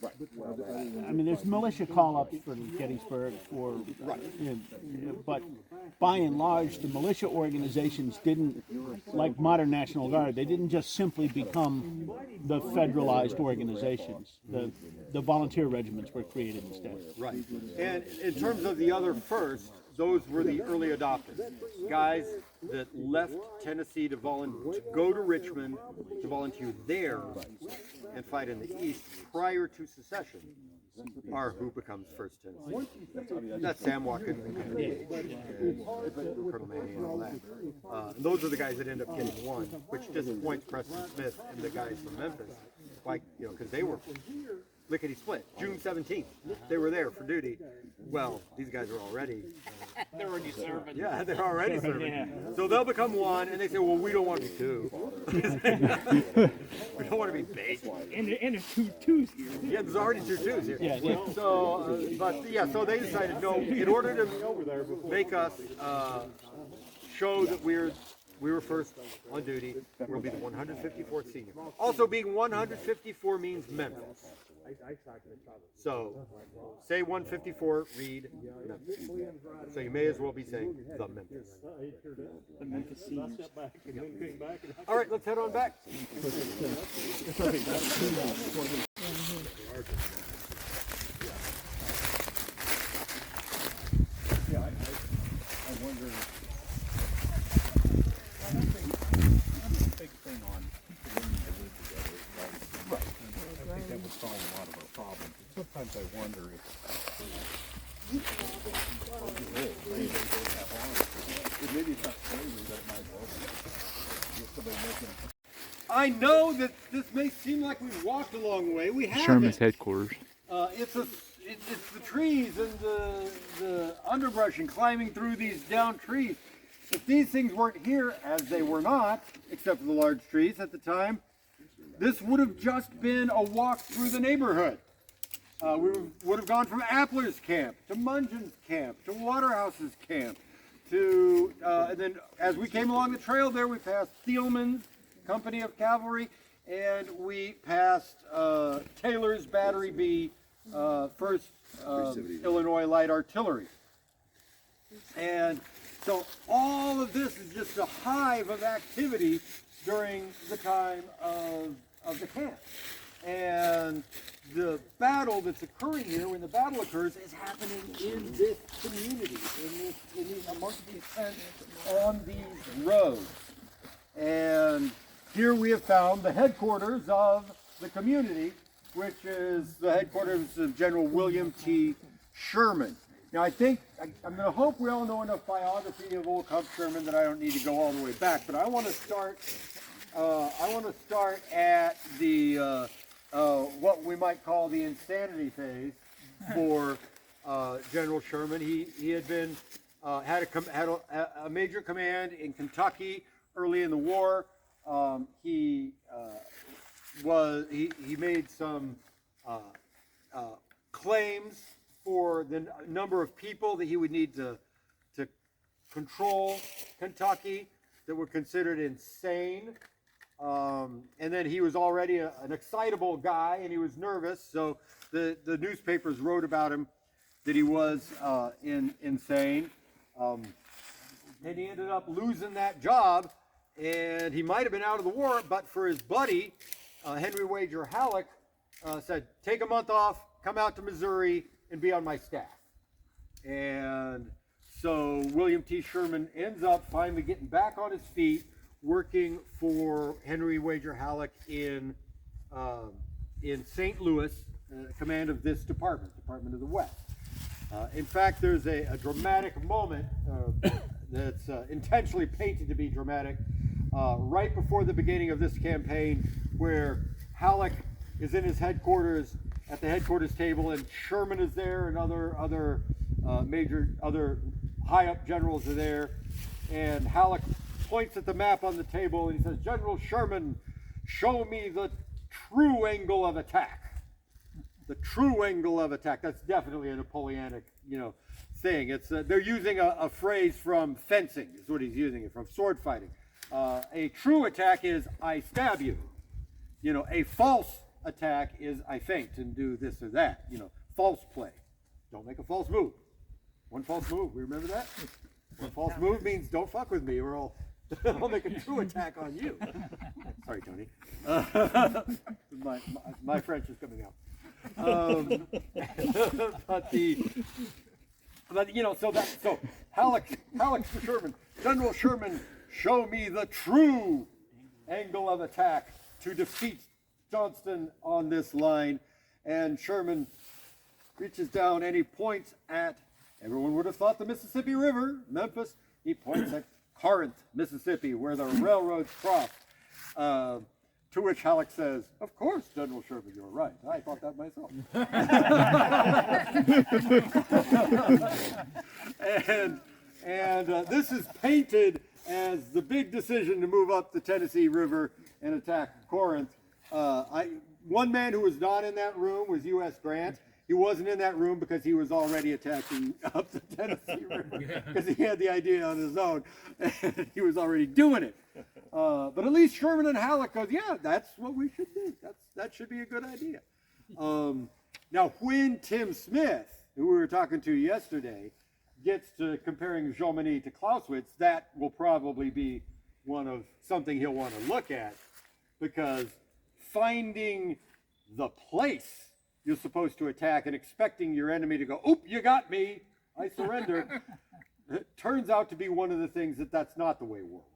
I mean, there's militia call-ups for Gettysburg, but by and large, the militia organizations didn't, like modern National Guard, they didn't just simply become the federalized organizations. The volunteer regiments were created instead. Right. And in terms of the other first, those were the early adopters, guys that left Tennessee to go to Richmond to volunteer there and fight in the East prior to secession, are who becomes First Tennessee. That's Sam Watkins and Colonel Manny and all that. And those are the guys that end up getting one, which disappoints Preston Smith and the guys from Memphis, like, you know, because they were lickety split. June 17th, they were there for duty. Well, these guys are already. They're already serving. Yeah, they're already serving. Yeah. So they'll become one, and they say, well, we don't want to be two. We don't want to be baked. And there's two twos here. Yeah, there's already two twos here. Yeah. So, so they decided, no, in order to make us show that we were first on duty, we'll be the 154th Senior. Also, being 154 means Memphis. So, say 154, read Memphis. So you may as well be saying the Memphis. The Memphis Seniors. All right, let's head on back. Yeah, I wonder. One big thing on people learning to live together is right. I think that would solve a lot of our problems. Sometimes I wonder if maybe it's not slavery, but it might well be. Somebody making. I know that this may seem like we've walked a long way. We haven't. Sherman's headquarters. It's the trees and the underbrush and climbing through these down trees. If these things weren't here, as they were not, except for the large trees at the time, this would have just been a walk through the neighborhood. We would have gone from Appler's camp to Mungeon's camp to Waterhouse's camp to, and then as we came along the trail there, we passed Thielman's company of cavalry, and we passed Taylor's Battery B, 1st Illinois Light Artillery. And so all of this is just a hive of activity during the time of the camp. And the battle that's occurring here, when the battle occurs, is happening in this community, amongst these tents on these roads. And here we have found the headquarters of the community, which is the headquarters of General William T. Sherman. Now, I think, I'm going to hope we all know enough biography of old Cub Sherman that I don't need to go all the way back, but I want to start at the, what we might call the insanity phase for General Sherman. He had been, had a major command in Kentucky early in the war. He made some claims for the number of people that he would need to control Kentucky that were considered insane. And then he was already an excitable guy, and he was nervous, so the newspapers wrote about him that he was insane. And he ended up losing that job, and he might have been out of the war, but for his buddy, Henry Wager Halleck, said, take a month off, come out to Missouri, and be on my staff. And so William T. Sherman ends up finally getting back on his feet, working for Henry Wager Halleck in St. Louis, command of this Department of the West. In fact, there's a dramatic moment that's intentionally painted to be dramatic right before the beginning of this campaign, where Halleck is in his headquarters at the headquarters table, and Sherman is there, and other other high-up generals are there, and Halleck points at the map on the table and he says, "General Sherman, show me the true angle of attack." The true angle of attack. That's definitely a Napoleonic, thing. It's they're using a phrase from fencing. Is what he's using it from, sword fighting. A true attack is I stab you. A false attack is I feint and do this or that. False play. Don't make a false move. One false move. We remember that? One false move means don't fuck with me, or I'll make a true attack on you. Sorry, Tony. My French is coming out. So Halleck to Sherman, "General Sherman, show me the true angle of attack to defeat Johnston on this line." And Sherman reaches down and he points at, everyone would have thought the Mississippi River, Memphis. He points at Corinth, Mississippi, where the railroads cross. To which Halleck says, "Of course, General Sherman, you're right. I thought that myself." and this is painted as the big decision to move up the Tennessee River and attack Corinth. One man who was not in that room was U.S. Grant. He wasn't in that room because he was already attacking up the Tennessee River because he had the idea on his own and he was already doing it. But at least Sherman and Halleck goes, "Yeah, that's what we should do. That should be a good idea." Now, when Tim Smith, who we were talking to yesterday, gets to comparing Jomini to Clausewitz, that will probably be something he'll want to look at, because finding the place you're supposed to attack and expecting your enemy to go, "Oop, you got me, I surrender," it turns out to be one of the things that's not the way war works.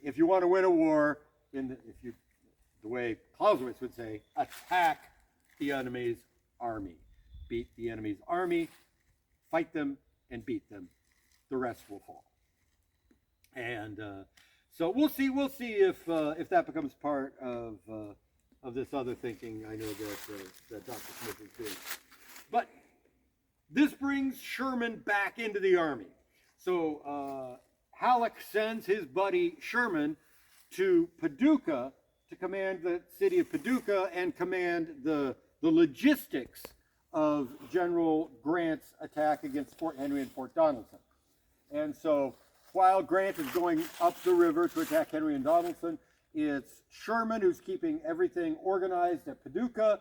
If you want to win a war, the way Clausewitz would say, attack the enemy's army. Beat the enemy's army, fight them, and beat them. The rest will fall. And so we'll see if that becomes part of this other thinking. I know that Dr. Smith is doing. But this brings Sherman back into the army. So Halleck sends his buddy Sherman to Paducah to command the city of Paducah and command the logistics of General Grant's attack against Fort Henry and Fort Donelson. And so while Grant is going up the river to attack Henry and Donelson, it's Sherman who's keeping everything organized at Paducah,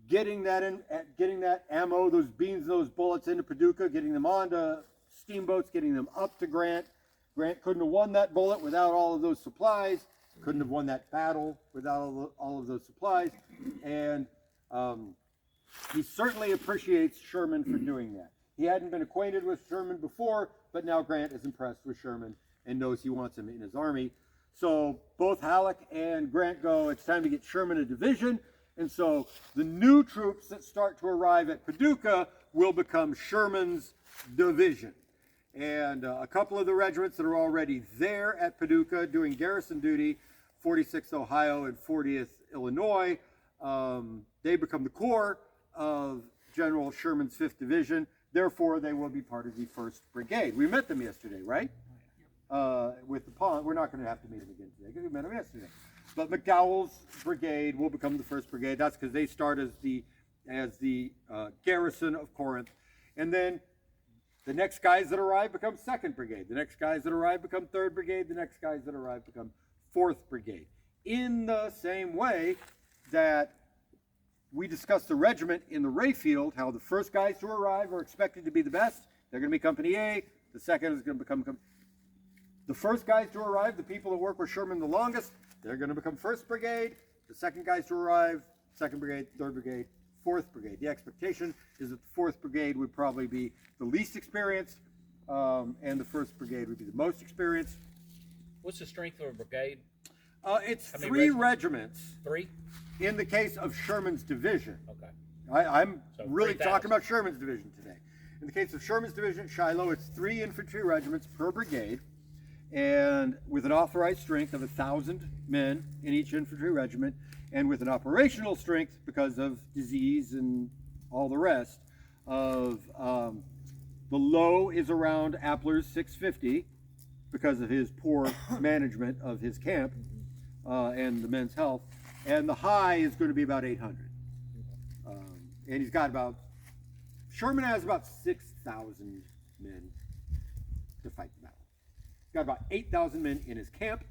getting that ammo, those beans, those bullets into Paducah, getting them onto steamboats, getting them up to Grant. Grant couldn't have won that bullet without all of those supplies, couldn't have won that battle without all of those supplies, and he certainly appreciates Sherman for doing that. He hadn't been acquainted with Sherman before, but now Grant is impressed with Sherman and knows he wants him in his army. So both Halleck and Grant go, it's time to get Sherman a division. And so the new troops that start to arrive at Paducah will become Sherman's division. And a couple of the regiments that are already there at Paducah doing garrison duty, 46th Ohio and 40th Illinois, they become the corps of General Sherman's 5th Division. Therefore, they will be part of the 1st Brigade. We met them yesterday, right? With the pond. We're not going to have to meet them again today because we met them yesterday. But McDowell's brigade will become the 1st Brigade. That's because they start as the garrison of Corinth. And then the next guys that arrive become 2nd Brigade. The next guys that arrive become 3rd Brigade. The next guys that arrive become 4th Brigade. In the same way that we discussed the regiment in the Rayfield, how the first guys to arrive are expected to be the best. They're going to be Company A. The second is going to become the first guys to arrive, the people that work with Sherman the longest, they're going to become 1st Brigade. The second guys to arrive, 2nd Brigade, 3rd Brigade, 4th Brigade. The expectation is that the 4th Brigade would probably be the least experienced, and the 1st Brigade would be the most experienced. What's the strength of a brigade? It's 3 regiments. 3? In the case of Sherman's division. Okay. I'm So really 3,000. talking about Sherman's division today. In the case of Sherman's division at Shiloh, it's 3 infantry regiments per brigade, and with an authorized strength of 1,000 men in each infantry regiment, and with an operational strength, because of disease and all the rest, of the low is around Appler's 650 because of his poor management of his camp and the men's health, and the high is going to be about 800. And he's got about, Sherman has about 6,000 men to fight the battle. He's got about 8,000 men in his camp.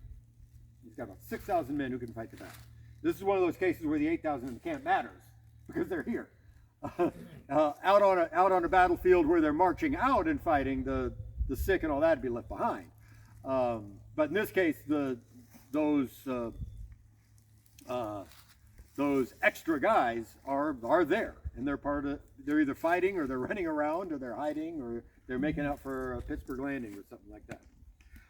He's got about 6,000 men who can fight the battle. This is one of those cases where the 8,000 in the camp matters because they're here. Out on a battlefield where they're marching out and fighting, the sick and all that would be left behind. But in this case, those extra guys are there, and they're either fighting or they're running around or they're hiding or they're making out for Pittsburg Landing or something like that.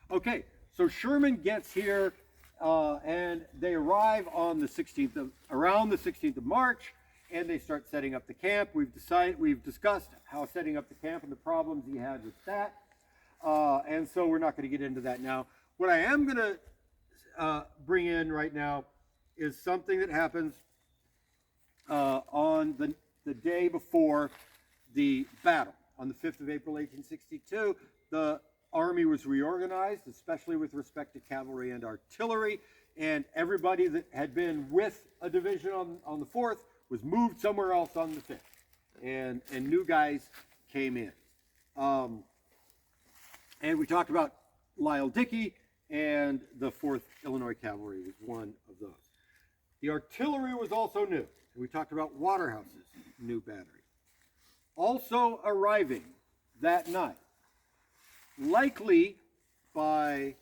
Okay, so Sherman gets here and they arrive on the 16th around the 16th of March, and they start setting up the camp. We've discussed how setting up the camp and the problems he had with that, and so we're not going to get into that now. What I am going to bring in right now is something that happens on the day before the battle. On the 5th of April, 1862, the Army was reorganized, especially with respect to cavalry and artillery, and everybody that had been with a division on the 4th was moved somewhere else on the 5th, and new guys came in. And we talked about Lyle Dickey, and the 4th Illinois Cavalry was one of those. The artillery was also new. We talked about Waterhouse's new battery. Also arriving that night, likely by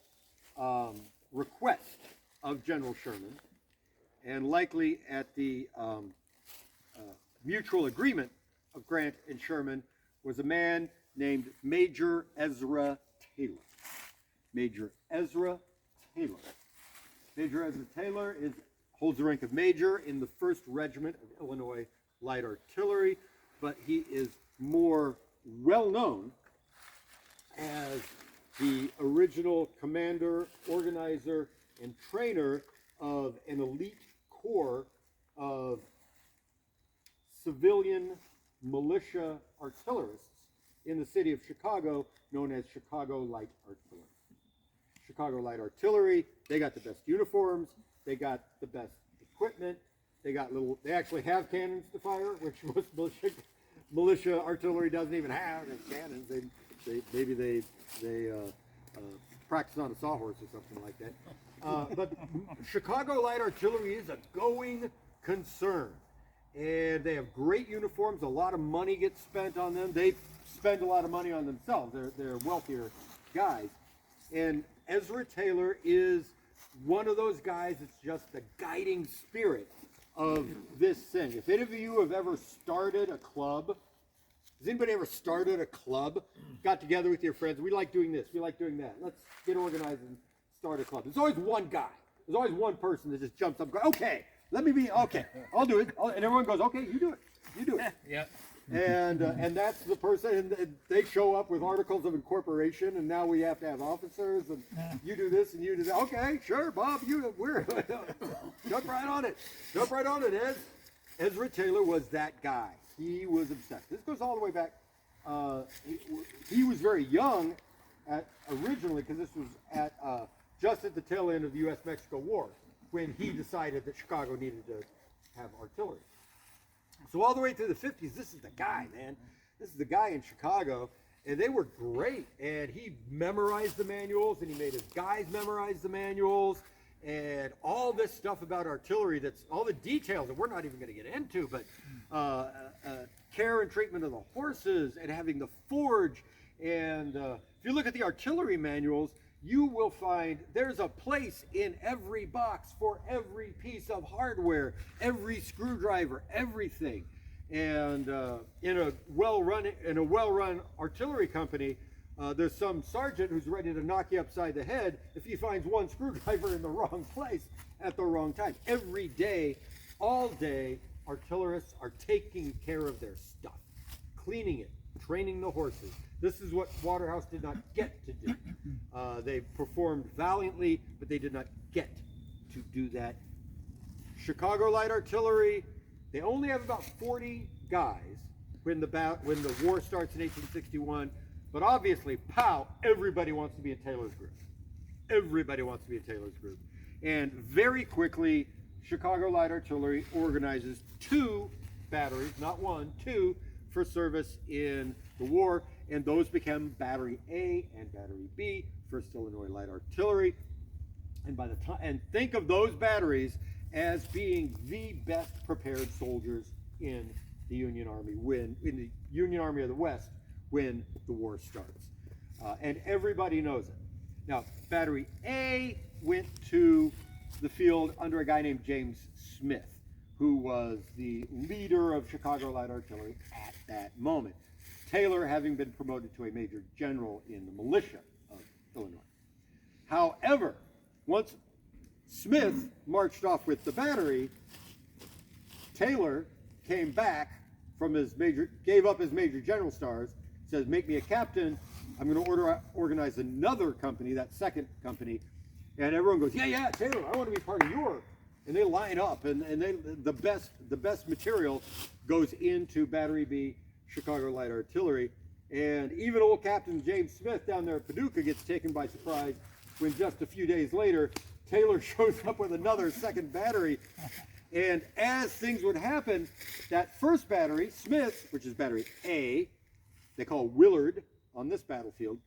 request of General Sherman, and likely at the mutual agreement of Grant and Sherman, was a man named Major Ezra Taylor. Major Ezra Taylor. Major Ezra Taylor holds the rank of major in the 1st Regiment of Illinois Light Artillery, but he is more well known as the original commander, organizer, and trainer of an elite corps of civilian militia artillerists in the city of Chicago, known as Chicago Light Artillery. Chicago Light Artillery, they got the best uniforms, they got the best equipment, they actually have cannons to fire, which most militia artillery doesn't even have. Cannons. Maybe they practice on a sawhorse or something like that. But Chicago Light Artillery is a going concern, and they have great uniforms. A lot of money gets spent on them. They spend a lot of money on themselves. They're wealthier guys, and Ezra Taylor is one of those guys that's just the guiding spirit of this thing. If any of you have ever started a club, has anybody ever started a club? Got together with your friends, we like doing this, we like doing that. Let's get organized and start a club. There's always one guy. There's always one person that just jumps up and goes, okay, I'll do it. And everyone goes, okay, you do it. You do it. Yep. And that's the person, and they show up with articles of incorporation, and now we have to have officers, and you do this and you do that. Okay, sure, Bob, we're jump right on it, Ez. Ezra Taylor was that guy. He was obsessed. This goes all the way back. He was very young originally, because this was just at the tail end of the U.S.-Mexico War, when he decided that Chicago needed to have artillery. So all the way through the 50s, this is the guy, man. This is the guy in Chicago, and they were great. And he memorized the manuals, and he made his guys memorize the manuals, and all this stuff about artillery, that's all the details that we're not even going to get into, but care and treatment of the horses, and having the forge. And if you look at the artillery manuals, you will find there's a place in every box for every piece of hardware, every screwdriver, everything. And in a well-run artillery company, there's some sergeant who's ready to knock you upside the head if he finds one screwdriver in the wrong place at the wrong time. Every day, all day, artillerists are taking care of their stuff, cleaning it, training the horses. This is what Waterhouse did not get to do. They performed valiantly, but they did not get to do that. Chicago Light Artillery, they only have about 40 guys, when the war starts in 1861. But obviously, pow, everybody wants to be in Taylor's group. Everybody wants to be in Taylor's group. And very quickly, Chicago Light Artillery organizes 2 batteries, not 1, 2, for service in the war. And those become Battery A and Battery B, 1st Illinois Light Artillery. And by the time, and think of those batteries as being the best prepared soldiers in the Union Army in the Union Army of the West when the war starts. And everybody knows it. Now, Battery A went to the field under a guy named James Smith, who was the leader of Chicago Light Artillery at that moment. Taylor having been promoted to a major general in the militia of Illinois. However, once Smith marched off with the battery, Taylor came back from gave up his major general stars, says, make me a captain. I'm going to organize another company, that 2nd company. And everyone goes, yeah, Taylor, I want to be part of your. And they line up, and the best material goes into Battery B, Chicago Light Artillery. And even old Captain James Smith down there at Paducah gets taken by surprise when just a few days later, Taylor shows up with another 2nd battery. And as things would happen, that 1st battery, Smith, which is Battery A, they call Willard on this battlefield,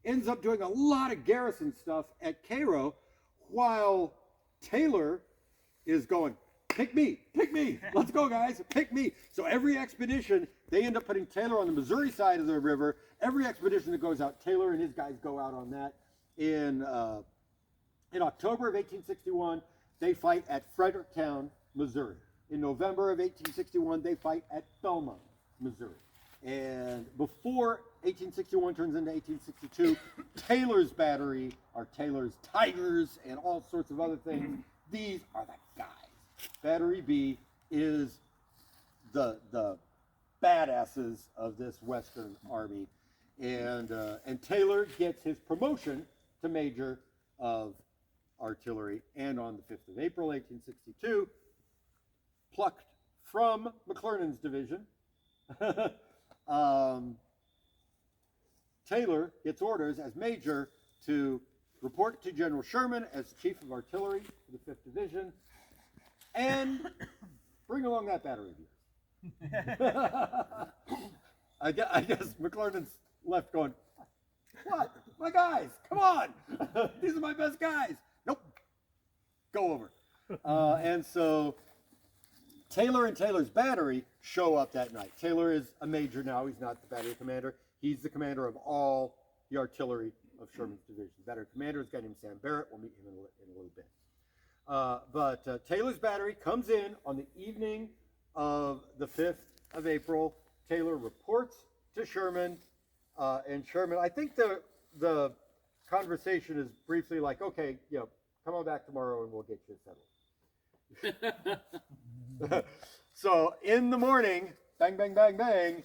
ends up doing a lot of garrison stuff at Cairo, while Taylor is going, pick me, let's go guys, pick me. So every expedition, they end up putting Taylor on the Missouri side of the river. Every expedition that goes out, Taylor and his guys go out on that. In October of 1861, they fight at Fredericktown, Missouri. In November of 1861, they fight at Belmont, Missouri. And before 1861 turns into 1862, Taylor's battery are Taylor's Tigers and all sorts of other things. These are the guys. Battery B is the badasses of this Western Army. And Taylor gets his promotion to Major of Artillery, and on the 5th of April, 1862, plucked from McClernand's division, Taylor gets orders as Major to report to General Sherman as Chief of Artillery for the 5th Division, and bring along that battery of yours. I guess McClernand's left going, what? My guys, come on. These are my best guys. Nope. Go over. And so Taylor and Taylor's battery show up that night. Taylor is a major now. He's not the battery commander. He's the commander of all the artillery of Sherman's division. Battery commander is a guy named Sam Barrett. We'll meet him in a little bit. But Taylor's battery comes in on the evening of the 5th of April. Taylor reports to Sherman, and Sherman, I think the conversation is briefly like, okay, come on back tomorrow and we'll get you settled. So in the morning, bang, bang, bang, bang,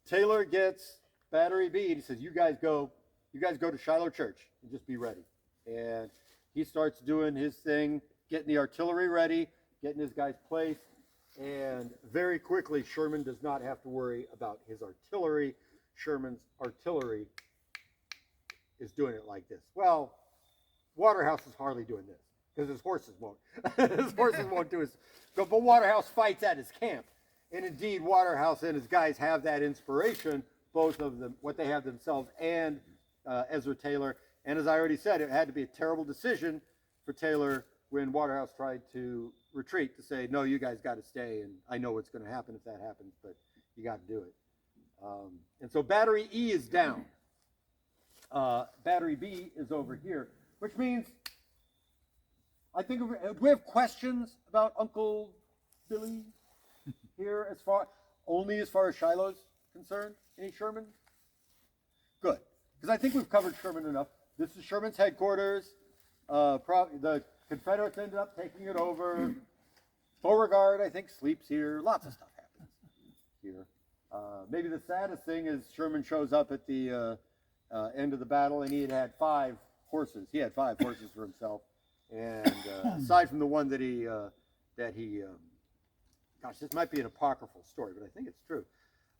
Taylor gets Battery B, and he says, you guys go to Shiloh Church and just be ready. And he starts doing his thing, getting the artillery ready, getting his guys placed, and very quickly Sherman does not have to worry about his artillery. Sherman's artillery is doing it like this. Well, Waterhouse is hardly doing this because his horses won't. His horses won't do his. But Waterhouse fights at his camp, and indeed Waterhouse and his guys have that inspiration, both of them, what they have themselves and Ezra Taylor. And as I already said, it had to be a terrible decision for Taylor when Waterhouse tried to retreat, to say, no, you guys got to stay, and I know what's going to happen if that happens, but you got to do it. And so Battery E is down. Battery B is over here, which means, I think, do we have questions about Uncle Billy here as far as Shiloh's concerned? Any Sherman? Good, because I think we've covered Sherman enough. This is Sherman's headquarters. The Confederates ended up taking it over. Beauregard, I think, sleeps here. Lots of stuff happens here. Maybe the saddest thing is Sherman shows up at the end of the battle, and he had 5 horses. He had 5 horses for himself, and aside from the one that he, gosh, this might be an apocryphal story, but I think it's true.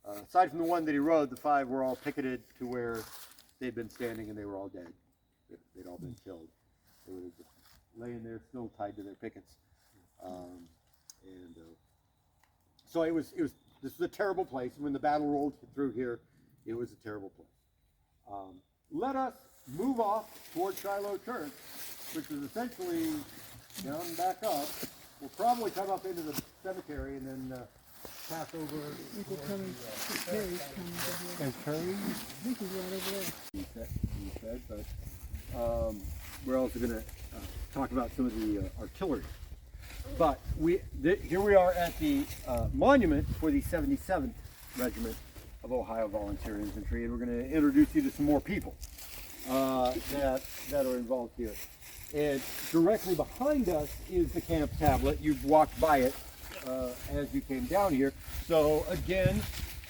aside from the one that he rode, the 5 were all picketed to where they'd been standing and they were all dead. They'd all been killed. They were just laying there still tied to their pickets. So this was a terrible place. When the battle rolled through here, it was a terrible place. Let us move off toward Shiloh Church, which is essentially down and back up. We'll probably come up into the cemetery and then pass over. I think we're coming, Perry's coming to here. And Curry? I think he's right over there. He said, but we're also going to talk about some of the artillery. But here we are at the monument for the 77th Regiment of Ohio Volunteer Infantry, and we're going to introduce you to some more people that are involved here. And directly behind us is the camp tablet. You've walked by it as you came down here. So again,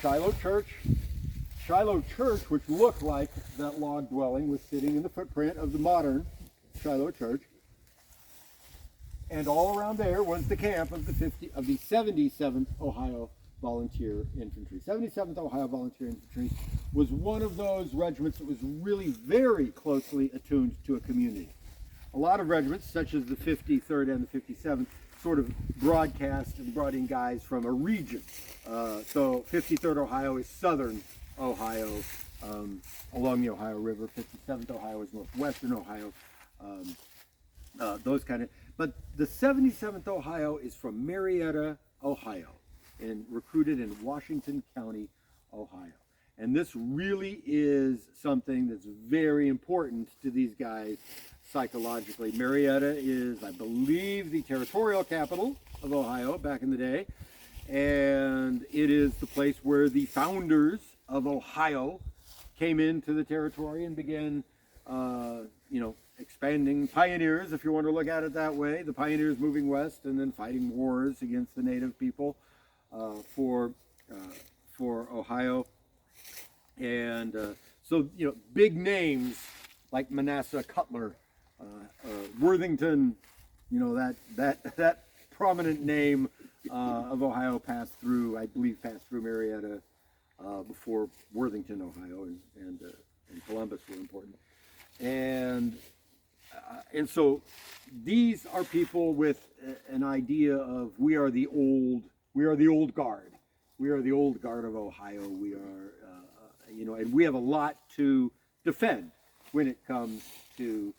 Shiloh Church. Shiloh Church, which looked like that log dwelling, was sitting in the footprint of the modern Shiloh Church. And all around there was the camp of the 77th Ohio Volunteer Infantry. 77th Ohio Volunteer Infantry was one of those regiments that was really very closely attuned to a community. A lot of regiments, such as the 53rd and the 57th, sort of broadcast and brought in guys from a region. So 53rd Ohio is southern Ohio, along the Ohio River. 57th Ohio is northwestern Ohio. Those kind of. But the 77th Ohio is from Marietta, Ohio, and recruited in Washington County, Ohio. And this really is something that's very important to these guys psychologically. Marietta is, I believe, the territorial capital of Ohio back in the day. And it is the place where the founders of Ohio came into the territory and began, expanding, pioneers, if you want to look at it that way, the pioneers moving west and then fighting wars against the native people for Ohio. And so, big names like Manasseh Cutler, Worthington, that prominent name of Ohio passed through Marietta before Worthington, Ohio, and Columbus were important. And so these are people with an idea of we are the old guard. We are the old guard of Ohio. We are, and we have a lot to defend when it comes to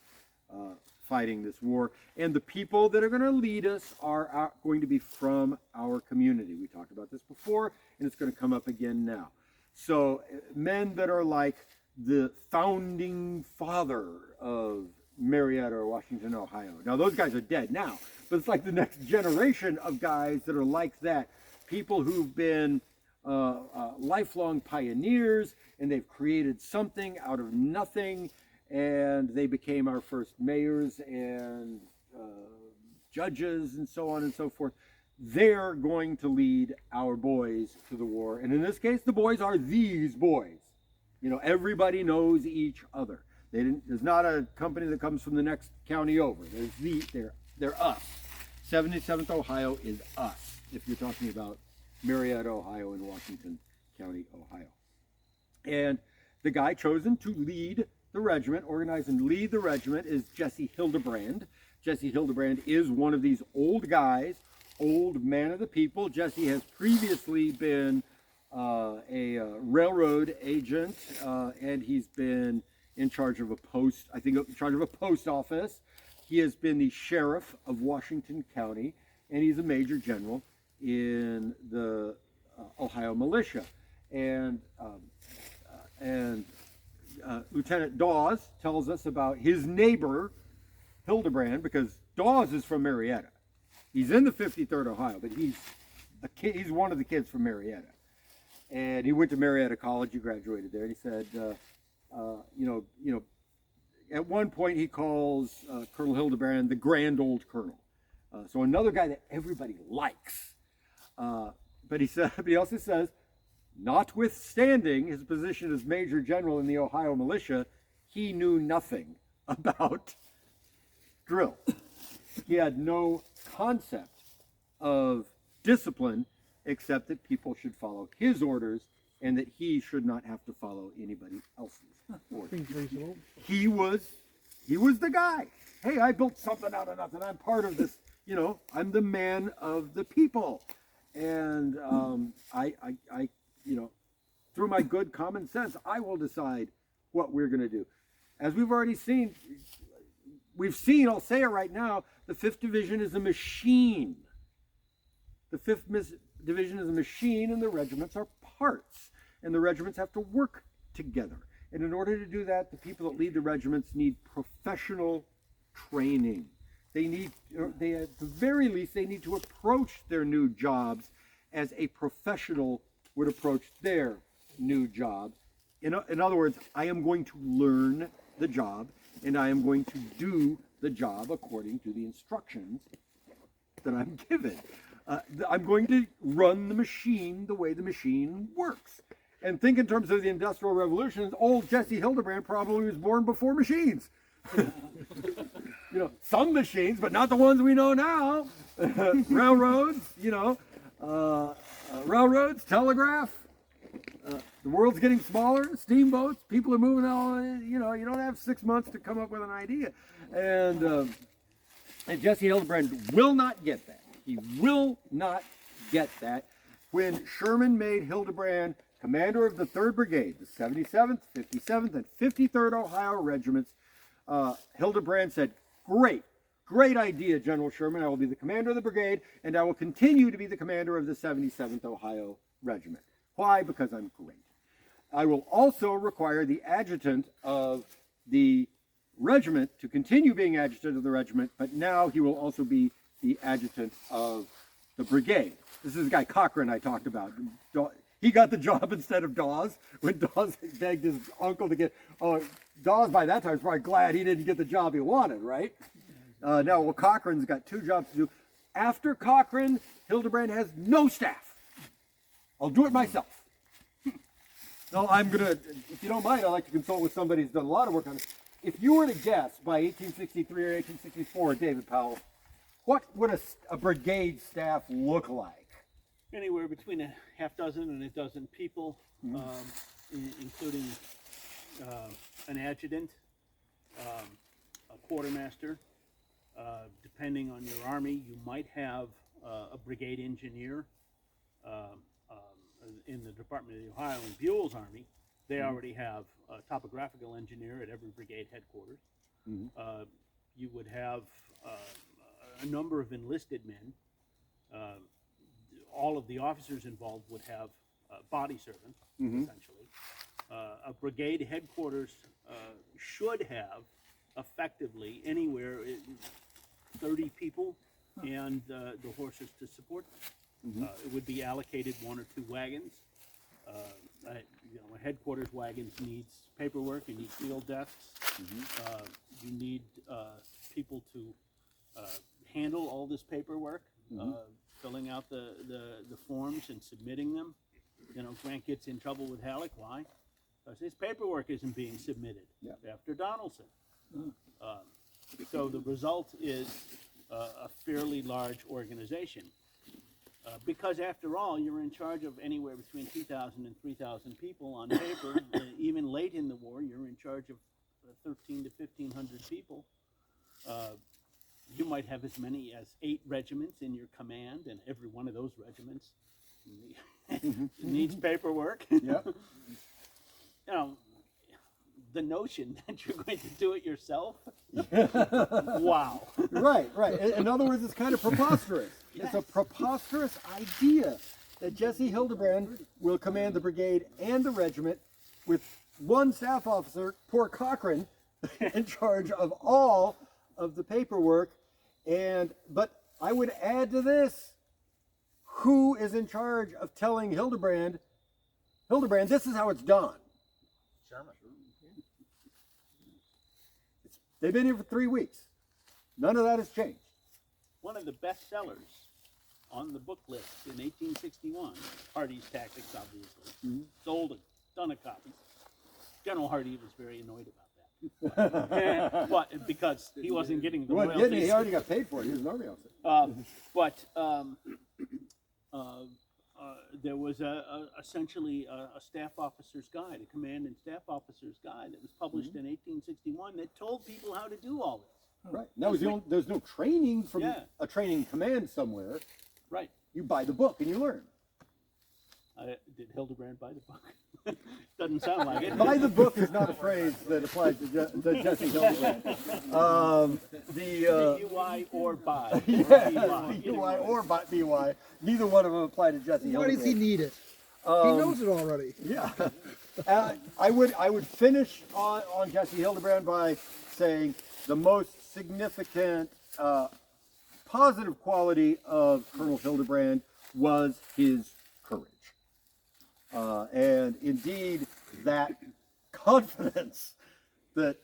fighting this war. And the people that are going to lead us are going to be from our community. We talked about this before, and it's going to come up again now. So men that are like the founding father of Marietta or Washington, Ohio. Now those guys are dead now, but it's like the next generation of guys that are like that. People who've been lifelong pioneers, and they've created something out of nothing, and they became our first mayors and judges and so on and so forth. They're going to lead our boys to the war. And in this case, the boys are these boys. Everybody knows each other. There's not a company that comes from the next county over. They're us. 77th Ohio is us, if you're talking about Marietta, Ohio, and Washington County, Ohio. And the guy chosen to lead the regiment, organize and lead the regiment, is Jesse Hildebrand. Jesse Hildebrand is one of these old guys, old man of the people. Jesse has previously been a railroad agent, and he's been in charge of a post office. He has been the sheriff of Washington County, and he's a major general in the Ohio militia. And Lieutenant Dawes tells us about his neighbor, Hildebrand, because Dawes is from Marietta. He's in the 53rd Ohio, but he's one of the kids from Marietta. And he went to Marietta College, he graduated there. He said, at one point he calls Colonel Hildebrand the grand old colonel. So another guy that everybody likes. But he also says, notwithstanding his position as Major General in the Ohio militia, he knew nothing about drill. He had no concept of discipline except that people should follow his orders and that he should not have to follow anybody else's orders. Seems reasonable. He was the guy. Hey, I built something out of nothing. I'm part of this. You know, I'm the man of the people, and I you know, through my good common sense, I will decide what we're going to do. As we've already seen, I'll say it right now, the 5th Division is a machine. The 5th Division is a machine, and the regiments are parts, and the regiments have to work together. And in order to do that, the people that lead the regiments need professional training. They at the very least, they need to approach their new jobs as a professional would approach their new job. In other words, I am going to learn the job, and I am going to do the job according to the instructions that I'm given. I'm going to run the machine the way the machine works. And think in terms of the Industrial Revolution, old Jesse Hildebrand probably was born before machines. You know, some machines, but not the ones we know now. Railroads, you know, railroads, telegraph. The world's getting smaller, steamboats, people are moving on, you know, you don't have 6 months to come up with an idea. And Jesse Hildebrand will not get that. He will not get that. When Sherman made Hildebrand commander of the 3rd Brigade, the 77th, 57th, and 53rd Ohio Regiments, Hildebrand said, great idea, General Sherman. I will be the commander of the brigade, and I will continue to be the commander of the 77th Ohio Regiment. Why? Because I'm great. I will also require the adjutant of the regiment to continue being adjutant of the regiment, but now he will also be the adjutant of the brigade. This is the guy Cochrane I talked about. He got the job instead of Dawes when Dawes begged his uncle to get. Oh, Dawes by that time was probably glad he didn't get the job he wanted, right? Now, well, Cochrane's got 2 jobs to do. After Cochrane, Hildebrand has no staff. I'll do it myself. No, I'm gonna. If you don't mind, I'd like to consult with somebody who's done a lot of work on it. If you were to guess by 1863 or 1864, David Powell, what would a brigade staff look like? Anywhere between a half dozen and a dozen people, including an adjutant, a quartermaster. Depending on your army, you might have a brigade engineer. In the Department of the Ohio and Buell's Army, they already have a topographical engineer at every brigade headquarters. You would have a number of enlisted men. All of the officers involved would have body servants, essentially. A brigade headquarters should have effectively anywhere 30 people and the horses to support them. It would be allocated 1 or 2 wagons. A headquarters wagon needs paperwork, you need field desks, you need people to handle all this paperwork, filling out the forms and submitting them. You know, Grant gets in trouble with Halleck. Why? Because his paperwork isn't being submitted after Donaldson. So the result is a fairly large organization. Because after all, you're in charge of anywhere between 2,000 and 3,000 people on paper. Even late in the war, you're in charge of 13 to 1,500 people. You might have as many as 8 regiments in your command, and every one of those regiments needs paperwork. Yep. You know, the notion that you're going to do it yourself, wow. Right. In other words, it's kind of preposterous. It's a preposterous idea that Jesse Hildebrand will command the brigade and the regiment with 1 staff officer, poor Cochrane, in charge of all of the paperwork. But I would add to this, who is in charge of telling Hildebrand, this is how it's done? Sherman. They've been here for 3 weeks. None of that has changed. One of the best sellers on the book list in 1861, Hardee's Tactics, obviously, sold a ton of copies. General Hardee was very annoyed about that. But because he wasn't getting the royalties. He already got paid for it. He was an army officer. there was essentially a staff officer's guide, a command and staff officer's guide that was published in 1861 that told people how to do all this. Right. That was there's no training from a training command somewhere. Right. You buy the book and you learn. Did Hildebrand buy the book? Doesn't sound like it. Buy the book is not a phrase that applies to Jesse Hildebrand. B-U-I or buy. Yeah, B-U-I or B-Y. Neither one of them apply to Jesse Why Hildebrand. does he need it? He knows it already. Yeah. I would finish on Jesse Hildebrand by saying the most significant positive quality of Colonel Hildebrand was his courage. And indeed, that confidence that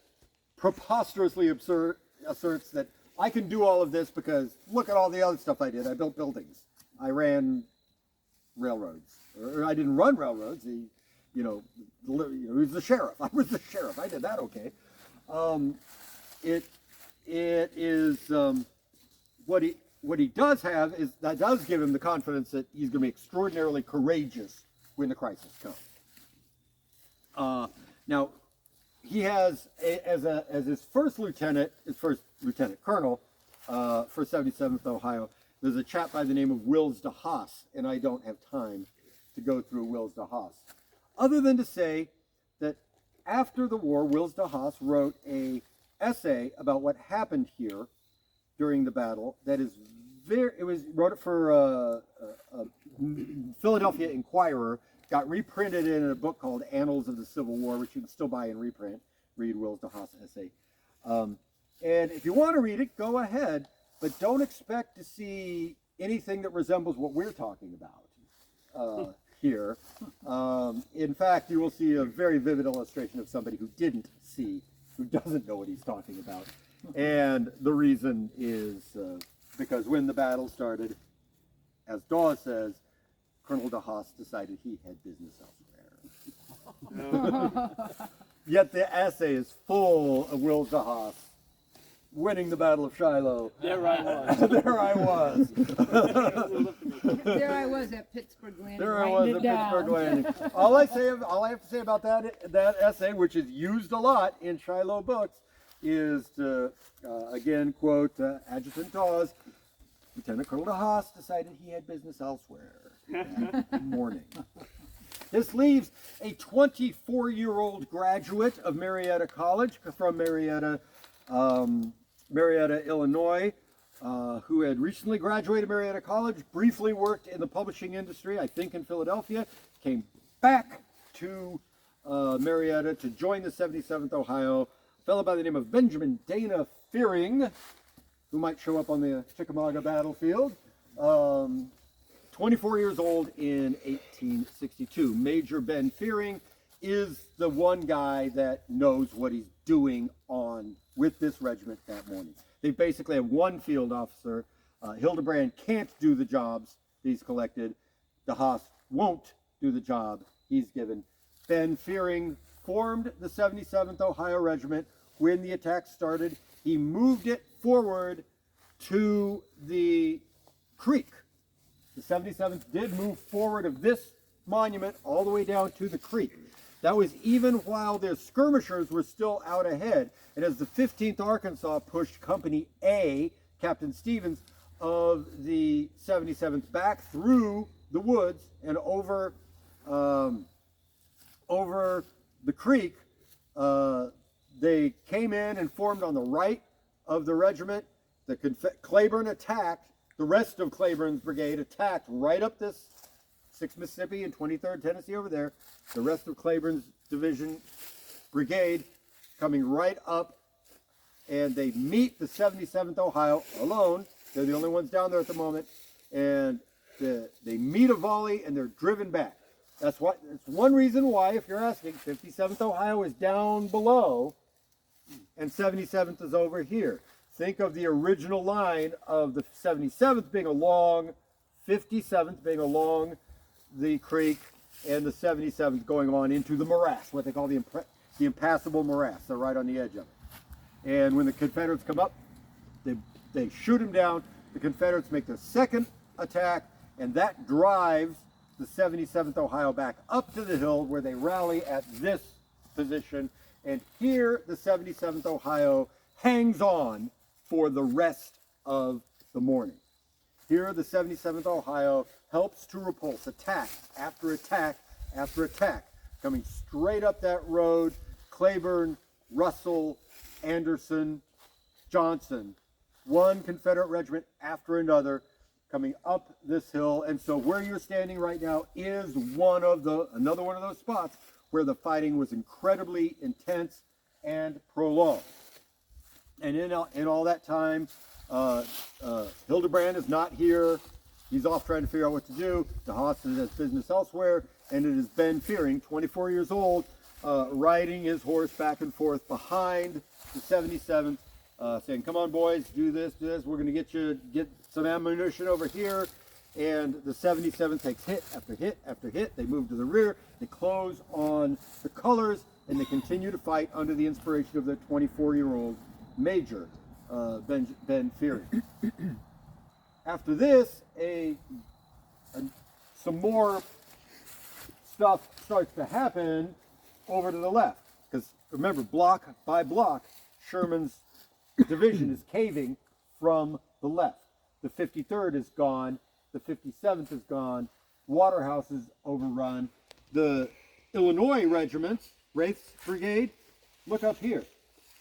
preposterously asserts that I can do all of this because look at all the other stuff I did. I built buildings. I ran railroads. Or I didn't run railroads. He was the sheriff. I was the sheriff. I did that okay. It is what he does have is that does give him the confidence that he's going to be extraordinarily courageous when the crisis comes. Now, he has as his first lieutenant colonel for 77th Ohio. There's a chap by the name of Wills de Haas, and I don't have time to go through Wills de Haas, other than to say that after the war, Wills de Haas wrote a essay about what happened here during the battle. That is wrote it for Philadelphia Inquirer, got reprinted in a book called Annals of the Civil War, which you can still buy in reprint. Read Wills de Haas' essay. And if you want to read it, go ahead, but don't expect to see anything that resembles what we're talking about here. In fact, you will see a very vivid illustration of somebody who doesn't know what he's talking about. And the reason is because when the battle started, as Dawes says, Colonel de Haas decided he had business elsewhere. Yet the essay is full of Wills de Haas winning the Battle of Shiloh. There I was. There I was. There I was at Pittsburg Landing. There I was at Pittsburg Landing. All I have to say about that essay, which is used a lot in Shiloh books, is to again quote Adjutant Dawes. Lieutenant Colonel de Haas decided he had business elsewhere that morning. This leaves a 24-year-old graduate of Marietta College from Marietta, Illinois, who had recently graduated Marietta College, briefly worked in the publishing industry, I think in Philadelphia, came back to Marietta to join the 77th Ohio, a fellow by the name of Benjamin Dana Fearing, who might show up on the Chickamauga battlefield. 24 years old in 1862. Major Ben Fearing is the one guy that knows what he's doing with this regiment that morning. They basically have one field officer. Hildebrand can't do the jobs he's collected. De Haas won't do the job he's given. Ben Fearing formed the 77th Ohio Regiment when the attack started. He moved it forward to the creek. The 77th did move forward of this monument all the way down to the creek. That was even while their skirmishers were still out ahead. And as the 15th Arkansas pushed Company A, Captain Stevens of the 77th, back through the woods and over the creek, they came in and formed on the right of the regiment. Claiborne attacked. The rest of Claiborne's brigade attacked right up this 6th Mississippi and 23rd Tennessee over there. The rest of Claiborne's brigade coming right up, and they meet the 77th Ohio alone. They're the only ones down there at the moment, and they meet a volley and they're driven back. That's one reason why, if you're asking, 57th Ohio is down below and 77th is over here. Think of the original line of the 77th being along, 57th being along the creek, and the 77th going on into the morass, what they call the impassable morass. They're right on the edge of it. And when the Confederates come up, they shoot them down. The Confederates make their second attack, and that drives the 77th Ohio back up to the hill where they rally at this position. And here the 77th Ohio hangs on for the rest of the morning. Here the 77th Ohio helps to repulse attack after attack after attack, coming straight up that road. Claiborne, Russell, Anderson, Johnson, one Confederate regiment after another coming up this hill. And so where you're standing right now is another one of those spots where the fighting was incredibly intense and prolonged. And in all that time, Hildebrand is not here. He's off trying to figure out what to do. DeHaas has business elsewhere, and it is Ben Fearing, 24 years old, riding his horse back and forth behind the 77th, saying, "Come on, boys, do this. We're going to get some ammunition over here." And the 77th takes hit after hit after hit. They move to the rear. They close on the colors, and they continue to fight under the inspiration of their 24-year-old Major, Ben Fearing. After this, some more stuff starts to happen over to the left. Because remember, block by block, Sherman's division is caving from the left. The 53rd is gone. The 57th is gone. Waterhouse is overrun. The Illinois regiments, Wraith's Brigade, look up here.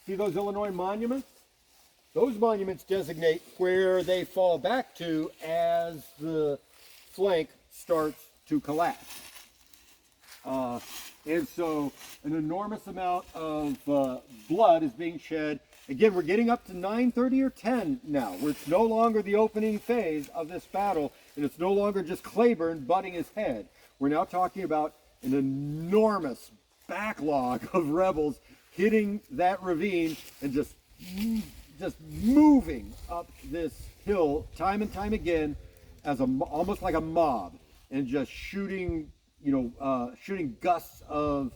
See those Illinois monuments? Those monuments designate where they fall back to as the flank starts to collapse. And so an enormous amount of blood is being shed. Again, we're getting up to 9:30 or 10 now, where it's no longer the opening phase of this battle, and it's no longer just Claiborne butting his head. We're now talking about an enormous backlog of rebels hitting that ravine and just moving up this hill time and time again as almost like a mob, and just shooting gusts of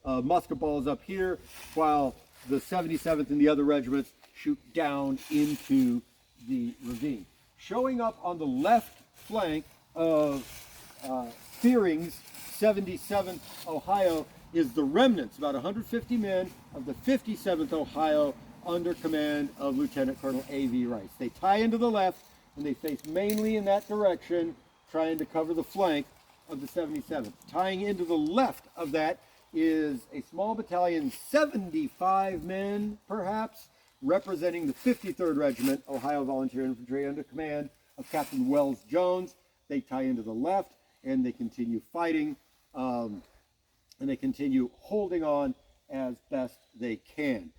musket balls up here, while the 77th and the other regiments shoot down into the ravine. Showing up on the left flank of Fearing's 77th Ohio is the remnants, about 150 men of the 57th Ohio under command of Lieutenant Colonel A.V. Rice. They tie into the left, and they face mainly in that direction, trying to cover the flank of the 77th. Tying into the left of that is a small battalion, 75 men perhaps, representing the 53rd Regiment, Ohio Volunteer Infantry, under command of Captain Wells Jones. They tie into the left, and they continue fighting, and they continue holding on as best they can.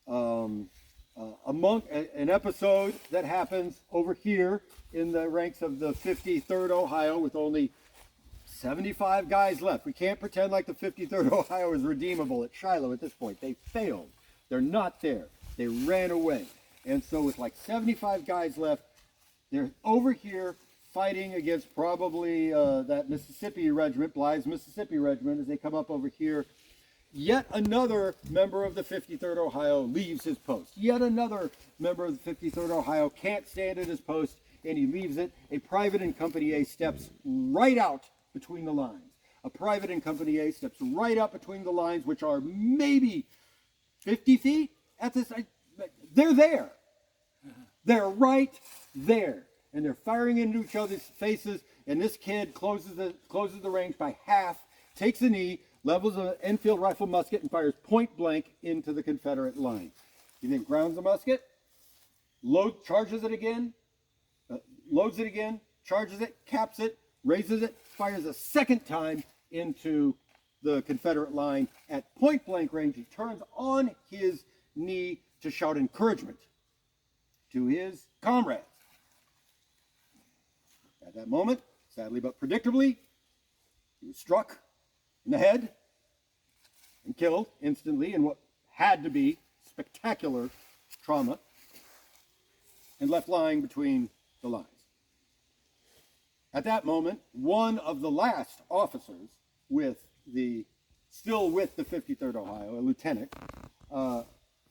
Among an episode that happens over here in the ranks of the 53rd Ohio with only 75 guys left. We can't pretend like the 53rd Ohio is redeemable at Shiloh at this point. They failed. They're not there. They ran away. And so with like 75 guys left, they're over here fighting against probably that Mississippi regiment, Blythe's Mississippi regiment, as they come up over here. Yet another member of the 53rd Ohio leaves his post. Yet another member of the 53rd Ohio can't stand at his post, and he leaves it. A private in Company A steps right out between the lines. A private in Company A steps right out between the lines, which are maybe 50 feet at this. They're there. They're right there. And they're firing into each other's faces, and this kid closes the range by half, takes a knee, levels an Enfield rifle musket, and fires point blank into the Confederate line. He then grounds the musket, charges it again, loads it again, charges it, caps it, raises it, fires a second time into the Confederate line at point blank range. He turns on his knee to shout encouragement to his comrades. At that moment, sadly but predictably, he was struck in the head and killed instantly in what had to be spectacular trauma, and left lying between the lines. At that moment, one of the last officers still with the 53rd Ohio, a lieutenant,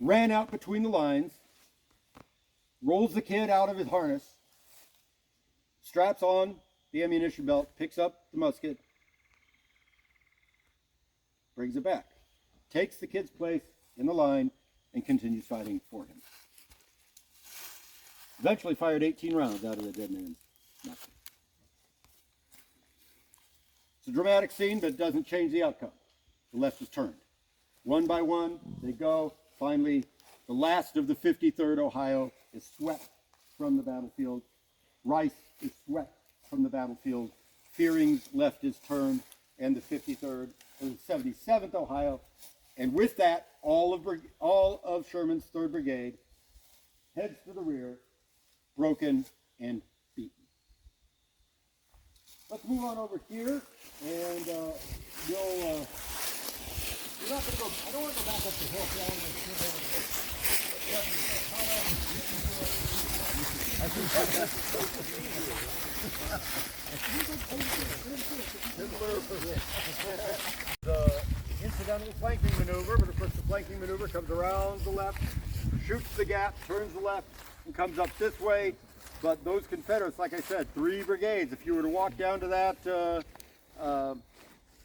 ran out between the lines, rolls the kid out of his harness, straps on the ammunition belt, picks up the musket, brings it back, takes the kid's place in the line, and continues fighting for him. Eventually fired 18 rounds out of the dead man's musket. It's a dramatic scene, but it doesn't change the outcome. The left is turned. One by one, they go. Finally, the last of the 53rd Ohio is swept from the battlefield. Rice is swept from the battlefield. Fearing's left is turned, and the 53rd, or the 77th Ohio, and with that, all of Sherman's 3rd Brigade heads to the rear, broken and beaten. Let's move on over here, and we're not going to go, I don't want to go back up the hill, so I want to go over the incidental flanking maneuver, but of course the flanking maneuver comes around the left, shoots the gap, turns the left, and comes up this way. But those Confederates, like I said, 3 brigades. If you were to walk down to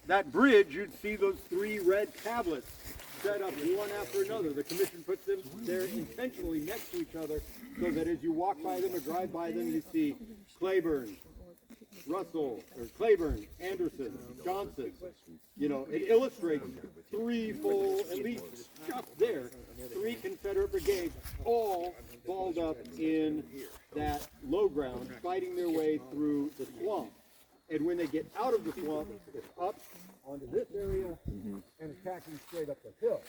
that bridge, you'd see those 3 red tablets set up one after another. The commission puts them there intentionally next to each other so that as you walk by them or drive by them, you see Claiborne, Russell, or Claiborne, Anderson, Johnson. You know, it illustrates 3 full, at least just there, 3 Confederate brigades, all balled up in that low ground, fighting their way through the swamp. And when they get out of the swamp, it's up onto this area and attacking straight up the hill.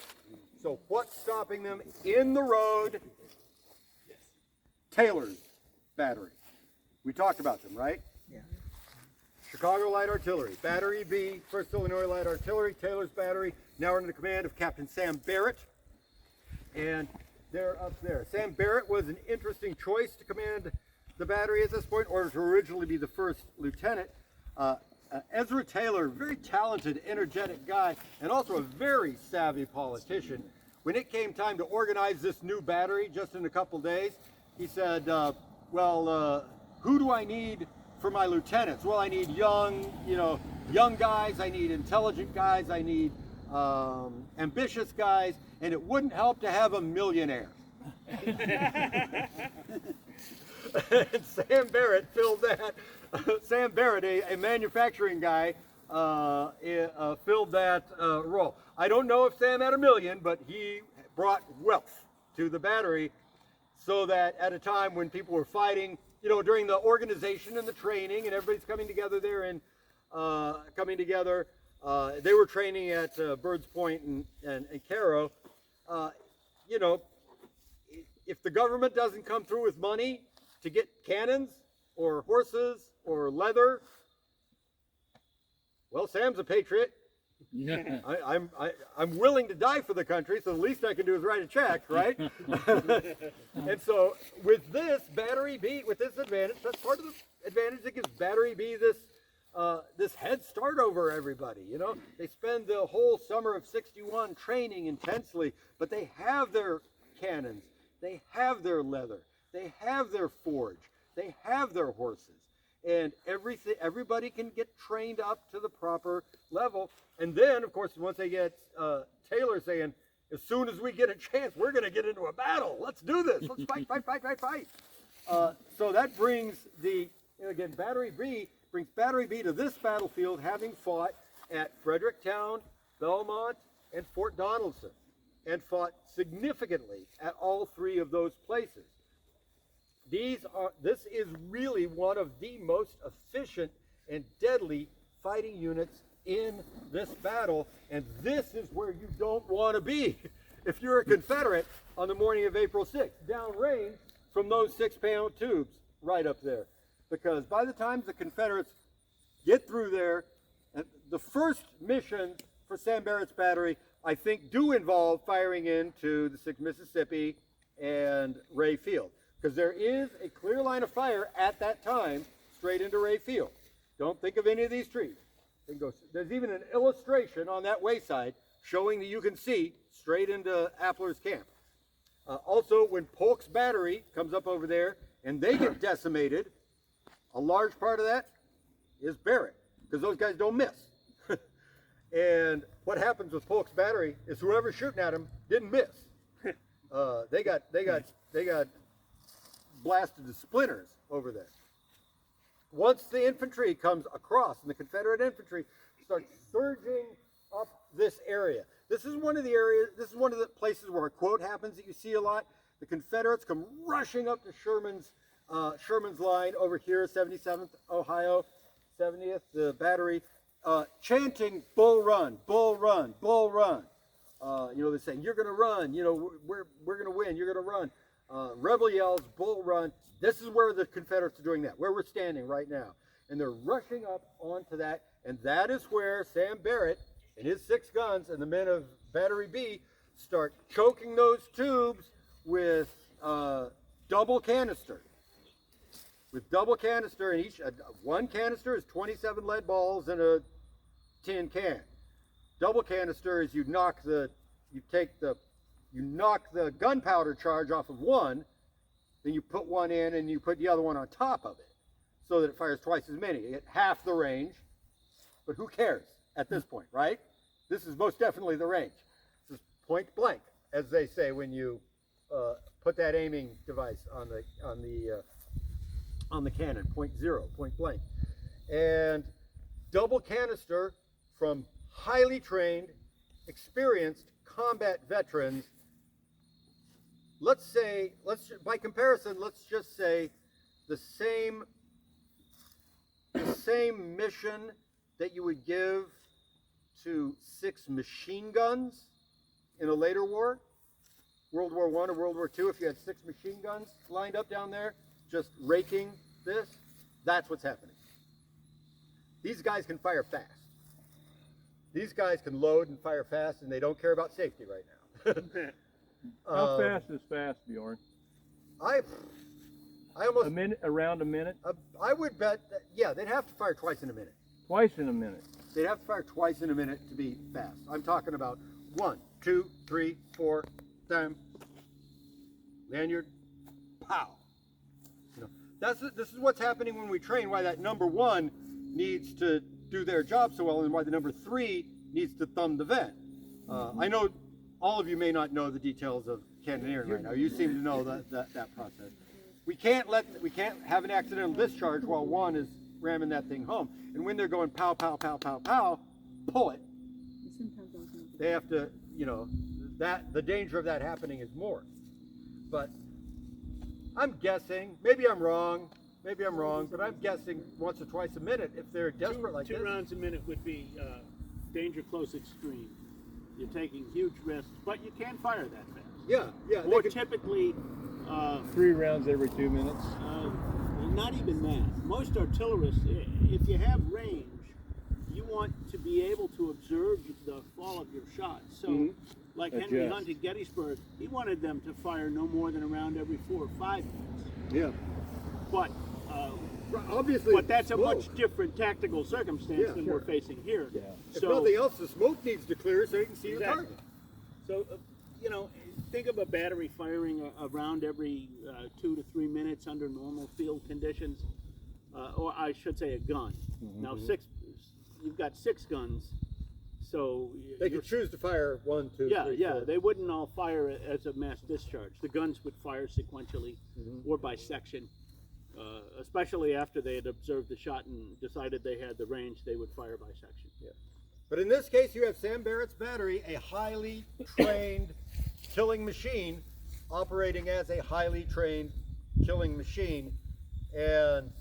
So what's stopping them in the road? Taylor's battery. We talked about them, right? Yeah. Chicago Light Artillery, Battery B, 1st Illinois Light Artillery, Taylor's battery, now under the command of Captain Sam Barrett. And they're up there. Sam Barrett was an interesting choice to command the battery at this point, or to originally be the 1st lieutenant. Ezra Taylor, very talented, energetic guy, and also a very savvy politician. When it came time to organize this new battery just in a couple days, he said, who do I need for my lieutenants? Well, I need young guys, I need intelligent guys, I need ambitious guys, and it wouldn't help to have a millionaire. And Sam Barrett filled that. Sam Barrett, a manufacturing guy, filled that role. I don't know if Sam had $1 million, but he brought wealth to the battery so that at a time when people were fighting, you know, during the organization and the training and everybody's coming together there and they were training at Bird's Point and Cairo. You know, if the government doesn't come through with money to get cannons or horses or leather, well, Sam's a patriot. I'm willing to die for the country, so the least I can do is write a check, right? And so with this Battery B, with this advantage, that's part of the advantage that gives Battery B this head start over everybody. You know, they spend the whole summer of '61 training intensely, but they have their cannons, they have their leather, they have their forge, they have their horses. And everybody can get trained up to the proper level. And then, of course, once they get Taylor saying, as soon as we get a chance, we're going to get into a battle. Let's do this. Let's fight, fight, fight, fight, fight. So that brings Battery B brings Battery B to this battlefield, having fought at Fredericktown, Belmont, and Fort Donelson, and fought significantly at all 3 of those places. This is really one of the most efficient and deadly fighting units in this battle, and this is where you don't want to be if you're a Confederate on the morning of April 6th, downrange from those 6-pound tubes right up there. Because by the time the Confederates get through there, the first mission for Sam Barrett's battery, I think, do involve firing into the 6th Mississippi and Ray Field. Because there is a clear line of fire at that time straight into Ray Field. Don't think of any of these trees. There's even an illustration on that wayside showing that you can see straight into Appler's camp. Also, when Polk's battery comes up over there and they get decimated, a large part of that is Barrett, because those guys don't miss. And what happens with Polk's battery is whoever's shooting at them didn't miss. They got blasted to splinters over there. Once the infantry comes across, and the Confederate infantry starts surging up this area. This is one of the places where a quote happens that you see a lot. The Confederates come rushing up to Sherman's line over here, 77th Ohio, 70th, the battery, chanting, "Bull Run, Bull Run, Bull Run." They're saying, "You're going to run. We're going to win. You're going to run." Rebel yells, "Bull Run." This is where the Confederates are doing that, where we're standing right now. And they're rushing up onto that, and that is where Sam Barrett and his 6 guns and the men of Battery B start choking those tubes with double canister. With double canister, and each one canister is 27 lead balls in a tin can. Double canister is you knock the gunpowder charge off of one, then you put one in and you put the other one on top of it, so that it fires twice as many. You get half the range, but who cares at this point, right? This is most definitely the range. This is point blank, as they say when you put that aiming device on the cannon, point blank. And double canister from highly trained, experienced combat veterans. By comparison, let's just say the same mission that you would give to 6 machine guns in a later war, World War I or World War II, if you had 6 machine guns lined up down there, just raking this, that's what's happening. These guys can fire fast. These guys can load and fire fast, and they don't care about safety right now. How fast is fast, Bjorn? I almost around a minute. I would bet that, yeah, they'd have to fire twice in a minute. Twice in a minute. They'd have to fire twice in a minute to be fast. I'm talking about 1, 2, 3, 4, time, lanyard, pow. This is what's happening when we train. Why that number 1 needs to do their job so well, and why the number 3 needs to thumb the vent. I know all of you may not know the details of cannoneering right now. You seem to know that process. We can't have an accidental discharge while 1 is ramming that thing home. And when they're going pow, pow, pow, pow, pow, pull it. They have to, the danger of that happening is more. But I'm guessing, maybe I'm wrong, but I'm guessing once or twice a minute if they're desperate like this. 2 rounds a minute would be danger close extreme. You're taking huge risks, but you can fire that fast. Yeah. Or typically 3 rounds every 2 minutes. Not even that. Most artillerists, if you have range, you want to be able to observe the fall of your shot. So, like Henry Hunt at Gettysburg, he wanted them to fire no more than a round every 4 or 5 minutes. Yeah. But obviously, but that's a much different tactical circumstance than we're facing here. Yeah. If So, nothing else, the smoke needs to clear so you can see the target. So, think of a battery firing a round every 2 to 3 minutes under normal field conditions, or I should say a gun. Now, you've got 6 guns, so they could choose to fire 1, 2, 3, 4. They wouldn't all fire as a mass discharge. The guns would fire sequentially or by section. Especially after they had observed the shot and decided they had the range, they would fire by section. Yeah. But in this case, you have Sam Barrett's battery, a highly trained killing machine, operating as a highly trained killing machine, and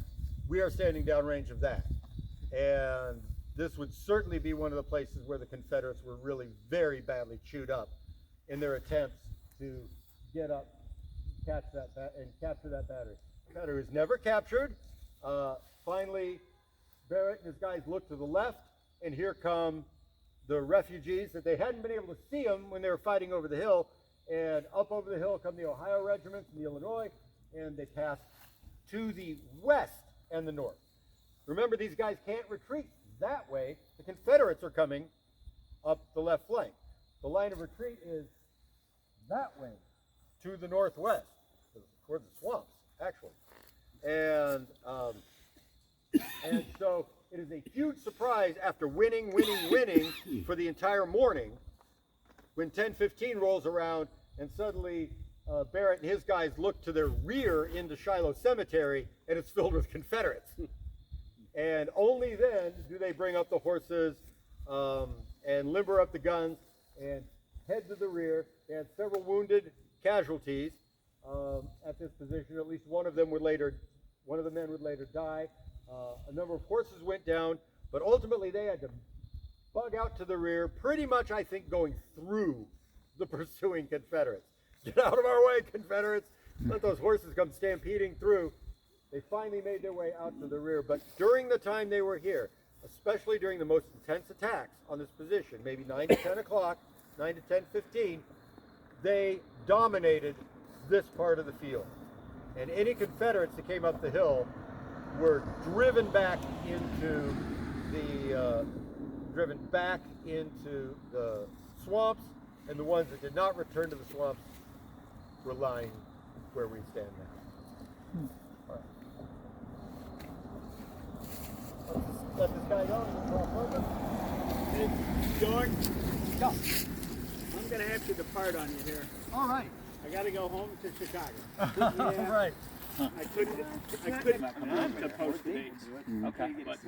we are standing downrange of that. And this would certainly be one of the places where the Confederates were really very badly chewed up in their attempts to get up, capture that battery. The battery was never captured. Finally, Barrett and his guys look to the left, and here come the refugees that they hadn't been able to see them when they were fighting over the hill. And up over the hill come the Ohio regiments and the Illinois, and they pass to the west and the north. Remember, these guys can't retreat that way. The Confederates are coming up the left flank. The line of retreat is that way to the northwest, toward the swamps, actually. And so it is a huge surprise after winning for the entire morning when 10:15 rolls around and suddenly Barrett and his guys look to their rear into Shiloh Cemetery and it's filled with Confederates. And only then do they bring up the horses and limber up the guns and head to the rear. They had several wounded casualties at this position. At least one of the men would later die. A number of horses went down, but ultimately they had to bug out to the rear, pretty much, I think, going through the pursuing Confederates. Get out of our way, Confederates! Let those horses come stampeding through. They finally made their way out to the rear, but during the time they were here, especially during the most intense attacks on this position, maybe 9 to 10 o'clock, 9 to 10:15, they dominated this part of the field. And any Confederates that came up the hill were driven back into the swamps, and the ones that did not return to the swamps were lying where we stand now. All right. Let this guy go. Hey, Bjorn, go. I'm going to have to depart on you here. All right. I got to go home to Chicago. All right. I couldn't to post dates. Okay, but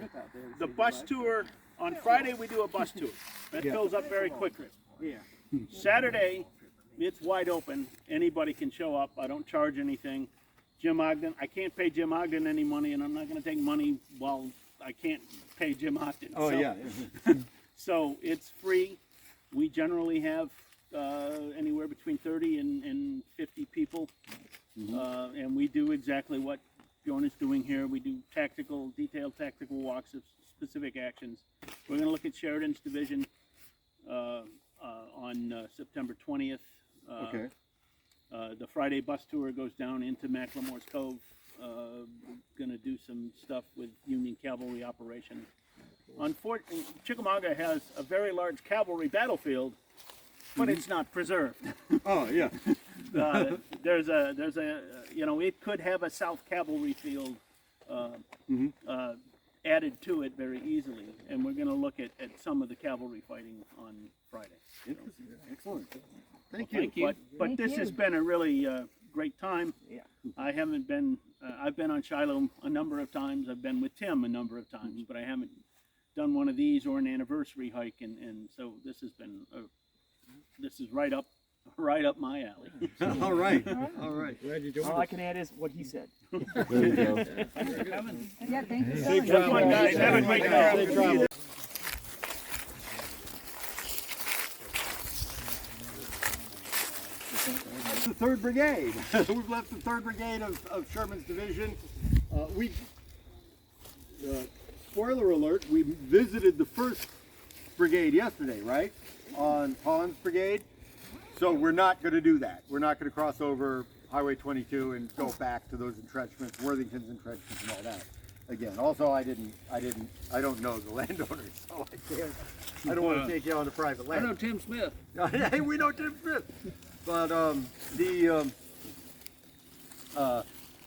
The bus tour, on Friday we do a bus tour. That fills up very quickly. Yeah. Saturday, it's wide open. Anybody can show up. I don't charge anything. Jim Ogden, I can't pay Jim Ogden any money, and I'm not going to take money while I can't pay Jim Ogden. Oh, so, yeah. So it's free. We generally have anywhere between 30 and 50 people. And we do exactly what Bjorn is doing here. We do detailed tactical walks of specific actions. We're going to look at Sheridan's division on September 20th. Okay. The Friday bus tour goes down into Macklemore's Cove. Going to do some stuff with Union Cavalry operation. Unfortunately, Chickamauga has a very large cavalry battlefield, but it's not preserved. Oh, yeah. There's a it could have a South Cavalry field added to it very easily, and we're going to look at some of the cavalry fighting on Friday. Excellent. Thank you. But this has been a really great time. Yeah. I haven't been. I've been on Shiloh a number of times. I've been with Tim a number of times, but I haven't done one of these or an anniversary hike, and so this has been. This is right up my alley. All right. Glad you joined All I can add is what he said. There you go. Yeah, thank you. Safe travel. Guys, have a great day. Safe travel. The 3rd Brigade. We've left the 3rd Brigade of Sherman's division. Spoiler alert, we visited the 1st Brigade yesterday, right? On Pond's Brigade. So we're not going to do that. We're not going to cross over Highway 22 and go back to those entrenchments, Worthington's entrenchments and all that again. Also, I don't know the landowners, so I don't want to take you on the private land. I know Tim Smith. Hey, we know Tim Smith. But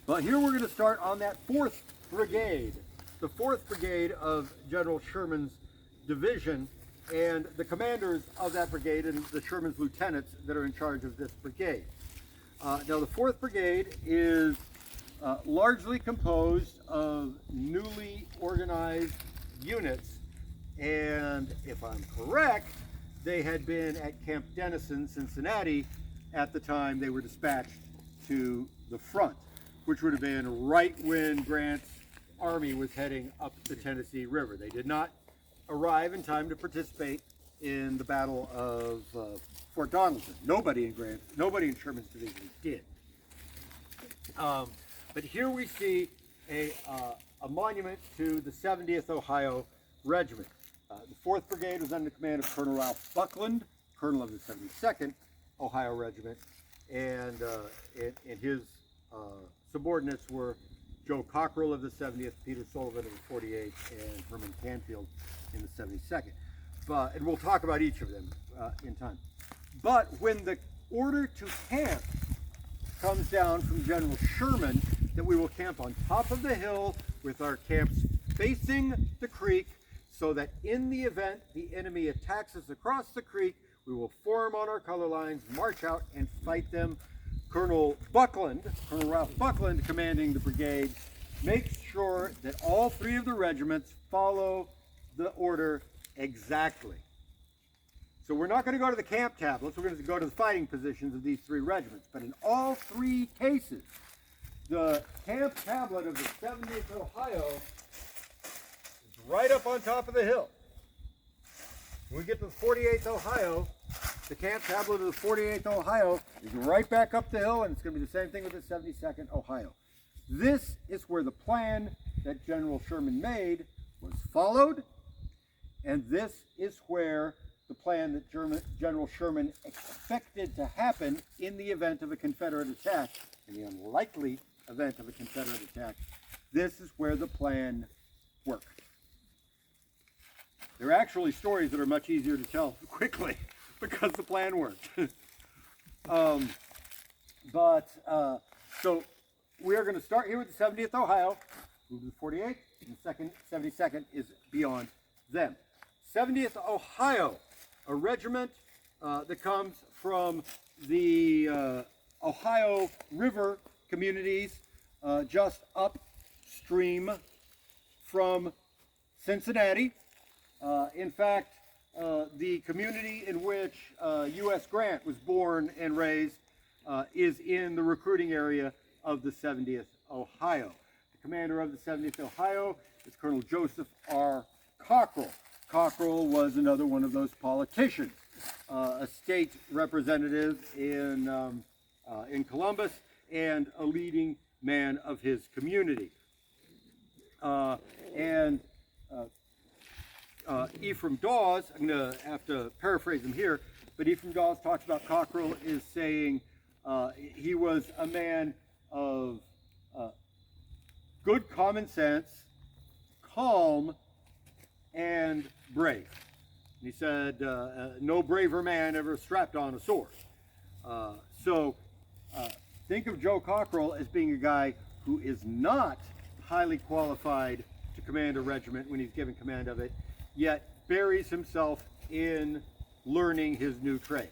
but here we're going to start on that 4th Brigade, the 4th Brigade of General Sherman's division, and the commanders of that brigade and the Sherman's lieutenants that are in charge of this brigade. Now the 4th Brigade is largely composed of newly organized units, and if I'm correct, they had been at Camp Dennison, Cincinnati, at the time they were dispatched to the front, which would have been right when Grant's army was heading up the Tennessee River. They did not arrive in time to participate in the Battle of Fort Donelson. Nobody in Sherman's division did. But here we see a monument to the 70th Ohio Regiment. The 4th Brigade was under the command of Colonel Ralph Buckland, colonel of the 72nd Ohio Regiment, and his subordinates were Joe Cockrell of the 70th, Peter Sullivan of the 48th, and Herman Canfield in the 72nd. And we'll talk about each of them in time. But when the order to camp comes down from General Sherman, that we will camp on top of the hill with our camps facing the creek so that in the event the enemy attacks us across the creek, we will form on our color lines, march out, and fight them. Colonel Ralph Buckland, commanding the brigade, makes sure that all three of the regiments follow the order exactly. So we're not going to go to the camp tablets, we're going to go to the fighting positions of these three regiments. But in all three cases, the camp tablet of the 70th Ohio is right up on top of the hill. When we get to the 48th Ohio, the camp tablet of the 48th Ohio is right back up the hill, and it's going to be the same thing with the 72nd Ohio. This is where the plan that General Sherman made was followed, and this is where the plan that General Sherman expected to happen in the event of a Confederate attack, in the unlikely event of a Confederate attack. This is where the plan worked. There are actually stories that are much easier to tell quickly because the plan worked. So we are going to start here with the 70th Ohio, move to the 48th, and the 72nd is beyond them. 70th Ohio, a regiment that comes from the Ohio River communities just upstream from Cincinnati. In fact, the community in which U.S. Grant was born and raised is in the recruiting area of the 70th Ohio. The commander of the 70th Ohio is Colonel Joseph R. Cockrell. Cockrell was another one of those politicians, a state representative in Columbus and a leading man of his community. Ephraim Dawes, I'm going to have to paraphrase him here, but Ephraim Dawes talks about Cockrell as saying he was a man of good common sense, calm, and brave. He said, no braver man ever strapped on a sword. Think of Joe Cockrell as being a guy who is not highly qualified to command a regiment when he's given command of it, yet buries himself in learning his new trade.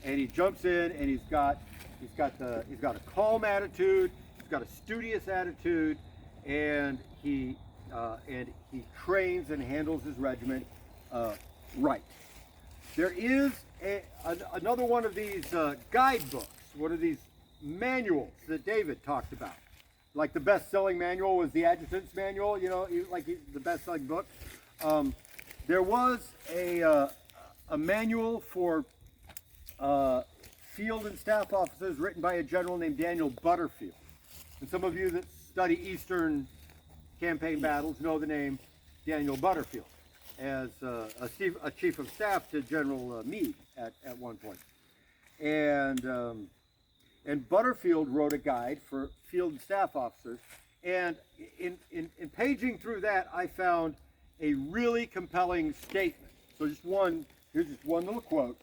And he jumps in, and he's got a calm attitude, he's got a studious attitude, and he trains and handles his regiment right. There is another one of these guidebooks, one of these manuals that David talked about. Like the best-selling manual was the Adjutant's Manual, the best-selling book. There was a manual for field and staff officers written by a general named Daniel Butterfield. And some of you that study Eastern campaign battles know the name Daniel Butterfield as a chief of staff to General Meade at one point. And Butterfield wrote a guide for field and staff officers. And in paging through that, I found a really compelling statement. So here's just one little quote,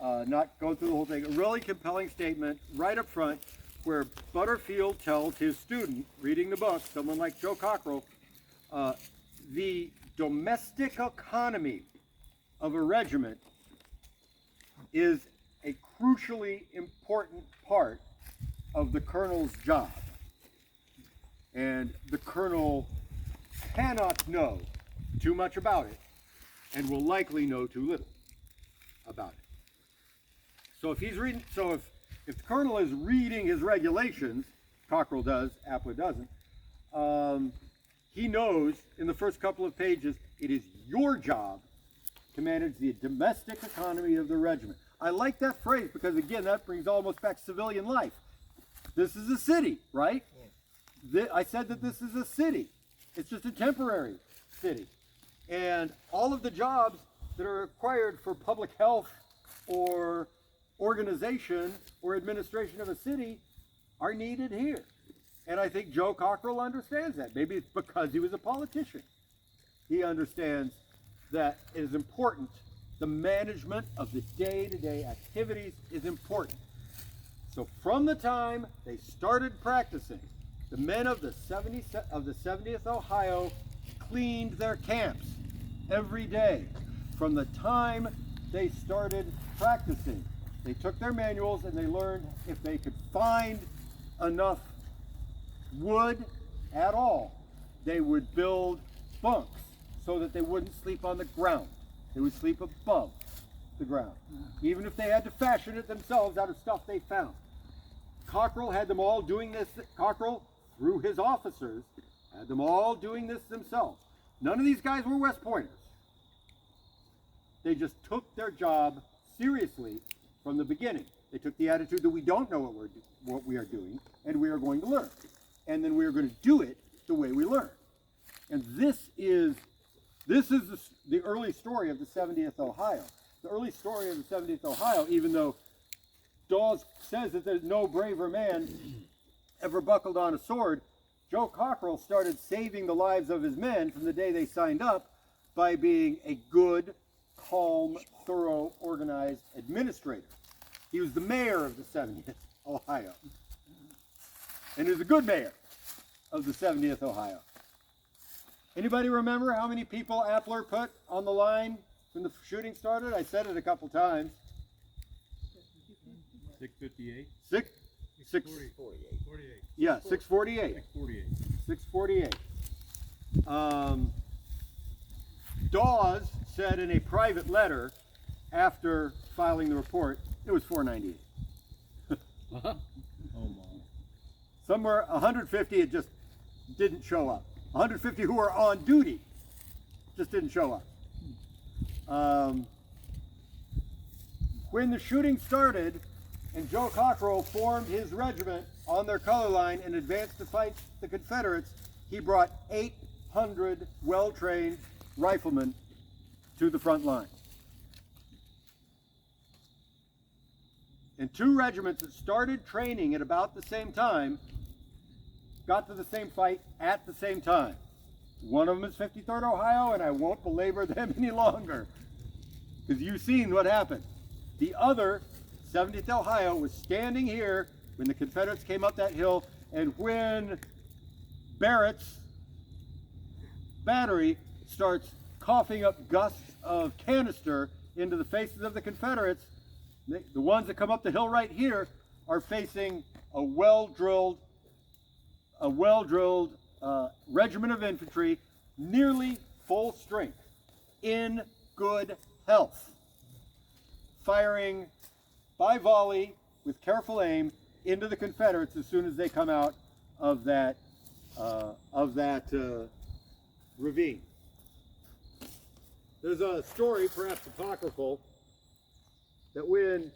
not going through the whole thing. A really compelling statement right up front where Butterfield tells his student, reading the book, someone like Joe Cockrell, the domestic economy of a regiment is a crucially important part of the colonel's job. And the colonel cannot know too much about it and will likely know too little about it. So if the colonel is reading his regulations, Cockrell does, Appler doesn't, he knows in the first couple of pages it is your job to manage the domestic economy of the regiment. I like that phrase because, again, that brings almost back civilian life. This is a city, right? I said that this is a city. It's just a temporary city. And all of the jobs that are required for public health or organization or administration of a city are needed here. And I think Joe Cockrell understands that. Maybe it's because he was a politician. He understands that it is important. The management of the day-to-day activities is important. So from the time they started practicing The men of the 70th Ohio cleaned their camps every day from the time they started practicing. They took their manuals and they learned if they could find enough wood at all, they would build bunks so that they wouldn't sleep on the ground. They would sleep above the ground, even if they had to fashion it themselves out of stuff they found. Cockrell had them all doing this. Cockrell, through his officers, had them all doing this themselves. None of these guys were West Pointers. They just took their job seriously from the beginning. They took the attitude that we don't know what we are doing, and we are going to learn. And then we are going to do it the way we learn. And this is the early story of the 70th Ohio. The early story of the 70th Ohio, even though Dawes says that there's no braver man ever buckled on a sword, Joe Cockrell started saving the lives of his men from the day they signed up by being a good, calm, thorough, organized administrator. He was the mayor of the 70th Ohio. And he was a good mayor of the 70th Ohio. Anybody remember how many people Appler put on the line when the shooting started? I said it a couple times. 658. 648. Yeah, 648. 648. Dawes said in a private letter after filing the report, it was 498. Oh my. Somewhere 150, it just didn't show up. 150 who were on duty just didn't show up. When the shooting started and Joe Cockrell formed his regiment on their color line and advanced to fight the Confederates, he brought 800 well-trained riflemen to the front line. And two regiments that started training at about the same time got to the same fight at the same time. One of them is 53rd Ohio, and I won't belabor them any longer because you've seen what happened. The other, 70th Ohio, was standing here when the Confederates came up that hill, and when Barrett's battery starts coughing up gusts of canister into the faces of the Confederates, the ones that come up the hill right here are facing a well-drilled regiment of infantry, nearly full strength, in good health, firing by volley with careful aim into the Confederates as soon as they come out of that ravine. There's a story, perhaps apocryphal, that when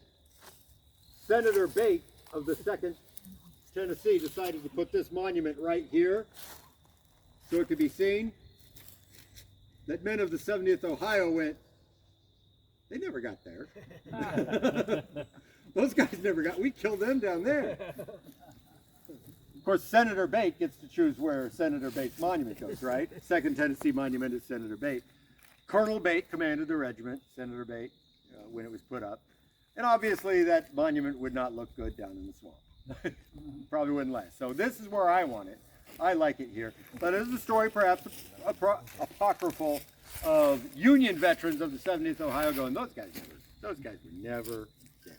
Senator Bate of the 2nd Tennessee decided to put this monument right here so it could be seen, that men of the 70th Ohio went, they never got there. Those guys never got, we killed them down there. Of course, Senator Bate gets to choose where Senator Bate's monument goes, right? 2nd Tennessee monument is Senator Bate. Colonel Bate commanded the regiment, Senator Bate, when it was put up. And obviously that monument would not look good down in the swamp. Probably wouldn't last. So this is where I want it. I like it here. But it is a story perhaps apocryphal of Union veterans of the 70th Ohio going, those guys were never there.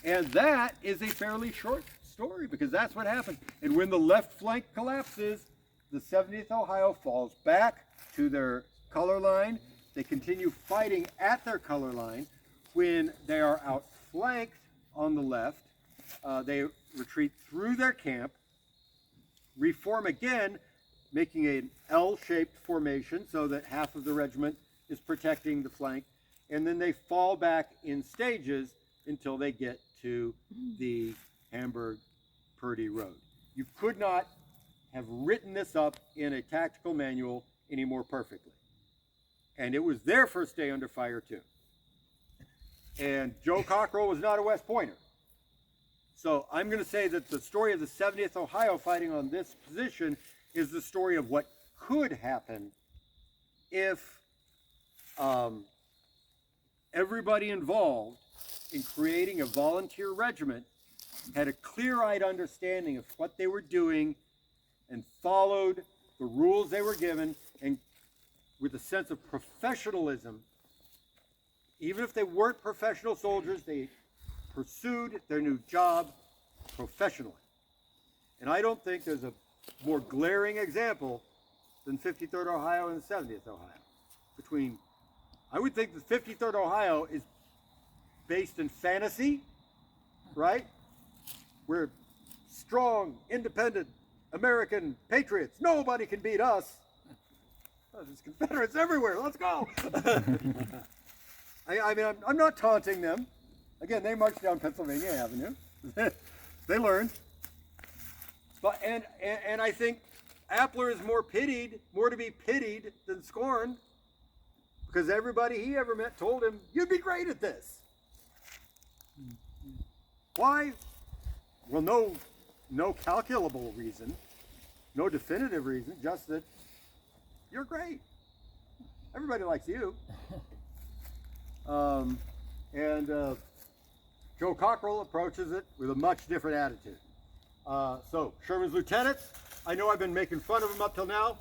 And that is a fairly short story because that's what happened. And when the left flank collapses, the 70th Ohio falls back to their color line. They continue fighting at their color line. When they are outflanked on the left, they retreat through their camp, reform again, making an L-shaped formation so that half of the regiment is protecting the flank, and then they fall back in stages until they get to the Hamburg-Purdy Road. You could not have written this up in a tactical manual any more perfectly. And it was their first day under fire too. And Joe Cockrell was not a West Pointer. So I'm going to say that the story of the 70th Ohio fighting on this position is the story of what could happen if everybody involved in creating a volunteer regiment had a clear-eyed understanding of what they were doing and followed the rules they were given, and with a sense of professionalism. Even if they weren't professional soldiers, they pursued their new job professionally. And I don't think there's a more glaring example than 53rd Ohio and the 70th Ohio. I would think the 53rd Ohio is based in fantasy, right? We're strong, independent, American patriots. Nobody can beat us. Oh, there's Confederates everywhere. Let's go. I mean, I'm not taunting them. Again, they marched down Pennsylvania Avenue. They learned. But and I think Appler is more to be pitied than scorned, because everybody he ever met told him, "You'd be great at this." Why? Well, no calculable reason, no definitive reason, just that you're great. Everybody likes you. Joe Cockrell approaches it with a much different attitude. So Sherman's lieutenants, I know I've been making fun of him up till now.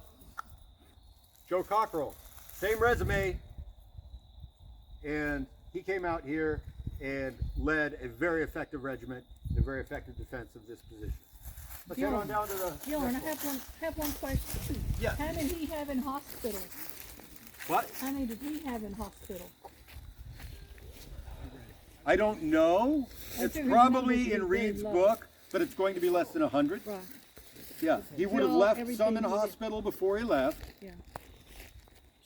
Joe Cockrell, same resume, and he came out here and led a very effective regiment and a very effective defense of this position. Let's head on down to the. Bjorn, I have one question. Yeah. How many did he have in hospital? What? How many did he have in hospital? I don't know. It's probably in Reed's book, but it's going to be less than 100. Right. Yeah, he would have So left everything some in he did- hospital before he left. Yeah.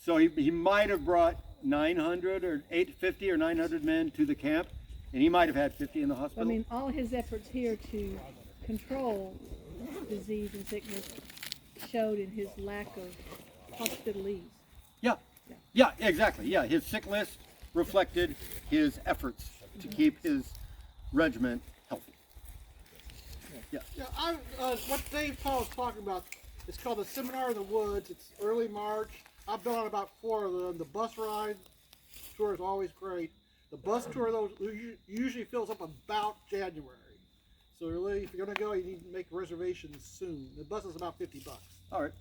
So he might have brought 900 or 850 or 900 men to the camp, and he might have had 50 in the I hospital. mean, all his efforts here to control disease and sickness showed in his lack of hospitalese. Yeah, exactly. Yeah, his sick list reflected his efforts to keep his regiment healthy. Yeah. What Dave Paul is talking about, it's called the Seminar in the Woods. It's early March. I've been on about 4 of them. The bus ride tour is always great. The bus tour, though, usually fills up about January. So really, if you're going to go, you need to make reservations soon. The bus is about $50. All right.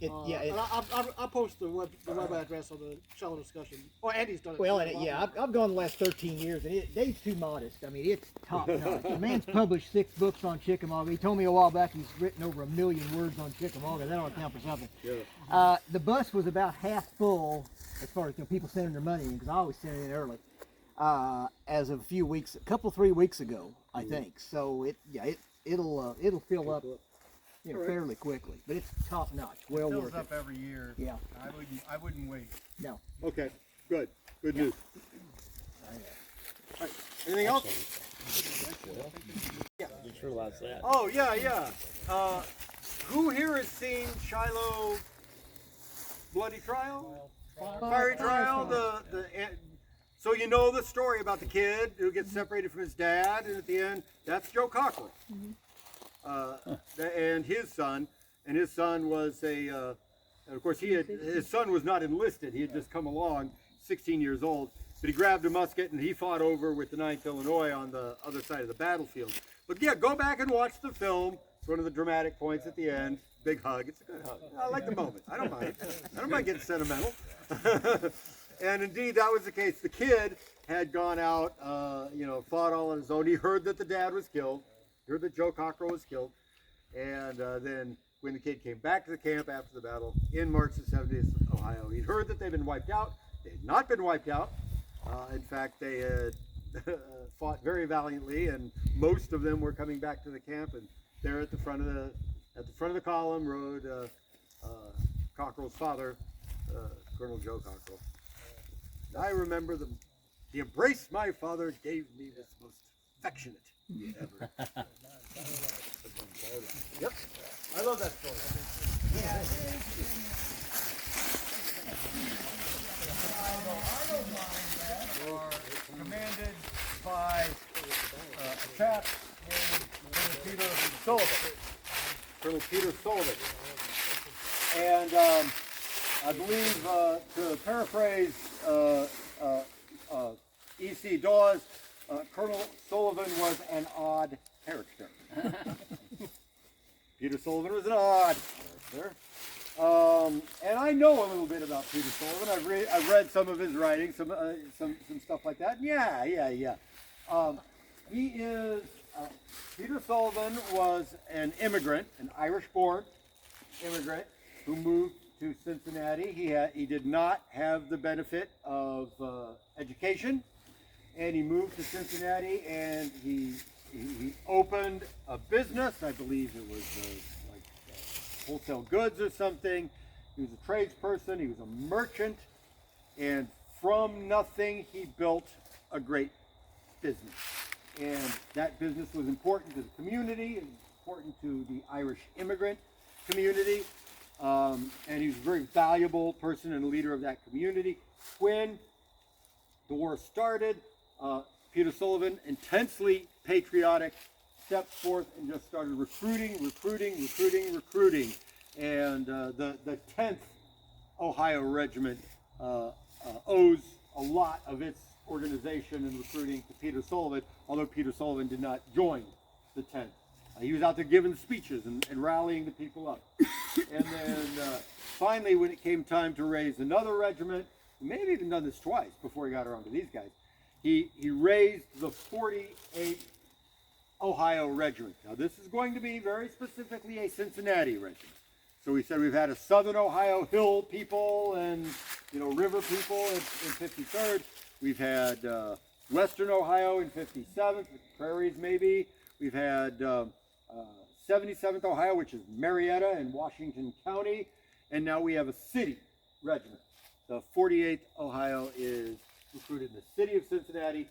I'll post the web address on the Shiloh Discussion. Oh, Andy's done it. Well, I've gone the last 13 years, and Dave's too modest. I mean, it's top notch. The man's published 6 books on Chickamauga. He told me a while back he's written over 1 million words on Chickamauga. That ought to count for something. Yeah. The bus was about half full as far as people sending their money in, because I always send it in early. As of a couple 3 weeks ago, I think. So it'll fill up. Fairly quickly, but it's top notch. Well worth it. Fills up every year. Yeah. I wouldn't wait. No. Okay. Good news. All right. Anything else? Yeah. Just realized that. Oh yeah. Who here has seen Shiloh Bloody Trial? Fiery Trial. So you know the story about the kid who gets separated from his dad, and at the end, that's Joe Cockrell. Mm-hmm. And his son was and of course his son was not enlisted. He had just come along, 16 years old, but he grabbed a musket and he fought over with the 9th Illinois on the other side of the battlefield. But yeah, go back and watch the film. It's one of the dramatic points at the end. Big hug. It's a good hug. I like the moment. I don't mind. I don't mind getting sentimental. And indeed, that was the case. The kid had gone out, fought all on his own. He heard that the dad was killed. Heard that Joe Cockrell was killed, and then when the kid came back to the camp after the battle in March the 70th, Ohio, he'd heard that they'd been wiped out. They had not been wiped out. In fact, they had fought very valiantly, and most of them were coming back to the camp. And there at the front of the column rode Cockrell's father, Colonel Joe Cockrell. I remember the embrace my father gave me was most affectionate. Ever. Yep, I love that story. Are commanded by a chap named Colonel Peter Sullivan. And I believe, to paraphrase E.C. Dawes, Colonel Sullivan was an odd character. Peter Sullivan was an odd character. And I know a little bit about Peter Sullivan. I've read some of his writings, some stuff like that. Yeah. Peter Sullivan was an immigrant, an Irish-born immigrant who moved to Cincinnati. He did not have the benefit of education, and he moved to Cincinnati, and he opened a business. I believe it was wholesale goods or something. He was a tradesperson. He was a merchant, and from nothing he built a great business. And that business was important to the community, important to the Irish immigrant community, and he was a very valuable person and a leader of that community. When the war started, Peter Sullivan, intensely patriotic, stepped forth and just started recruiting. And the 10th Ohio Regiment owes a lot of its organization and recruiting to Peter Sullivan, although Peter Sullivan did not join the 10th. He was out there giving speeches and rallying the people up. And then finally, when it came time to raise another regiment, he may have even done this twice before he got around to these guys, he raised the 48th Ohio Regiment. Now this is going to be very specifically a Cincinnati regiment. So we said we've had a Southern Ohio Hill people and river people in 53rd. We've had Western Ohio in 57th, Prairies maybe. We've had 77th Ohio, which is Marietta in Washington County. And now we have a city regiment. The 48th Ohio is recruited in the city of Cincinnati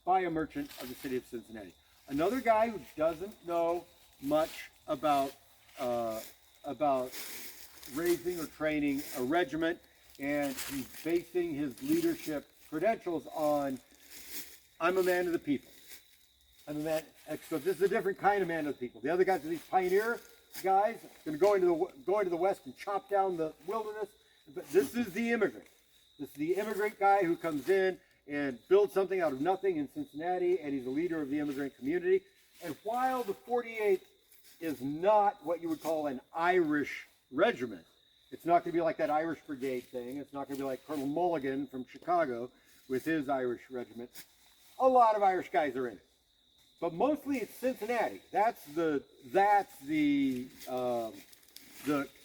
by a merchant of the city of Cincinnati. Another guy who doesn't know much about raising or training a regiment, and he's basing his leadership credentials on, I'm a man of the people. I'm a man. So this is a different kind of man of the people. The other guys are these pioneer guys, going to go into the West and chop down the wilderness. But this is the immigrant. This is the immigrant guy who comes in and builds something out of nothing in Cincinnati, and he's a leader of the immigrant community. And while the 48th is not what you would call an Irish regiment, it's not going to be like that Irish Brigade thing. It's not going to be like Colonel Mulligan from Chicago with his Irish regiment. A lot of Irish guys are in it, but mostly it's Cincinnati. That's the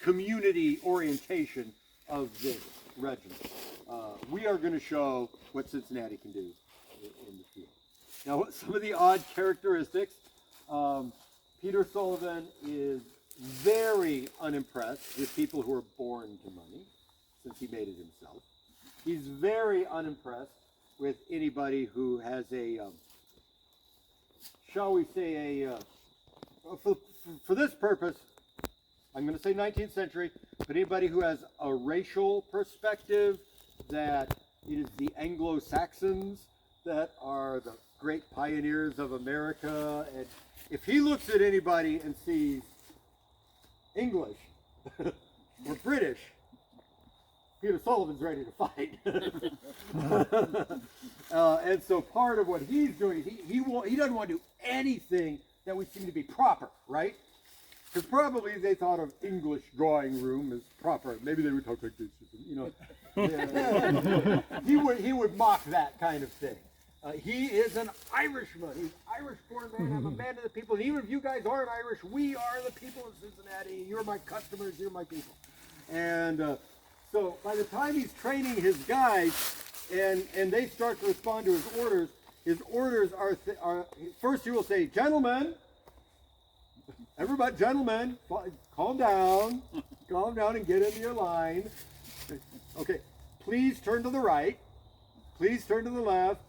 community orientation of this regiment. We are going to show what Cincinnati can do in the field. Now, some of the odd characteristics. Peter Sullivan is very unimpressed with people who are born to money, since he made it himself. He's very unimpressed with anybody who has a, shall we say, for this purpose, I'm going to say 19th century, but anybody who has a racial perspective that it is the Anglo-Saxons that are the great pioneers of America, and if he looks at anybody and sees English or British, Peter Sullivan's ready to fight. And so part of what he's doing, he doesn't want to do anything that would seem to be proper, right? Because probably they thought of English drawing room as proper. Maybe they would talk like this, He would mock that kind of thing. He is an Irishman. He's an Irish-born man. I'm a man of the people. And even if you guys aren't Irish, we are the people of Cincinnati. You're my customers. You're my people. And so by the time he's training his guys, and they start to respond to his orders are first he will say, "Gentlemen, everybody, gentlemen, calm down and get into your line. Okay, please turn to the right. Please turn to the left.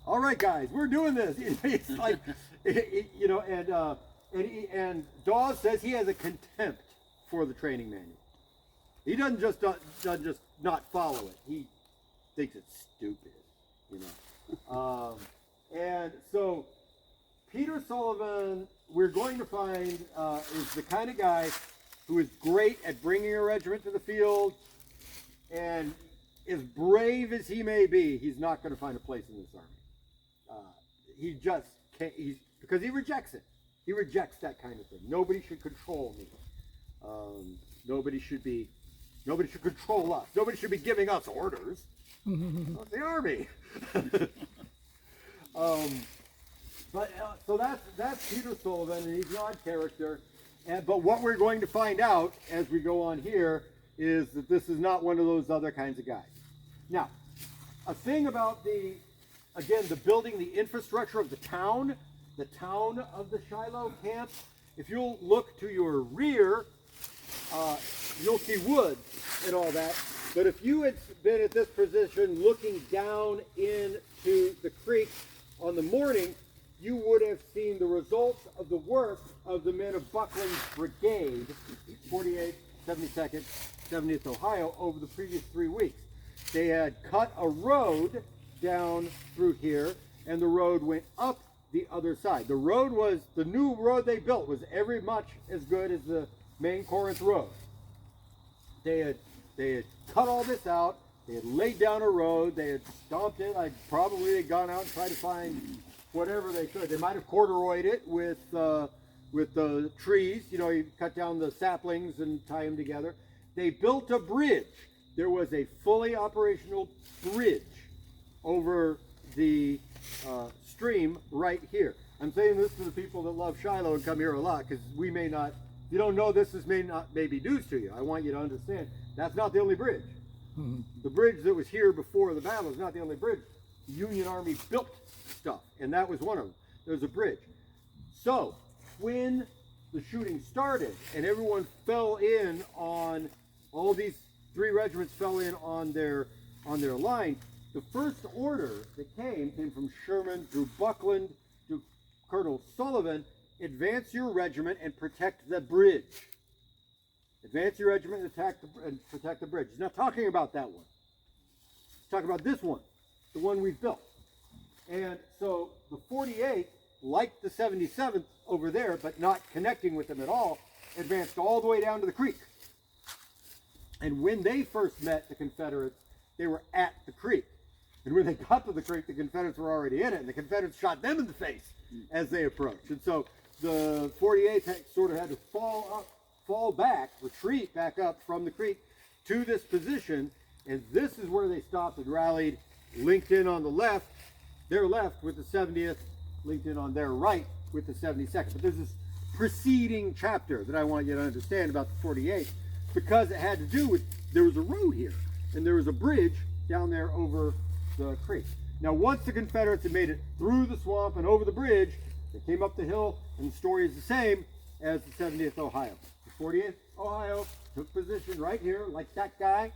All right, guys, we're doing this." It's like, and Dawes says he has a contempt for the training manual. He doesn't just not follow it. He thinks it's stupid, And so Peter Sullivan, we're going to find, is the kind of guy who is great at bringing a regiment to the field, and as brave as he may be, he's not going to find a place in this army. he just can't, because he rejects it. He rejects that kind of thing. Nobody should control me. Nobody should control us. Nobody should be giving us orders. That's the army. So that's Peter Sullivan, and he's an odd character. But what we're going to find out as we go on here is that this is not one of those other kinds of guys. Now, a thing about the building, the infrastructure of the town of the Shiloh camp, if you'll look to your rear, you'll see woods and all that. But if you had been at this position looking down into the creek on the morning, you would have seen the results of the work of the men of Buckland's Brigade, 48th, 72nd, 70th Ohio, over the previous 3 weeks. They had cut a road down through here, and the road went up the other side. The new road they built was every much as good as the main Corinth road. They had cut all this out. They had laid down a road. They had stomped it. Probably had gone out and tried to find whatever they could. They might have corduroyed it with the trees. You know, you cut down the saplings and tie them together. They built a bridge. There was a fully operational bridge over the stream right here. I'm saying this to the people that love Shiloh and come here a lot, because we may not, if you don't know this, may be news to you. I want you to understand that's not the only bridge. The bridge that was here before the battle is not the only bridge. The Union Army built stuff, and that was one of them. There was a bridge. So when the shooting started and everyone fell in on, all these 3 regiments fell in on their line, the first order that came from Sherman through Buckland to Colonel Sullivan: advance your regiment and protect the bridge. Advance your regiment and protect the bridge. He's not talking about that one. He's talking about this one, the one we've built. And so the 48th, like the 77th over there, but not connecting with them at all, advanced all the way down to the creek. And when they first met the Confederates, they were at the creek. And when they got to the creek, the Confederates were already in it, and the Confederates shot them in the face as they approached. And so the 48th sort of had to fall back, retreat back up from the creek to this position, and this is where they stopped and rallied, linked in on the left, their left with the 70th, linked in on their right with the 72nd. But there's this preceding chapter that I want you to understand about the 48th, because it had to do with, there was a road here, and there was a bridge down there over the creek. Now, once the Confederates had made it through the swamp and over the bridge, they came up the hill, and the story is the same as the 70th Ohio. The 40th Ohio took position right here, like that guy,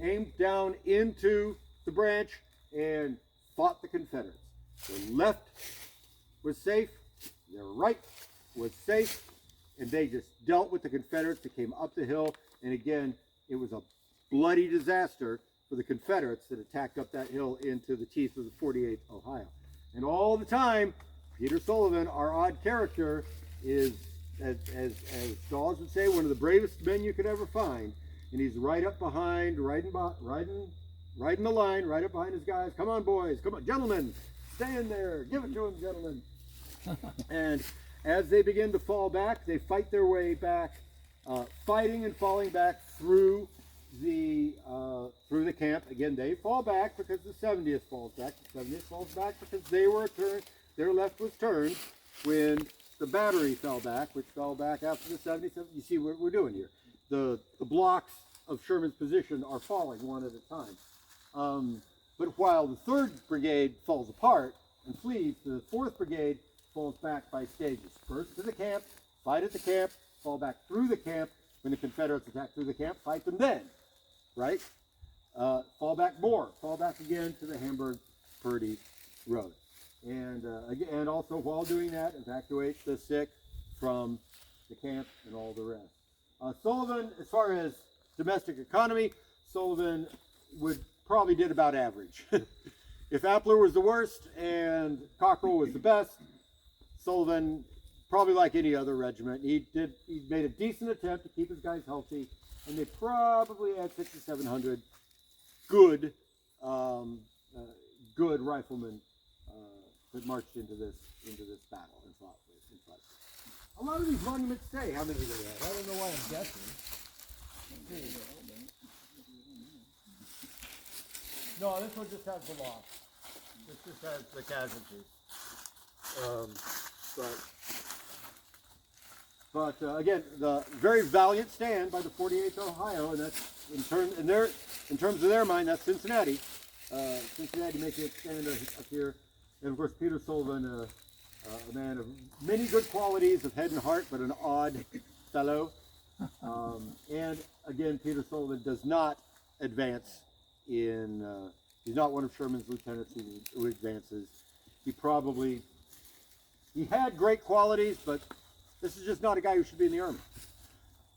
aimed down into the branch, and fought the Confederates. Their left was safe, their right was safe, and they just dealt with the Confederates that came up the hill. And again, it was a bloody disaster for the Confederates that attacked up that hill into the teeth of the 48th Ohio. And all the time, Peter Sullivan, our odd character, is, as Dawes would say, one of the bravest men you could ever find. And he's right up behind, riding the line, right up behind his guys. Come on, boys, come on, gentlemen, stay in there, give it to him, gentlemen. And as they begin to fall back, they fight their way back, fighting and falling back through the camp. Again, they fall back because the 70th falls back. The 70th falls back because they were turned, their left was turned when the battery fell back, which fell back after the 77th. You see what we're doing here. The blocks of Sherman's position are falling one at a time. But while the 3rd Brigade falls apart and flees, the 4th Brigade falls back by stages. First to the camp, fight at the camp, fall back through the camp. When the Confederates attack through the camp, fight them then, right? Fall back more, fall back again to the Hamburg-Purdy Road. And again, also while doing that, evacuate the sick from the camp and all the rest. Sullivan, as far as domestic economy, Sullivan probably did about average. If Appler was the worst and Cockrell was the best, Sullivan, probably like any other regiment, he made a decent attempt to keep his guys healthy, and they probably had 600 or 700 good riflemen that marched into this battle and fought. A lot of these monuments say how many they had. I don't know why I'm guessing. No, this one just has the loss. This just has the casualties. But again, the very valiant stand by the 48th Ohio, and that's in terms of their mind, that's Cincinnati. Cincinnati making it stand up here, and of course Peter Sullivan, a man of many good qualities of head and heart, but an odd fellow. And again, Peter Sullivan does not advance in. He's not one of Sherman's lieutenants who advances. He had great qualities, but this is just not a guy who should be in the Army.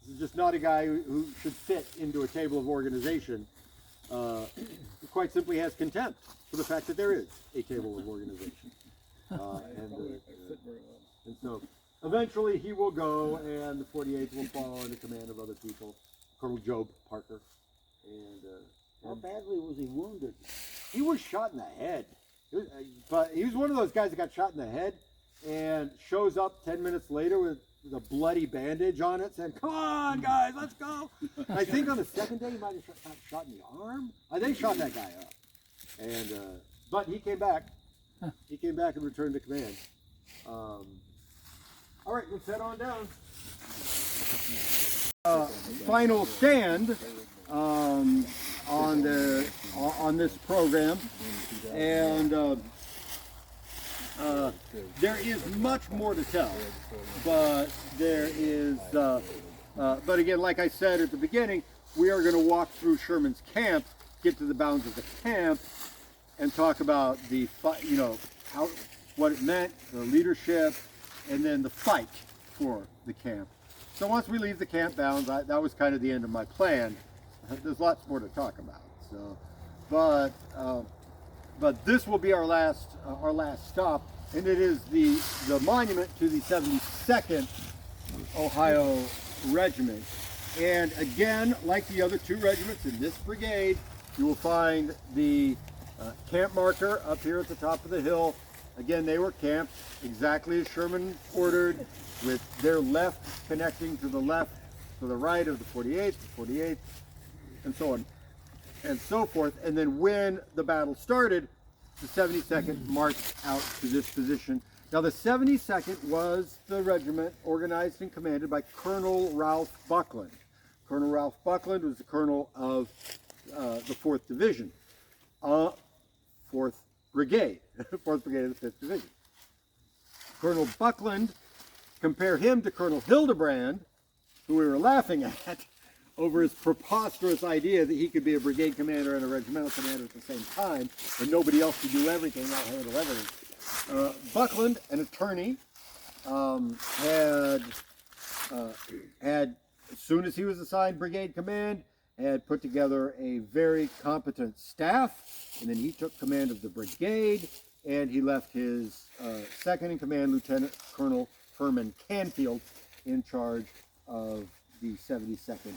This is just not a guy who should fit into a table of organization. He quite simply has contempt for the fact that there is a table of organization. And so eventually he will go, and the 48th will fall under command of other people, Colonel Job Parker. How badly was he wounded? He was shot in the head. But he was one of those guys that got shot in the head and shows up 10 minutes later with a bloody bandage on it, saying, "Come on, guys, let's go." And I think on the second day he might have got shot in the arm. They shot that guy up. And but he came back. He came back and returned to command. All right, let's head on down. Final stand on this program, and there is much more to tell, but there is. But again, like I said at the beginning, we are going to walk through Sherman's camp, get to the bounds of the camp, and talk about the what it meant, the leadership, and then the fight for the camp. So once we leave the camp bounds, that was kind of the end of my plan. There's lots more to talk about. So, but this will be our last stop, and it is the monument to the 72nd Ohio Regiment. And again, like the other two regiments in this brigade, you will find the camp marker up here at the top of the hill. Again, they were camped exactly as Sherman ordered, with their left connecting to the left, to the right of the 48th, and so on and so forth. And then when the battle started, the 72nd marched out to this position. Now the 72nd was the regiment organized and commanded by Colonel Ralph Buckland. Colonel Ralph Buckland was the colonel of the 4th Division, 4th Brigade, 4th Brigade of the 5th Division. Colonel Buckland, compare him to Colonel Hildebrand, who we were laughing at over his preposterous idea that he could be a brigade commander and a regimental commander at the same time, and nobody else could do everything, I'll handle everything. Buckland, an attorney, had, as soon as he was assigned brigade command, had put together a very competent staff, and then he took command of the brigade, and he left his second in command, Lieutenant Colonel Herman Canfield, in charge of the 72nd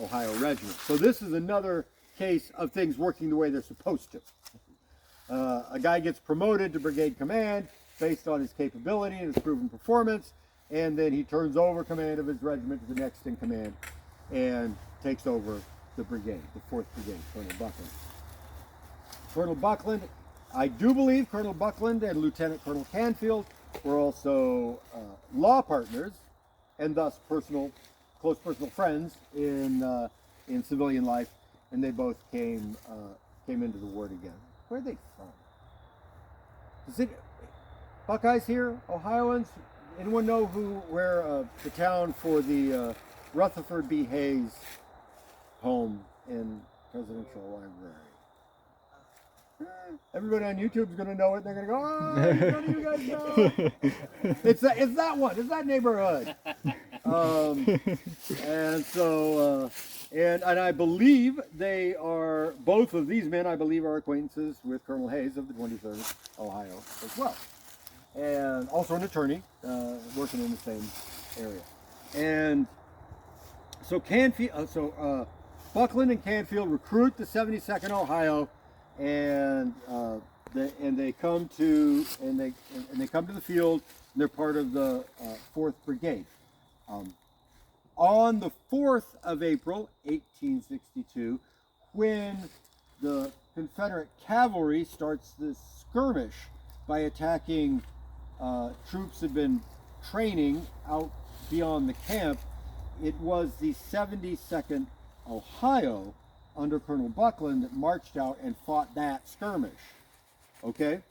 Ohio Regiment. So this is another case of things working the way they're supposed to. A guy gets promoted to brigade command based on his capability and his proven performance, and then he turns over command of his regiment to the next in command and takes over the brigade, the 4th Brigade, Colonel Buckland. Colonel Buckland, I do believe Colonel Buckland and Lieutenant Colonel Canfield were also law partners, and thus close personal friends in civilian life, and they both came into the war together. Where are they from? Is it Buckeyes here, Ohioans? Anyone know where the town for the Rutherford B. Hayes home in Presidential Library? Everybody on YouTube is going to know it. They're going to go, "Oh, none of you guys know." It's that one. It's that neighborhood. And so, and I believe they are, both of these men, I believe, are acquaintances with Colonel Hayes of the 23rd Ohio as well, and also an attorney working in the same area. And so Buckland and Canfield recruit the 72nd Ohio and they come to the field. And they're part of the 4th Brigade. On the 4th of April, 1862, when the Confederate cavalry starts this skirmish by attacking troops that had been training out beyond the camp, it was the 72nd Ohio under Colonel Buckland that marched out and fought that skirmish. Okay?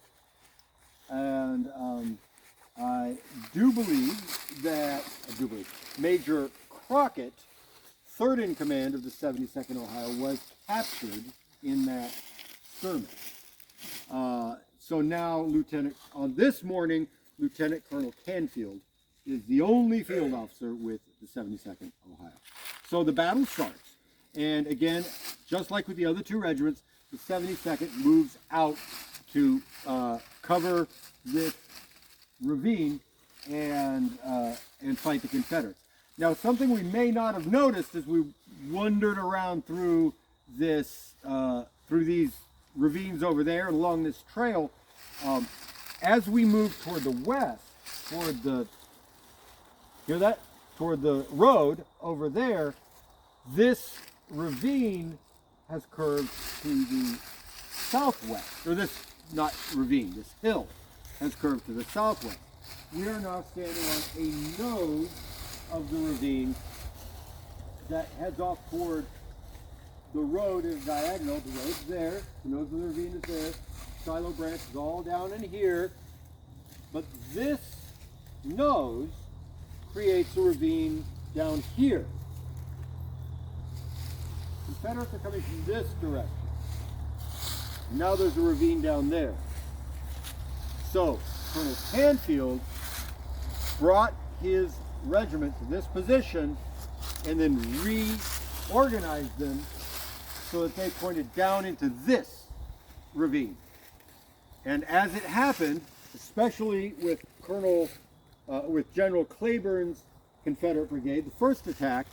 And I do believe Major Crockett, 3rd in command of the 72nd Ohio, was captured in that skirmish. So now, on this morning, Lieutenant Colonel Canfield is the only field officer with the 72nd Ohio. So the battle starts. And again, just like with the other 2 regiments, the 72nd moves out to cover this ravine and fight the Confederates. Now, something we may not have noticed as we wandered around through these ravines over there and along this trail, as we move toward the west, toward the road over there, this ravine has curved to the southwest, or this hill has curved to the southwest. We are now standing on a nose of the ravine that heads off toward the road is diagonal. The road's there, the nose of the ravine is there. Shiloh branch is all down in here. But this nose creates a ravine down here. Confederates are coming from this direction. Now there's a ravine down there. So Colonel Canfield brought his regiment to this position and then reorganized them so that they pointed down into this ravine. And as it happened, especially with General Cleburne's Confederate Brigade, the first attack,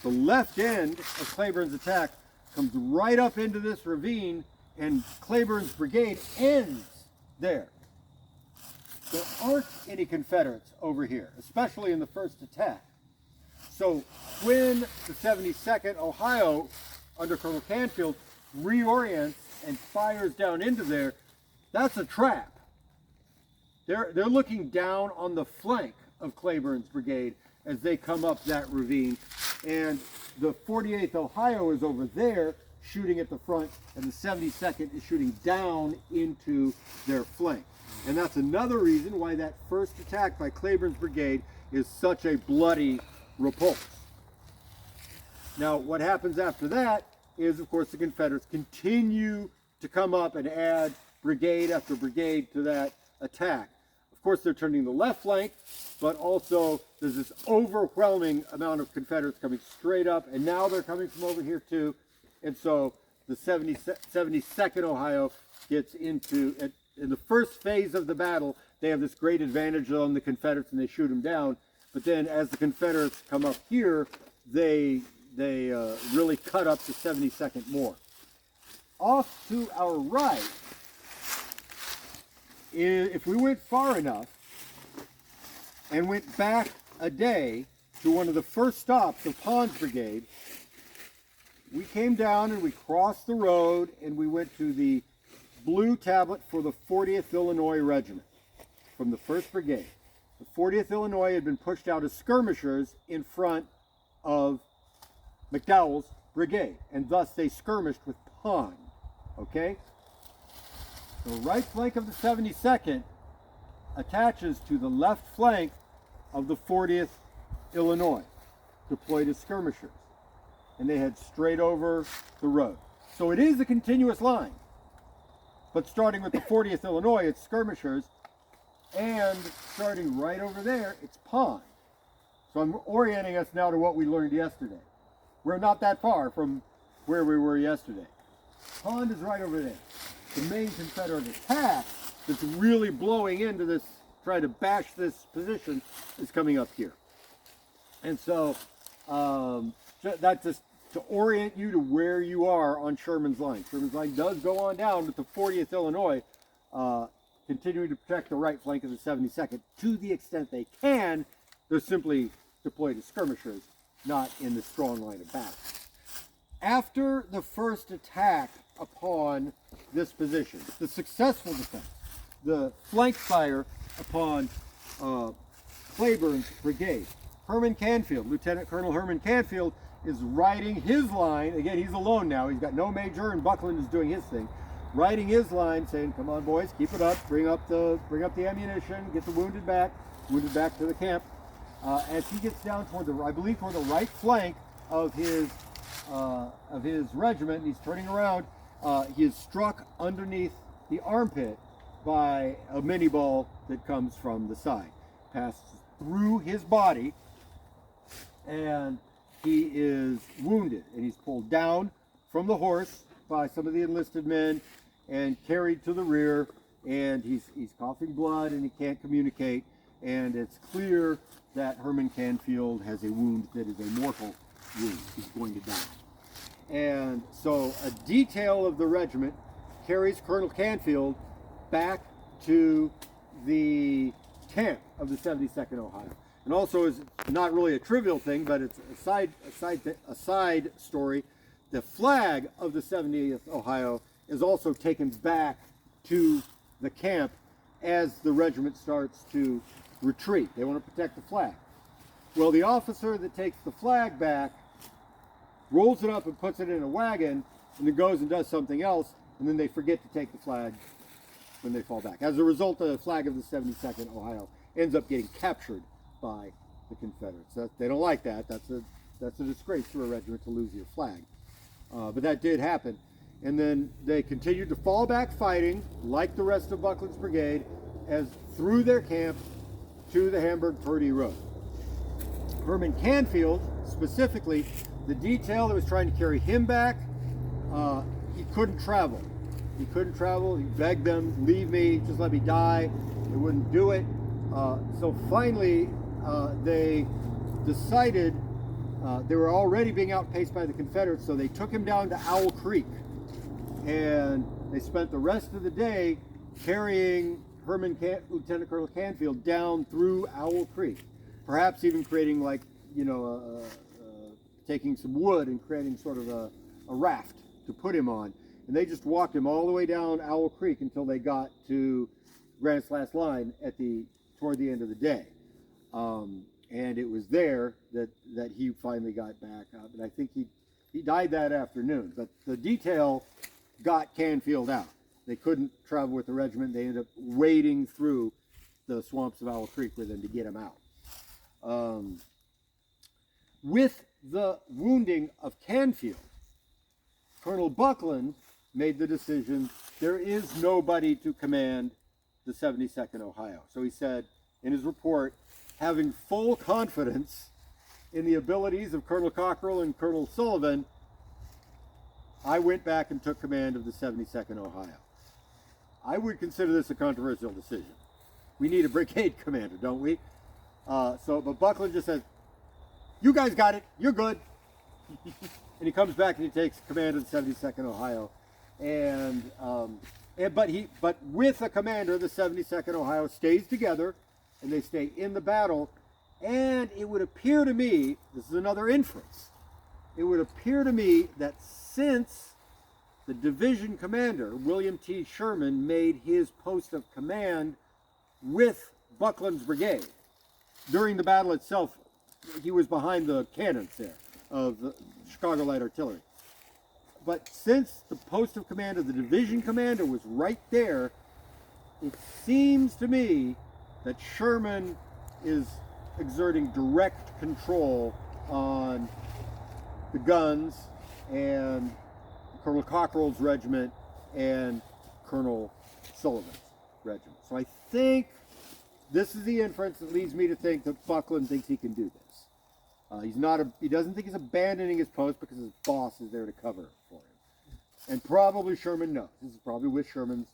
the left end of Cleburne's attack comes right up into this ravine, and Cleburne's brigade ends there. There aren't any Confederates over here, especially in the first attack. So when the 72nd Ohio, under Colonel Canfield, reorients and fires down into there, that's a trap. They're looking down on the flank of Cleburne's brigade as they come up that ravine. And the 48th Ohio is over there shooting at the front, and the 72nd is shooting down into their flank. And that's another reason why that first attack by Cleburne's brigade is such a bloody repulse. Now, what happens after that is, of course, the Confederates continue to come up and add brigade after brigade to that attack. Of course, they're turning the left flank, but also there's this overwhelming amount of Confederates coming straight up, and now they're coming from over here too. And so the 72nd Ohio gets into, in the first phase of the battle, they have this great advantage on the Confederates and they shoot them down. But then as the Confederates come up here, they really cut up the 72nd more. Off to our right, if we went far enough and went back a day to one of the first stops of Pond's brigade, we came down and we crossed the road and we went to the blue tablet for the 40th Illinois Regiment from the 1st Brigade. The 40th Illinois had been pushed out as skirmishers in front of McDowell's brigade, and thus they skirmished with Pond. Okay? The right flank of the 72nd attaches to the left flank of the 40th Illinois, deployed as skirmishers. And they head straight over the road. So it is a continuous line. But starting with the 40th Illinois, it's skirmishers. And starting right over there, it's Pond. So I'm orienting us now to what we learned yesterday. We're not that far from where we were yesterday. Pond is right over there. The main Confederate attack that's really blowing into this, trying to bash this position, is coming up here. And so that just to orient you to where you are on Sherman's line. Sherman's line does go on down with the 40th Illinois, continuing to protect the right flank of the 72nd to the extent they can. They're simply deployed as skirmishers, not in the strong line of battle. After the first attack upon this position, the successful defense, the flank fire upon Cleburne's brigade, Herman Canfield, Lieutenant Colonel Herman Canfield, is riding his line. Again, he's alone now. He's got no major, and Buckland is doing his thing. Riding his line, saying, "Come on, boys, keep it up. Bring up the ammunition. Get the wounded back to the camp." As he gets down toward the right flank of his regiment, and he's turning around, he is struck underneath the armpit by a mini ball that comes from the side, passes through his body, and he is wounded, and he's pulled down from the horse by some of the enlisted men and carried to the rear, and he's coughing blood, and he can't communicate, and it's clear that Herman Canfield has a wound that is a mortal wound. He's going to die. And so a detail of the regiment carries Colonel Canfield back to the camp of the 72nd Ohio. And also, is not really a trivial thing, but it's a side story. The flag of the 70th Ohio is also taken back to the camp as the regiment starts to retreat. They want to protect the flag. Well, the officer that takes the flag back rolls it up and puts it in a wagon, and then goes and does something else, and then they forget to take the flag when they fall back. As a result, the flag of the 72nd Ohio ends up getting captured by the Confederates. They don't like that. That's a disgrace for a regiment to lose your flag. But that did happen. And then they continued to fall back fighting, like the rest of Buckland's brigade, as through their camp to the Hamburg-Purdy Road. Herman Canfield, specifically, the detail that was trying to carry him back, he couldn't travel. He couldn't travel. He begged them, "Leave me, just let me die." They wouldn't do it. So finally, they decided they were already being outpaced by the Confederates, so they took him down to Owl Creek, and they spent the rest of the day carrying Lieutenant Colonel Canfield down through Owl Creek, perhaps even creating, like, taking some wood and creating sort of a raft to put him on. And they just walked him all the way down Owl Creek until they got to Grant's last line toward the end of the day. And it was there that he finally got back up. And I think he died that afternoon. But the detail got Canfield out. They couldn't travel with the regiment. They ended up wading through the swamps of Owl Creek with him to get him out. With the wounding of Canfield, Colonel Buckland made the decision there is nobody to command the 72nd Ohio. So he said in his report, having full confidence in the abilities of Colonel Cockrell and Colonel Sullivan, I went back and took command of the 72nd Ohio. I would consider this a controversial decision. We need a brigade commander, don't we? But Buckland just says, "You guys got it, you're good." And he comes back and he takes command of the 72nd Ohio. But with a commander, the 72nd Ohio stays together, and they stay in the battle. And it would appear to me, this is another inference, it would appear to me that since the division commander, William T. Sherman, made his post of command with Buckland's brigade, during the battle itself, he was behind the cannons there of the Chicago Light Artillery. But since the post of command of the division commander was right there, it seems to me that Sherman is exerting direct control on the guns and Colonel Cockrell's regiment and Colonel Sullivan's regiment. So I think this is the inference that leads me to think that Buckland thinks he can do this. He doesn't think he's abandoning his post because his boss is there to cover for him. And probably Sherman knows. This is probably with Sherman's,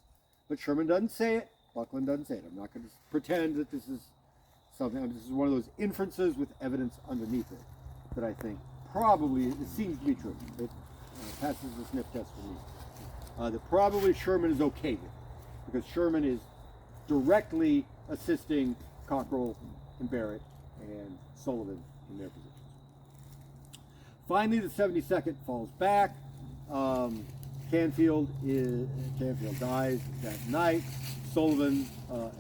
but Sherman doesn't say it. Buckland doesn't say it. I'm not going to pretend that this is something. This is one of those inferences with evidence underneath it that I think probably, it seems to be true. It passes the sniff test for me. That probably Sherman is okay with, because Sherman is directly assisting Cockrell and Barrett and Sullivan in their positions. Finally, the 72nd falls back. Canfield dies that night. Sullivan or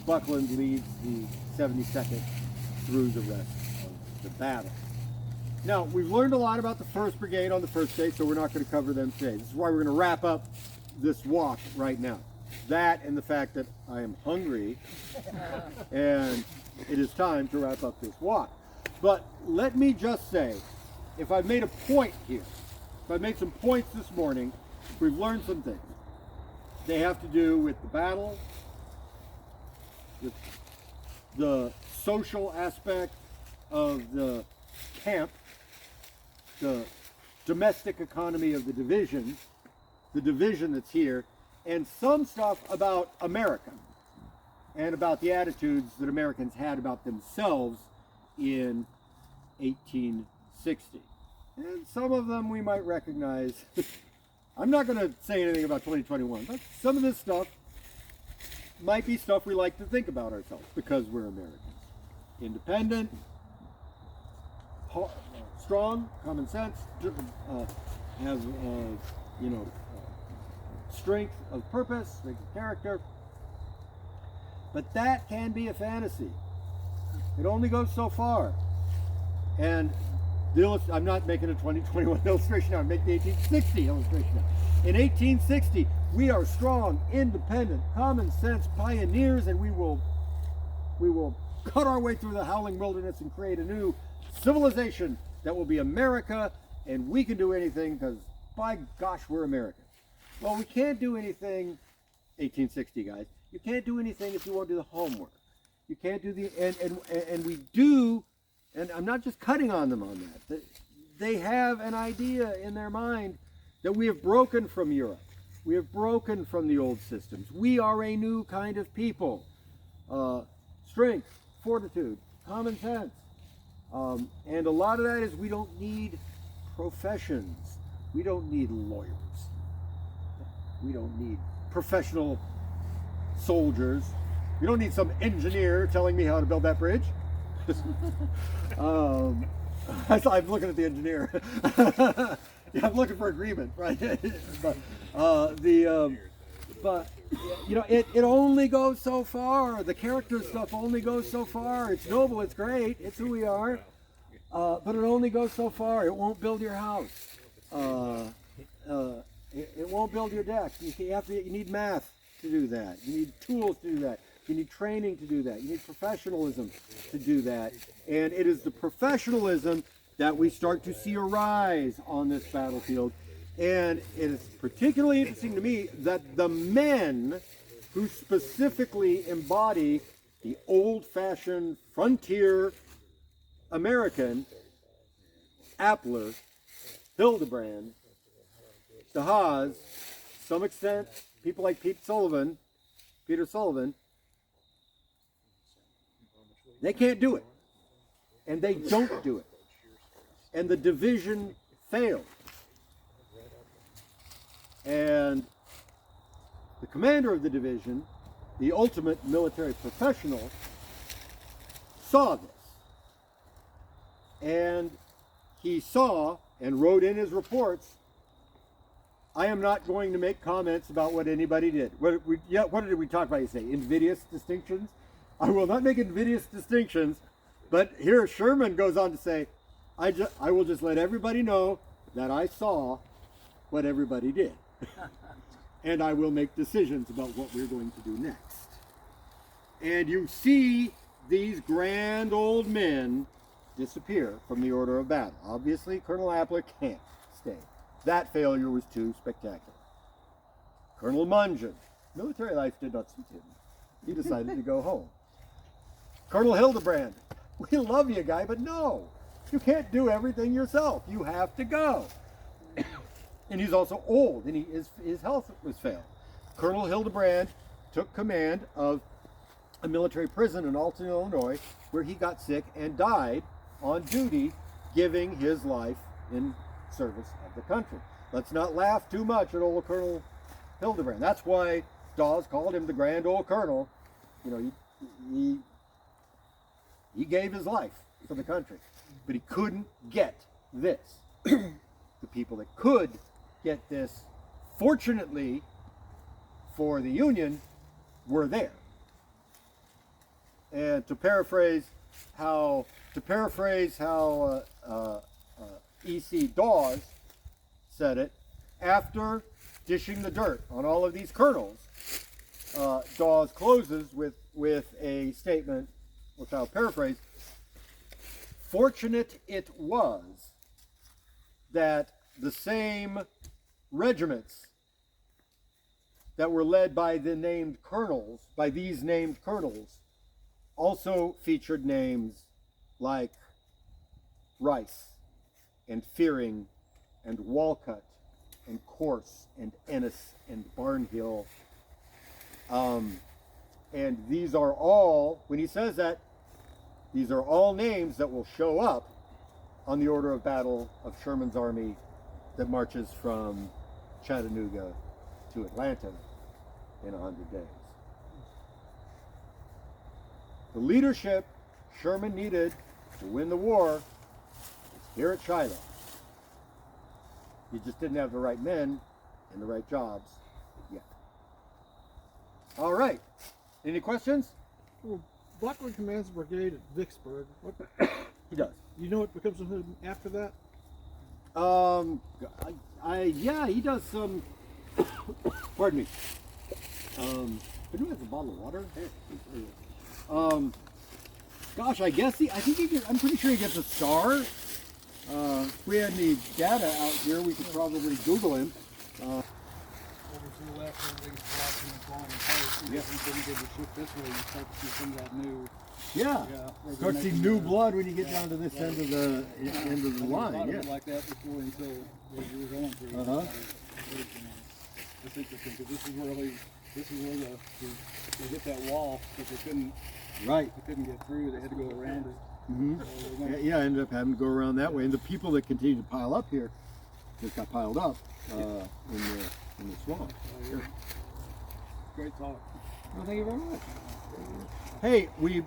Buckland leads the 72nd through the rest of the battle. Now, we've learned a lot about the 1st Brigade on the first day, so we're not going to cover them today. This is why we're going to wrap up this walk right now. That and the fact that I am hungry and it is time to wrap up this walk. But let me just say, if I've made a point here, if I've made some points this morning, we've learned some things. They have to do with the battle, with the social aspect of the camp, the domestic economy of the division that's here, and some stuff about America and about the attitudes that Americans had about themselves in 1860. And some of them we might recognize. I'm not going to say anything about 2021, but some of this stuff might be stuff we like to think about ourselves because we're Americans. Independent, strong, common sense, have strength of purpose, strength of character. But that can be a fantasy. It only goes so far. And I'm not making a 2021 illustration now, I'm making the 1860 illustration now. In 1860, we are strong, independent, common sense pioneers, and we will cut our way through the howling wilderness and create a new civilization that will be America, and we can do anything because, by gosh, we're Americans. Well, we can't do anything, 1860 guys, you can't do anything if you won't do the homework. You can't do the, and we do, and I'm not just cutting on them on that. They have an idea in their mind that we have broken from Europe. We have broken from the old systems. We are a new kind of people. Strength, fortitude, common sense. And a lot of that is we don't need professions. We don't need lawyers. We don't need professional soldiers. We don't need some engineer telling me how to build that bridge. I'm looking at the engineer. Yeah, I'm looking for agreement, right? But it only goes so far. The character stuff only goes so far. It's noble, it's great, it's who we are, but it only goes so far. It won't build your house. It won't build your deck. You need math to do that. You need tools to do that. You need training to do that. You need professionalism to do that. And it is the professionalism that we start to see arise on this battlefield. And it is particularly interesting to me that the men who specifically embody the old-fashioned frontier American, Appler, Hildebrand, Dawes, to some extent, people like Peter Sullivan, they can't do it. And they don't do it. And the division failed. And the commander of the division, the ultimate military professional, saw this. And he saw and wrote in his reports, I am not going to make comments about what anybody did. What did we talk about? You say invidious distinctions? I will not make invidious distinctions, but here Sherman goes on to say, I will just let everybody know that I saw what everybody did. And I will make decisions about what we're going to do next. And you see these grand old men disappear from the order of battle. Obviously, Colonel Appler can't stay. That failure was too spectacular. Colonel Mungeon, military life did not suit him. He decided to go home. Colonel Hildebrand, we love you, guy, but no, you can't do everything yourself. You have to go. And he's also old, and his health was failed. Colonel Hildebrand took command of a military prison in Alton, Illinois, where he got sick and died on duty, giving his life in service of the country. Let's not laugh too much at old Colonel Hildebrand. That's why Dawes called him the Grand Old Colonel. You know, he gave his life for the country, but he couldn't get this. The people that could get this, fortunately for the Union, were there. And to paraphrase how E.C. Dawes said it, after dishing the dirt on all of these colonels, Dawes closes with a statement, which I'll paraphrase. Fortunate it was that the same regiments that were led by the named colonels, by these named colonels, also featured names like Rice and Fearing and Walcott and Corse and Ennis and Barnhill. And these are all, when he says that, these are all names that will show up on the order of battle of Sherman's army that marches from Chattanooga to Atlanta in 100 days. The leadership Sherman needed to win the war is here at Shiloh. He just didn't have the right men and the right jobs yet. All right. Any questions? Well, Buckland commands a brigade at Vicksburg. What, He does. you know what becomes of him after that? Yeah, he does some. Pardon me. Who has a bottle of water? Here. Gosh, I think he gets, I'm pretty sure he gets a star. If we had any data out here, we could probably Google him. Over to the left, everything's collapsing and falling apart. Yeah. If you didn't get the ship this way, you start to see some of that new. Yeah. where Start they're seeing making new the- blood when you get down to this end of the A lot line. of it Yeah. like that before until they were going through. Uh-huh. That's interesting because this is where they hit that wall because they couldn't get through. They had to go around it. Mm-hmm. So they went- Yeah, ended up having to go around that way. And the people that continued to pile up here just got piled up in the swamp. Great talk. Well, thank you very much. Hey, we